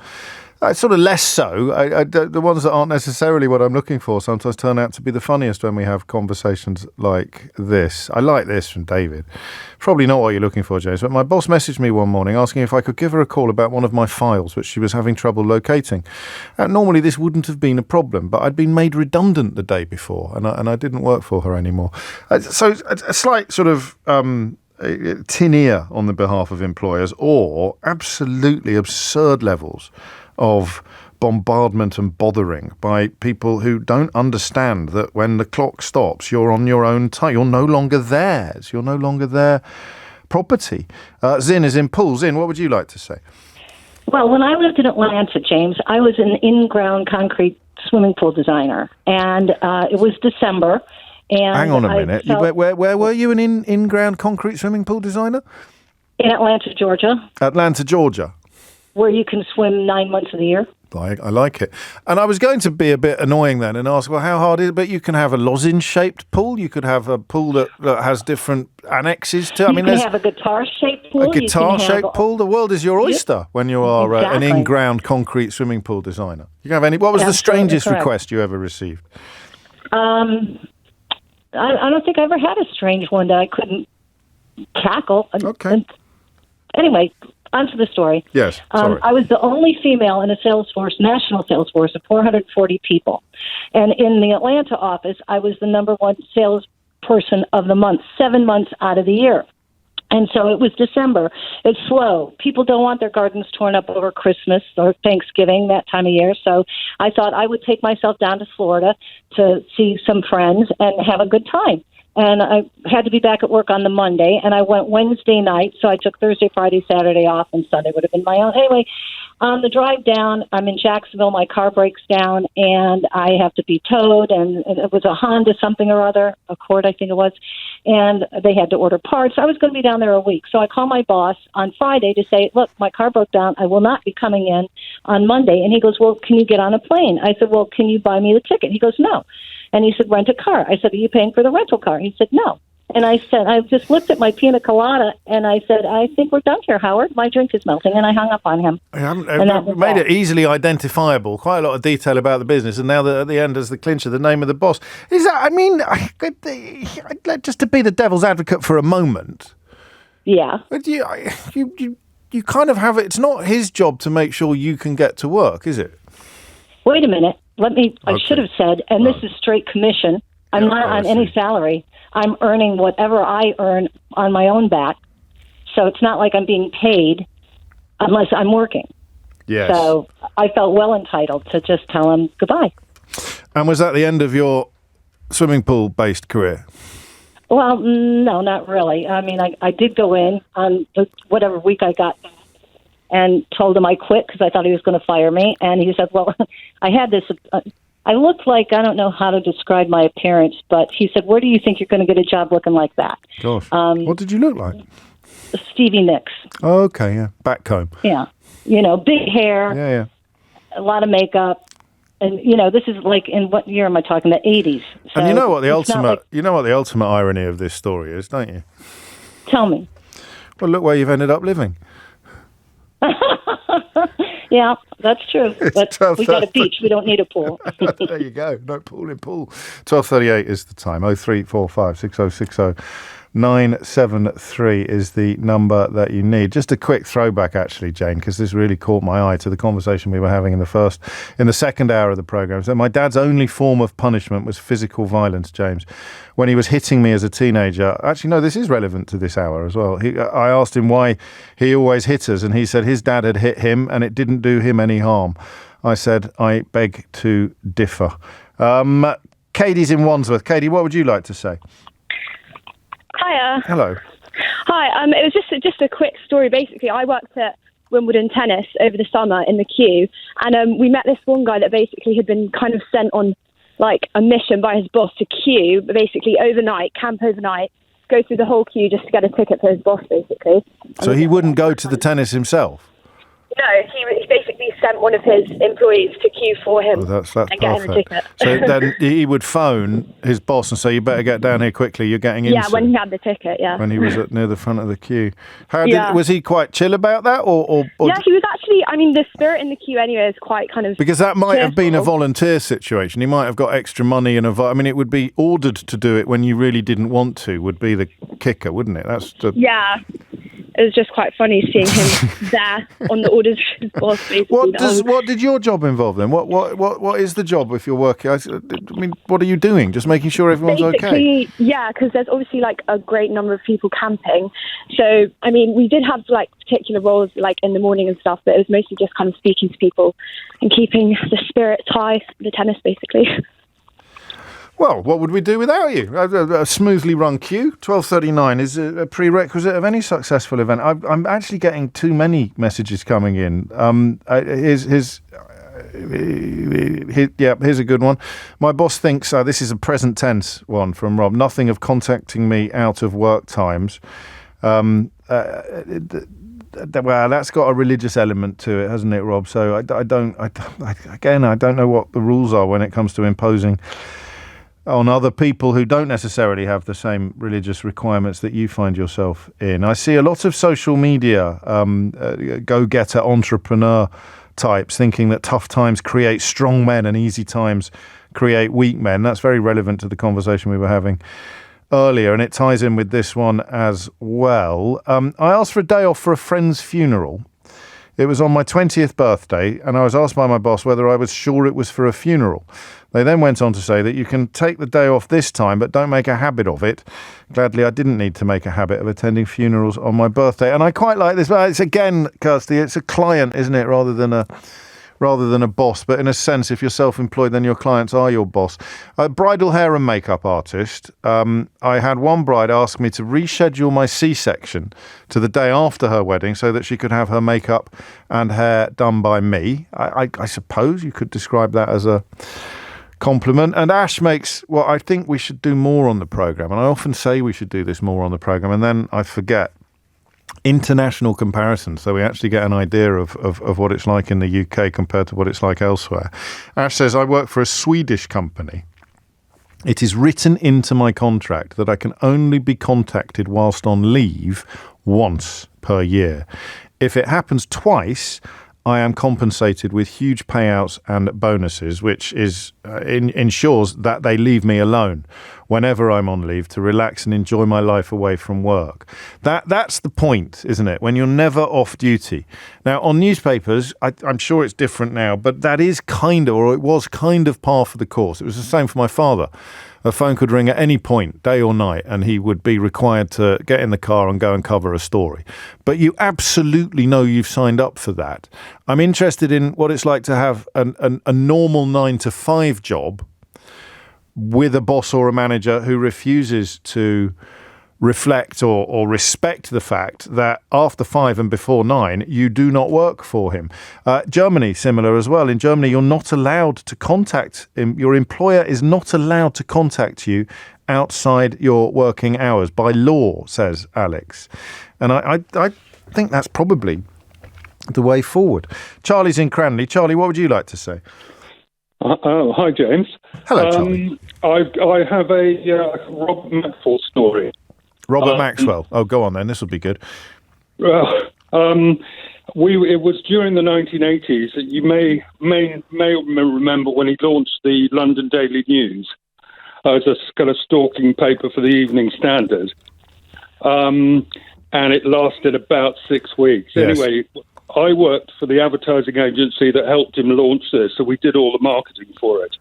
sort of less so. The ones that aren't necessarily what I'm looking for sometimes turn out to be the funniest when we have conversations like this. I like this from David. Probably not what you're looking for, James, but my boss messaged me one morning asking if I could give her a call about one of my files which she was having trouble locating. Normally this wouldn't have been a problem, but I'd been made redundant the day before and I didn't work for her anymore. So a slight sort of tin ear on the behalf of employers, or absolutely absurd levels of bombardment and bothering by people who don't understand that when the clock stops, you're on your own time. You're no longer theirs. You're no longer their property. Zin is in Poole. Zin, what would you like to say? Well, when I lived in Atlanta, James, I was an in-ground concrete swimming pool designer, and it was December. And hang on a minute. Where were you, an in-ground concrete swimming pool designer? In Atlanta, Georgia. Atlanta, Georgia. Where you can swim 9 months of the year. I like it. And I was going to be a bit annoying then and ask, well, how hard is it? But you can have a lozenge-shaped pool. You could have a pool that has different annexes to it. You can have a guitar-shaped pool. A guitar-shaped pool. The world is your oyster when you are an in-ground concrete swimming pool designer. You can have any. What was the strangest request you ever received? I don't think I ever had a strange one that I couldn't tackle. Okay. Anyway, on to the story. Yes, sorry. I was the only female in a sales force, national sales force of 440 people. And in the Atlanta office, I was the number one salesperson of the month, 7 months out of the year. And so it was December. It's slow. People don't want their gardens torn up over Christmas or Thanksgiving, that time of year. So I thought I would take myself down to Florida to see some friends and have a good time. And I had to be back at work on the Monday, and I went Wednesday night, so I took Thursday, Friday, Saturday off, and Sunday would have been my own. Anyway, on the drive down, I'm in Jacksonville, my car breaks down, and I have to be towed, and it was a Honda something or other, Accord I think it was, and they had to order parts. I was going to be down there a week, so I called my boss on Friday to say, look, my car broke down, I will not be coming in on Monday. And he goes, well, can you get on a plane? I said, well, can you buy me the ticket? He goes, no. And he said, rent a car. I said, are you paying for the rental car? He said, no. And I said, I just looked at my pina colada, and I said, I think we're done here, Howard. My drink is melting. And I hung up on him. It made it easily identifiable, quite a lot of detail about the business. And now at the end, as the clincher, the name of the boss. Is that, I mean, just to be the devil's advocate for a moment. Yeah. You kind of have it. It's not his job to make sure you can get to work, is it? Wait a minute. I should have said, and this is straight commission. I'm not on any salary. I'm earning whatever I earn on my own back. So it's not like I'm being paid unless I'm working. Yes. So I felt well entitled to just tell him goodbye. And was that the end of your swimming pool-based career? Well, no, not really. I mean, I did go in on whatever week I got and told him I quit because I thought he was going to fire me. And he said, well, I had this, I looked like, I don't know how to describe my appearance, but he said, where do you think you're going to get a job looking like that? Gosh, what did you look like? Stevie Nicks. Oh, okay, yeah, back comb. Yeah, big hair. Yeah. A lot of makeup. And, this is like, in what year am I talking? The 80s. So and you know what the ultimate irony of this story is, don't you? Tell me. Well, look where you've ended up living. Yeah, that's true. But we got a beach. We don't need a pool. There you go. No pool in Poole. 12:38 is the time. 0345 6060 973 is the number that you need. Just a quick throwback, actually, Jane, because this really caught my eye to the conversation we were having in the second hour of the programme. So my dad's only form of punishment was physical violence, James. When he was hitting me as a teenager, actually, no, this is relevant to this hour as well. I asked him why he always hit us, and he said his dad had hit him and it didn't do him any harm. I said, I beg to differ. Katie's in Wandsworth. Katie, what would you like to say? Hiya. Hello. Hi. It was just a quick story. Basically, I worked at Wimbledon tennis over the summer in the queue, and we met this one guy that basically had been kind of sent on like a mission by his boss to queue, basically overnight, camp overnight, go through the whole queue just to get a ticket for his boss, basically. So he wouldn't go to the tennis himself? No, he basically sent one of his employees to queue for him That's and get him a ticket. So then he would phone his boss and say, you better get down here quickly, you're getting in. Yeah, when he had the ticket, yeah. When he was near the front of the queue. Yeah. Was he quite chill about that? Or yeah, he was actually, I mean, the spirit in the queue anyway is quite kind of... Because that might have been a cheerful. volunteer situation. He might have got extra money and I mean, it would be ordered to do it when you really didn't want to, would be the kicker, wouldn't it? That's the... Yeah. It was just quite funny seeing him there on the orders of his boss, basically. What did your job involve then? What is the job if you're working? I mean, what are you doing? Just making sure everyone's okay? Yeah, because there's obviously like a great number of people camping. So, I mean, we did have like particular roles like in the morning and stuff, but it was mostly just kind of speaking to people and keeping the spirits high, the tennis basically. Well, what would we do without you? A smoothly run queue, 12:39 is a prerequisite of any successful event. I'm actually getting too many messages coming in. Here's a good one. My boss thinks, this is a present tense one from Rob, nothing of contacting me out of work times. Well, that's got a religious element to it, hasn't it, Rob? So I don't know what the rules are when it comes to imposing on other people who don't necessarily have the same religious requirements that you find yourself in. I see a lot of social media go-getter entrepreneur types thinking that tough times create strong men and easy times create weak men. That's very relevant to the conversation we were having earlier, and it ties in with this one as well. I asked for a day off for a friend's funeral. It was on my 20th birthday, and I was asked by my boss whether I was sure it was for a funeral. They then went on to say that you can take the day off this time, but don't make a habit of it. Gladly, I didn't need to make a habit of attending funerals on my birthday. And I quite like this. It's again, Kirsty, it's a client, isn't it, rather than a boss. But in a sense, if you're self-employed, then your clients are your boss. A bridal hair and makeup artist. I had one bride ask me to reschedule my C-section to the day after her wedding so that she could have her makeup and hair done by me. I suppose you could describe that as a compliment. And Ash makes, well, I think we should do more on the programme. And I often say we should do this more on the programme, and then I forget. International comparisons, so we actually get an idea of what it's like in the UK compared to what it's like elsewhere. Ash says, I work for a Swedish company. It is written into my contract that I can only be contacted whilst on leave once per year. If it happens twice, I am compensated with huge payouts and bonuses, which ensures that they leave me alone whenever I'm on leave to relax and enjoy my life away from work. That's the point, isn't it? When you're never off duty. Now, on newspapers, I'm sure it's different now, but that is it was kind of par for the course. It was the same for my father. A phone could ring at any point, day or night, and he would be required to get in the car and go and cover a story. But you absolutely know you've signed up for that. I'm interested in what it's like to have a normal 9-to-5 job with a boss or a manager who refuses to reflect or respect the fact that after 5 and before 9, you do not work for him. Germany, similar as well. In Germany, you're not allowed to contact him. Your employer is not allowed to contact you outside your working hours by law, says Alex. And I think that's probably the way forward. Charlie's in Cranley. Charlie, what would you like to say? Hi, James. Hello, Charlie. I have a Robert Maxwell story. Robert Maxwell. Oh, go on then. This will be good. It was during the 1980s. You may remember when he launched the London Daily News as a kind of stalking paper for the Evening Standard, and it lasted about 6 weeks. Yes. Anyway, I worked for the advertising agency that helped him launch this, so we did all the marketing for it.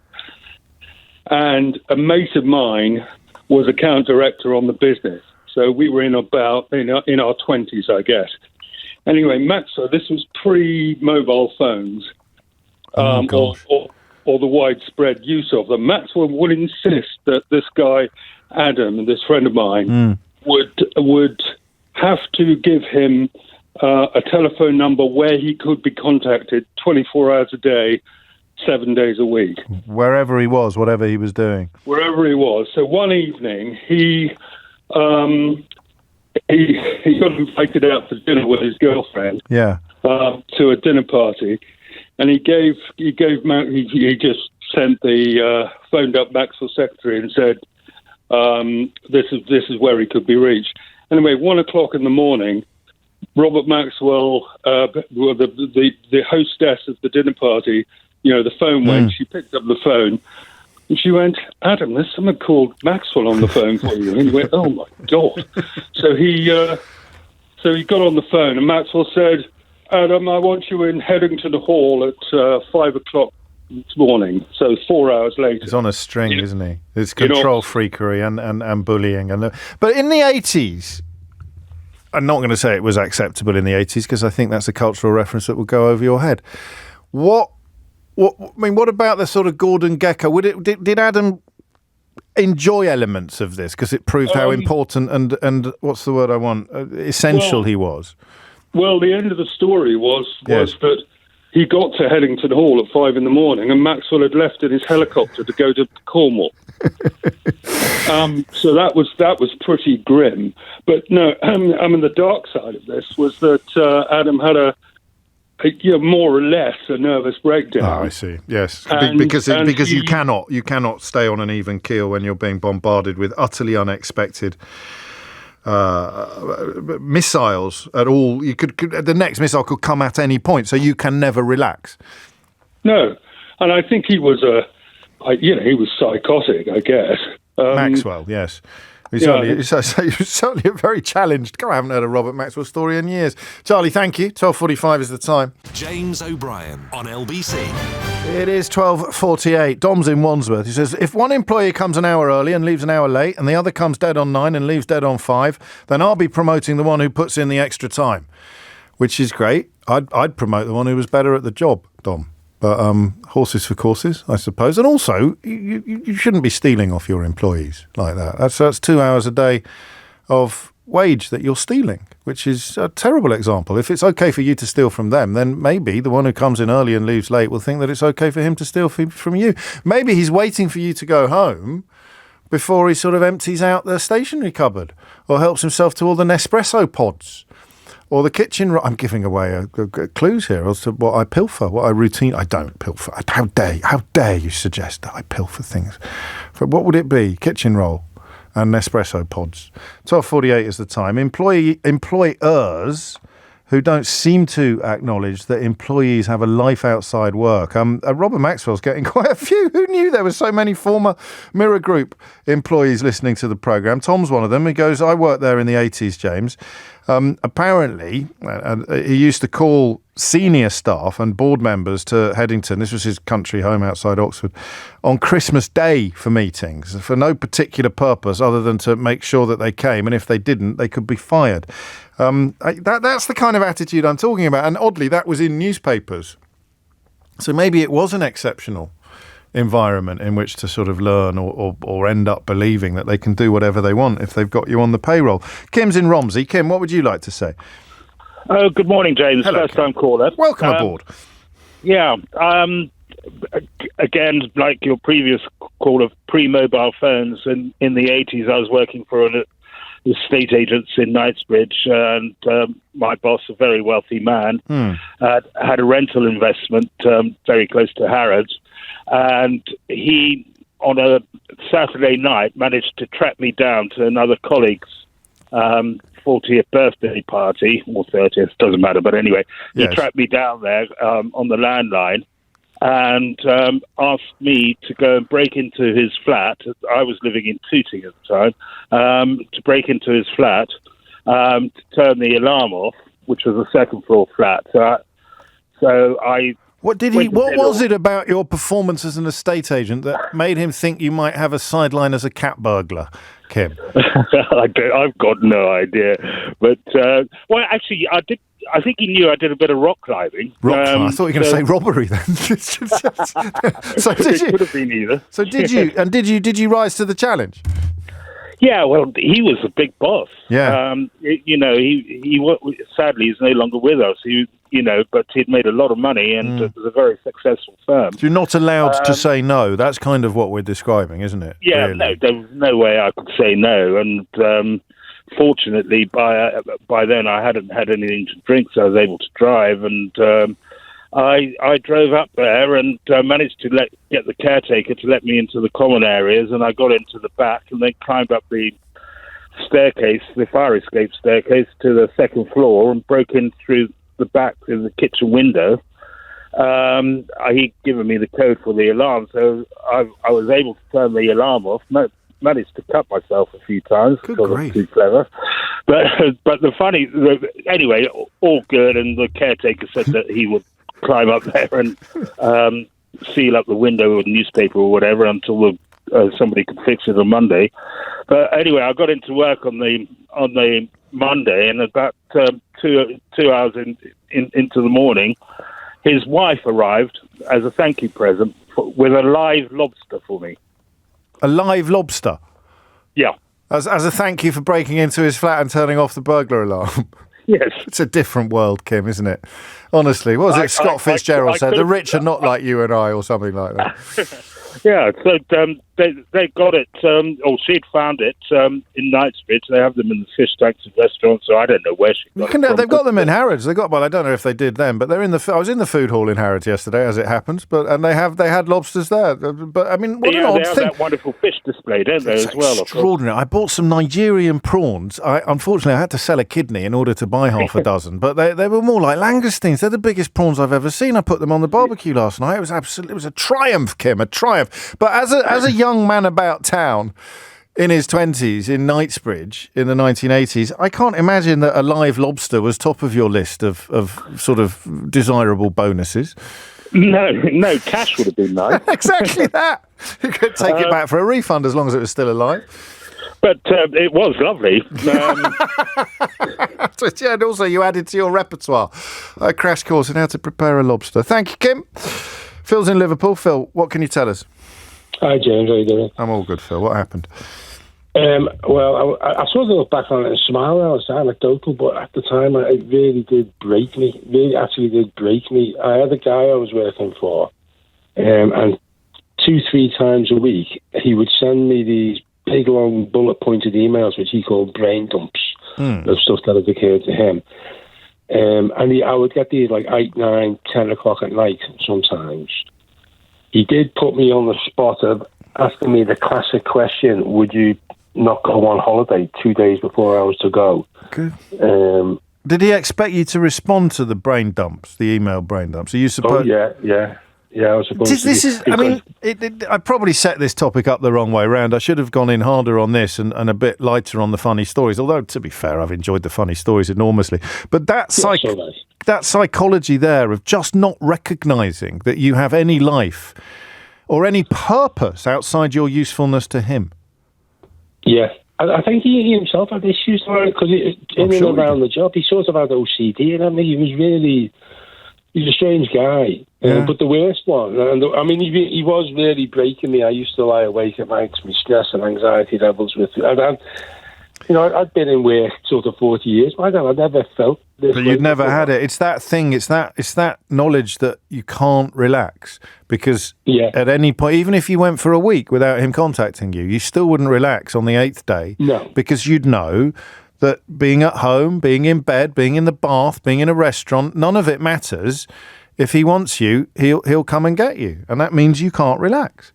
And a mate of mine was account director on the business. So we were in our 20s, I guess. Anyway, Maxwell, this was pre-mobile phones or the widespread use of them. Maxwell would insist that this guy, Adam, this friend of mine, would have to give him a telephone number where he could be contacted 24 hours a day, 7 days a week. Wherever he was, whatever he was doing. Wherever he was. So one evening, he got invited out for dinner with his girlfriend. Yeah. To a dinner party, and he just phoned up Maxwell's secretary and said, this is where he could be reached. Anyway, 1:00 in the morning, Robert Maxwell, the hostess of the dinner party, the phone went. She picked up the phone, and she went, "Adam, there's someone called Maxwell on the phone for you." And he went, "Oh my God!" So he got on the phone, and Maxwell said, "Adam, I want you in Headington Hall at 5:00 this morning." So 4 hours later. He's on a string, isn't he? It's control freakery and bullying. But in the 80s, I'm not going to say it was acceptable in the 80s because I think that's a cultural reference that will go over your head. What about the sort of Gordon Gekko? Did Adam enjoy elements of this because it proved how important and what's the word I want? Essential he was? Well, the end of the story was that he got to Headington Hall at 5 in the morning, and Maxwell had left in his helicopter to go to Cornwall. So that was pretty grim. But no, the dark side of this was that Adam had a more or less a nervous breakdown. Oh, I see. Yes, because you cannot stay on an even keel when you're being bombarded with utterly unexpected missiles at all. The next missile could come at any point, so you can never relax. No, and I think he was he was psychotic, I guess. Maxwell, yes. He's certainly a very challenged guy. I haven't heard a Robert Maxwell story in years. Charlie, thank you. 12:45 is the time. James O'Brien on LBC. It is 12:48. Dom's in Wandsworth. He says, if one employee comes an hour early and leaves an hour late, and the other comes dead on 9 and leaves dead on 5, then I'll be promoting the one who puts in the extra time, which is great. I'd promote the one who was better at the job, Dom. But horses for courses, I suppose. And also, you shouldn't be stealing off your employees like that. That's 2 hours a day of wage that you're stealing, which is a terrible example. If it's okay for you to steal from them, then maybe the one who comes in early and leaves late will think that it's okay for him to steal from you. Maybe he's waiting for you to go home before he sort of empties out the stationery cupboard or helps himself to all the Nespresso pods. Or the kitchen. I'm giving away clues here as to what I pilfer, what I routine. I don't pilfer. How dare you suggest that I pilfer things? What would it be? Kitchen roll and Nespresso pods. 12:48 is the time. Employers who don't seem to acknowledge that employees have a life outside work. Robert Maxwell's getting quite a few. Who knew there were so many former Mirror Group employees listening to the programme? Tom's one of them. He goes, I worked there in the 80s, James. Apparently, he used to call senior staff and board members to Headington, this was his country home outside Oxford, on Christmas Day for meetings, for no particular purpose other than to make sure that they came, and if they didn't, they could be fired. That's the kind of attitude I'm talking about, and oddly, that was in newspapers. So maybe it was an exceptional environment in which to sort of learn or end up believing that they can do whatever they want if they've got you on the payroll. Kim's in Romsey. Kim, what would you like to say? Oh, good morning, James. Hello, first-time caller. Welcome aboard. Yeah. Again, like your previous call of pre-mobile phones, in the 80s, I was working for an estate agents in Knightsbridge, and my boss, a very wealthy man, had a rental investment very close to Harrods. And he, on a Saturday night, managed to track me down to another colleague's 40th birthday party, or 30th, doesn't matter. But anyway, he tracked me down there on the landline and asked me to go and break into his flat. I was living in Tooting at the time, to break into his flat, to turn the alarm off, which was a second-floor flat. So I... What was it about your performance as an estate agent that made him think you might have a sideline as a cat burglar, Kim? I've got no idea. But, actually, I think he knew I did a bit of rock climbing. I thought you were going to say robbery then. So did you? It could have been either. So did you? And did you rise to the challenge? Yeah, well, he was a big boss. Yeah. Sadly, he's no longer with us. But he'd made a lot of money, and it was a very successful firm. So you're not allowed to say no. That's kind of what we're describing, isn't it? Yeah, really? No, there was no way I could say no. And fortunately, by then I hadn't had anything to drink, so I was able to drive. And I drove up there and managed to get the caretaker to let me into the common areas, and I got into the back and then climbed up the staircase, the fire escape staircase, to the second floor and broke in through the back through the kitchen window. He'd given me the code for the alarm, so I was able to turn the alarm off. Managed to cut myself a few times because I'm too clever. But anyway, all good, and the caretaker said that he would climb up there and seal up the window with newspaper or whatever until somebody could fix it on Monday. But anyway, I got into work on the Monday, and about 2 hours into the morning, his wife arrived as a thank you present with a live lobster for me. A live lobster? Yeah. As a thank you for breaking into his flat and turning off the burglar alarm. Yes. It's a different world, Kim, isn't it? Honestly, what was it Scott Fitzgerald said? The rich are not like you and I, or something like that. Yeah, so they got it, or she'd found it in Knightsbridge. They have them in the fish tanks of restaurants, so I don't know where she got it from. They've got them in Harrods. I don't know if they did then, but they're in I was in the food hall in Harrods yesterday, as it happens, and they had lobsters there. But I mean, what an odd thing! They have that wonderful fish display, don't they, as well? Extraordinary. I bought some Nigerian prawns. Unfortunately, I had to sell a kidney in order to buy half a dozen, but they were more like langoustines. They're the biggest prawns I've ever seen. I put them on the barbecue last night. It was a triumph, Kim, a triumph. But as a young man about town in his 20s in Knightsbridge in the 1980s, I can't imagine that a live lobster was top of your list of sort of desirable bonuses. No, cash would have been nice. Exactly that. You could take it back for a refund as long as it was still alive. But it was lovely. Yeah, and also you added to your repertoire a crash course in how to prepare a lobster. Thank you, Kim. Phil's in Liverpool. Phil, what can you tell us? Hi, James. How you doing? I'm all good, Phil. What happened? Well, I sort of look back on it and smile now. It's anecdotal, but at the time, it really did break me. Really, actually did break me. I had a guy I was working for, and 2-3 times a week, he would send me these big, long, bullet-pointed emails, which he called brain dumps, of stuff that had occurred to him. And I would get these like 8, 9, 10 o'clock at night sometimes. He did put me on the spot of asking me the classic question, would you not go on holiday 2 days before I was to go? Good. Did he expect you to respond to the brain dumps, the email brain dumps? Are you supposed? Oh, yeah. I was supposed to. I probably set this topic up the wrong way round. I should have gone in harder on this and a bit lighter on the funny stories. Although, to be fair, I've enjoyed the funny stories enormously. But that psychology there of just not recognising that you have any life or any purpose outside your usefulness to him. Yeah. I think he himself had issues because in and around the job, he sort of had OCD and everything. He's a strange guy. Yeah. But the worst one, he was really breaking me. I used to lie awake at night to my stress and anxiety levels with. I'd been in work sort of 40 years. But I never felt this. But you'd never had it. It's that thing. It's that knowledge that you can't relax because at any point, even if you went for a week without him contacting you, you still wouldn't relax on the 8th day. No, because you'd know that being at home, being in bed, being in the bath, being in a restaurant, none of it matters. If he wants you, he'll come and get you, and that means you can't relax.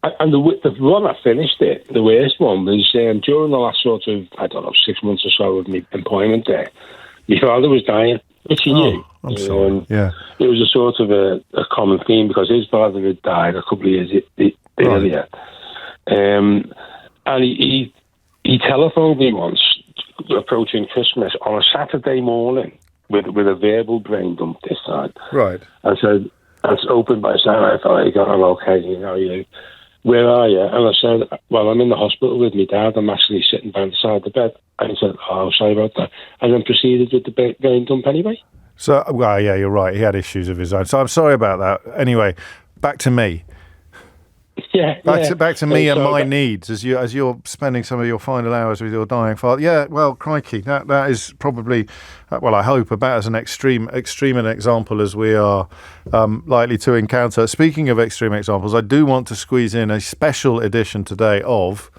And the one I finished it, the worst one, was during the last sort of, 6 months or so of my employment there, my father was dying, which he knew. I'm sorry. Yeah. It was a sort of a common theme because his father had died a couple of years earlier. And he telephoned me once, approaching Christmas, on a Saturday morning with a verbal brain dump this time. Right. And said, I was opened by saying, I thought, I'm okay, where are you? And I said, well, I'm in the hospital with my dad. I'm actually sitting by the side of the bed. And he said, oh, sorry about that. And then proceeded with the brain dump anyway. So, well, yeah, you're right. He had issues of his own. So I'm sorry about that. Anyway, back to me. Back to me and my needs as you're spending some of your final hours with your dying father. Yeah, well, crikey, that is probably, well, I hope about as an extreme an example as we are likely to encounter. Speaking of extreme examples, I do want to squeeze in a special edition today of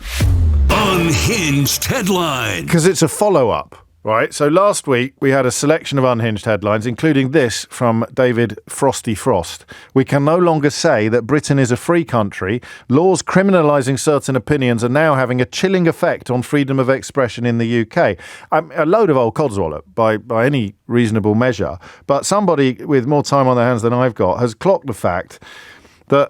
Unhinged Headline, because it's a follow-up. Right, so last week we had a selection of unhinged headlines, including this from David Frosty Frost. We can no longer say that Britain is a free country. Laws criminalising certain opinions are now having a chilling effect on freedom of expression in the UK. A load of old codswallop by any reasonable measure, but somebody with more time on their hands than I've got has clocked the fact that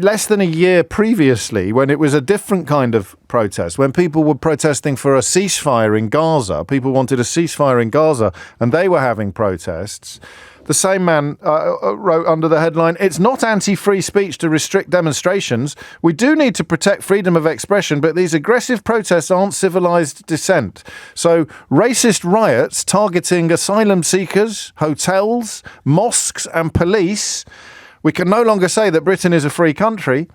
less than a year previously, when it was a different kind of protest, when people were protesting for a ceasefire in Gaza, people wanted a ceasefire in Gaza, and they were having protests, the same man wrote under the headline, "It's not anti-free speech to restrict demonstrations. We do need to protect freedom of expression, but these aggressive protests aren't civilised dissent. So racist riots targeting asylum seekers, hotels, mosques and police. We can no longer say that Britain is a free country."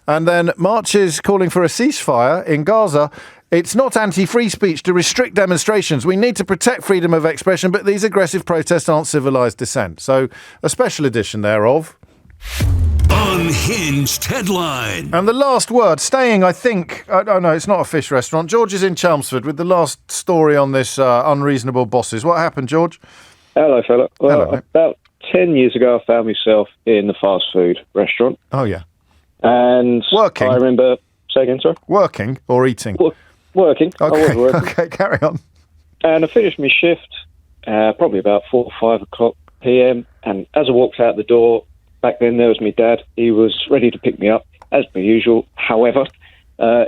And then marches calling for a ceasefire in Gaza. "It's not anti-free speech to restrict demonstrations. We need to protect freedom of expression, but these aggressive protests aren't civilised dissent." So a special edition thereof. Unhinged Headline. And the last word, staying, I think, oh no, it's not a fish restaurant. George is in Chelmsford with the last story on this unreasonable bosses. What happened, George? Hello, fella. Well, Hello, mate. about 10 years ago, I found myself in the fast food restaurant. Oh, yeah. And working. I remember... Say again, sorry? Working or eating? Working. Okay. I was working. Okay, carry on. And I finished my shift probably about 4 or 5 o'clock p.m. And as I walked out the door, back then there was my dad. He was ready to pick me up, as per usual. However,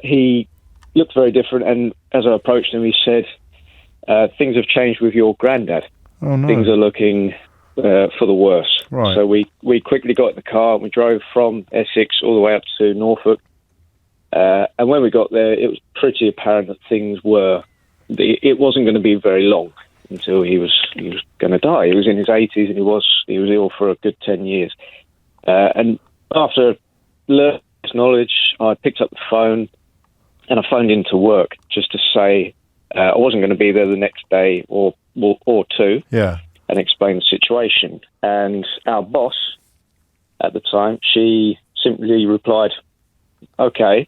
he looked very different. And as I approached him, he said, "Things have changed with your granddad. Oh, no. Things are looking for the worse." Right. So we quickly got in the car and we drove from Essex all the way up to Norfolk. And when we got there, it was pretty apparent that things were... It wasn't going to be very long until he was going to die. He was in his 80s and he was ill for a good 10 years. And after learning this knowledge, I picked up the phone and I phoned into work just to say I wasn't going to be there the next day or two. Yeah. And explain the situation. And our boss at the time, she simply replied, "Okay,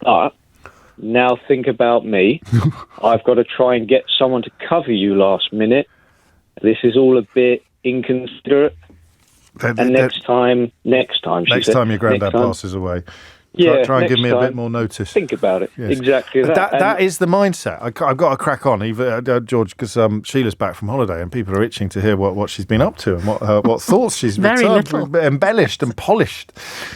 but now think about me. I've got to try and get someone to cover you last minute. This is all a bit inconsiderate. And next time, next time your granddad passes away, try and give me a bit more notice. Think about it." Yes. Exactly that. That is the mindset. I've got to crack on, George, because Sheila's back from holiday and people are itching to hear what she's been up to and what thoughts she's embellished and polished.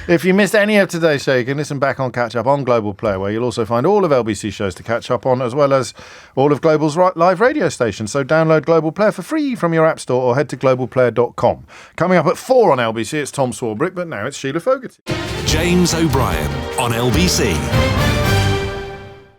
If you missed any of today's show, you can listen back on Catch Up on Global Player, where you'll also find all of LBC shows to catch up on, as well as all of Global's live radio stations. So download Global Player for free from your app store or head to globalplayer.com. Coming up at 4 on LBC, it's Tom Swarbrick, but now it's Sheila Fogarty. James O'Brien on LBC.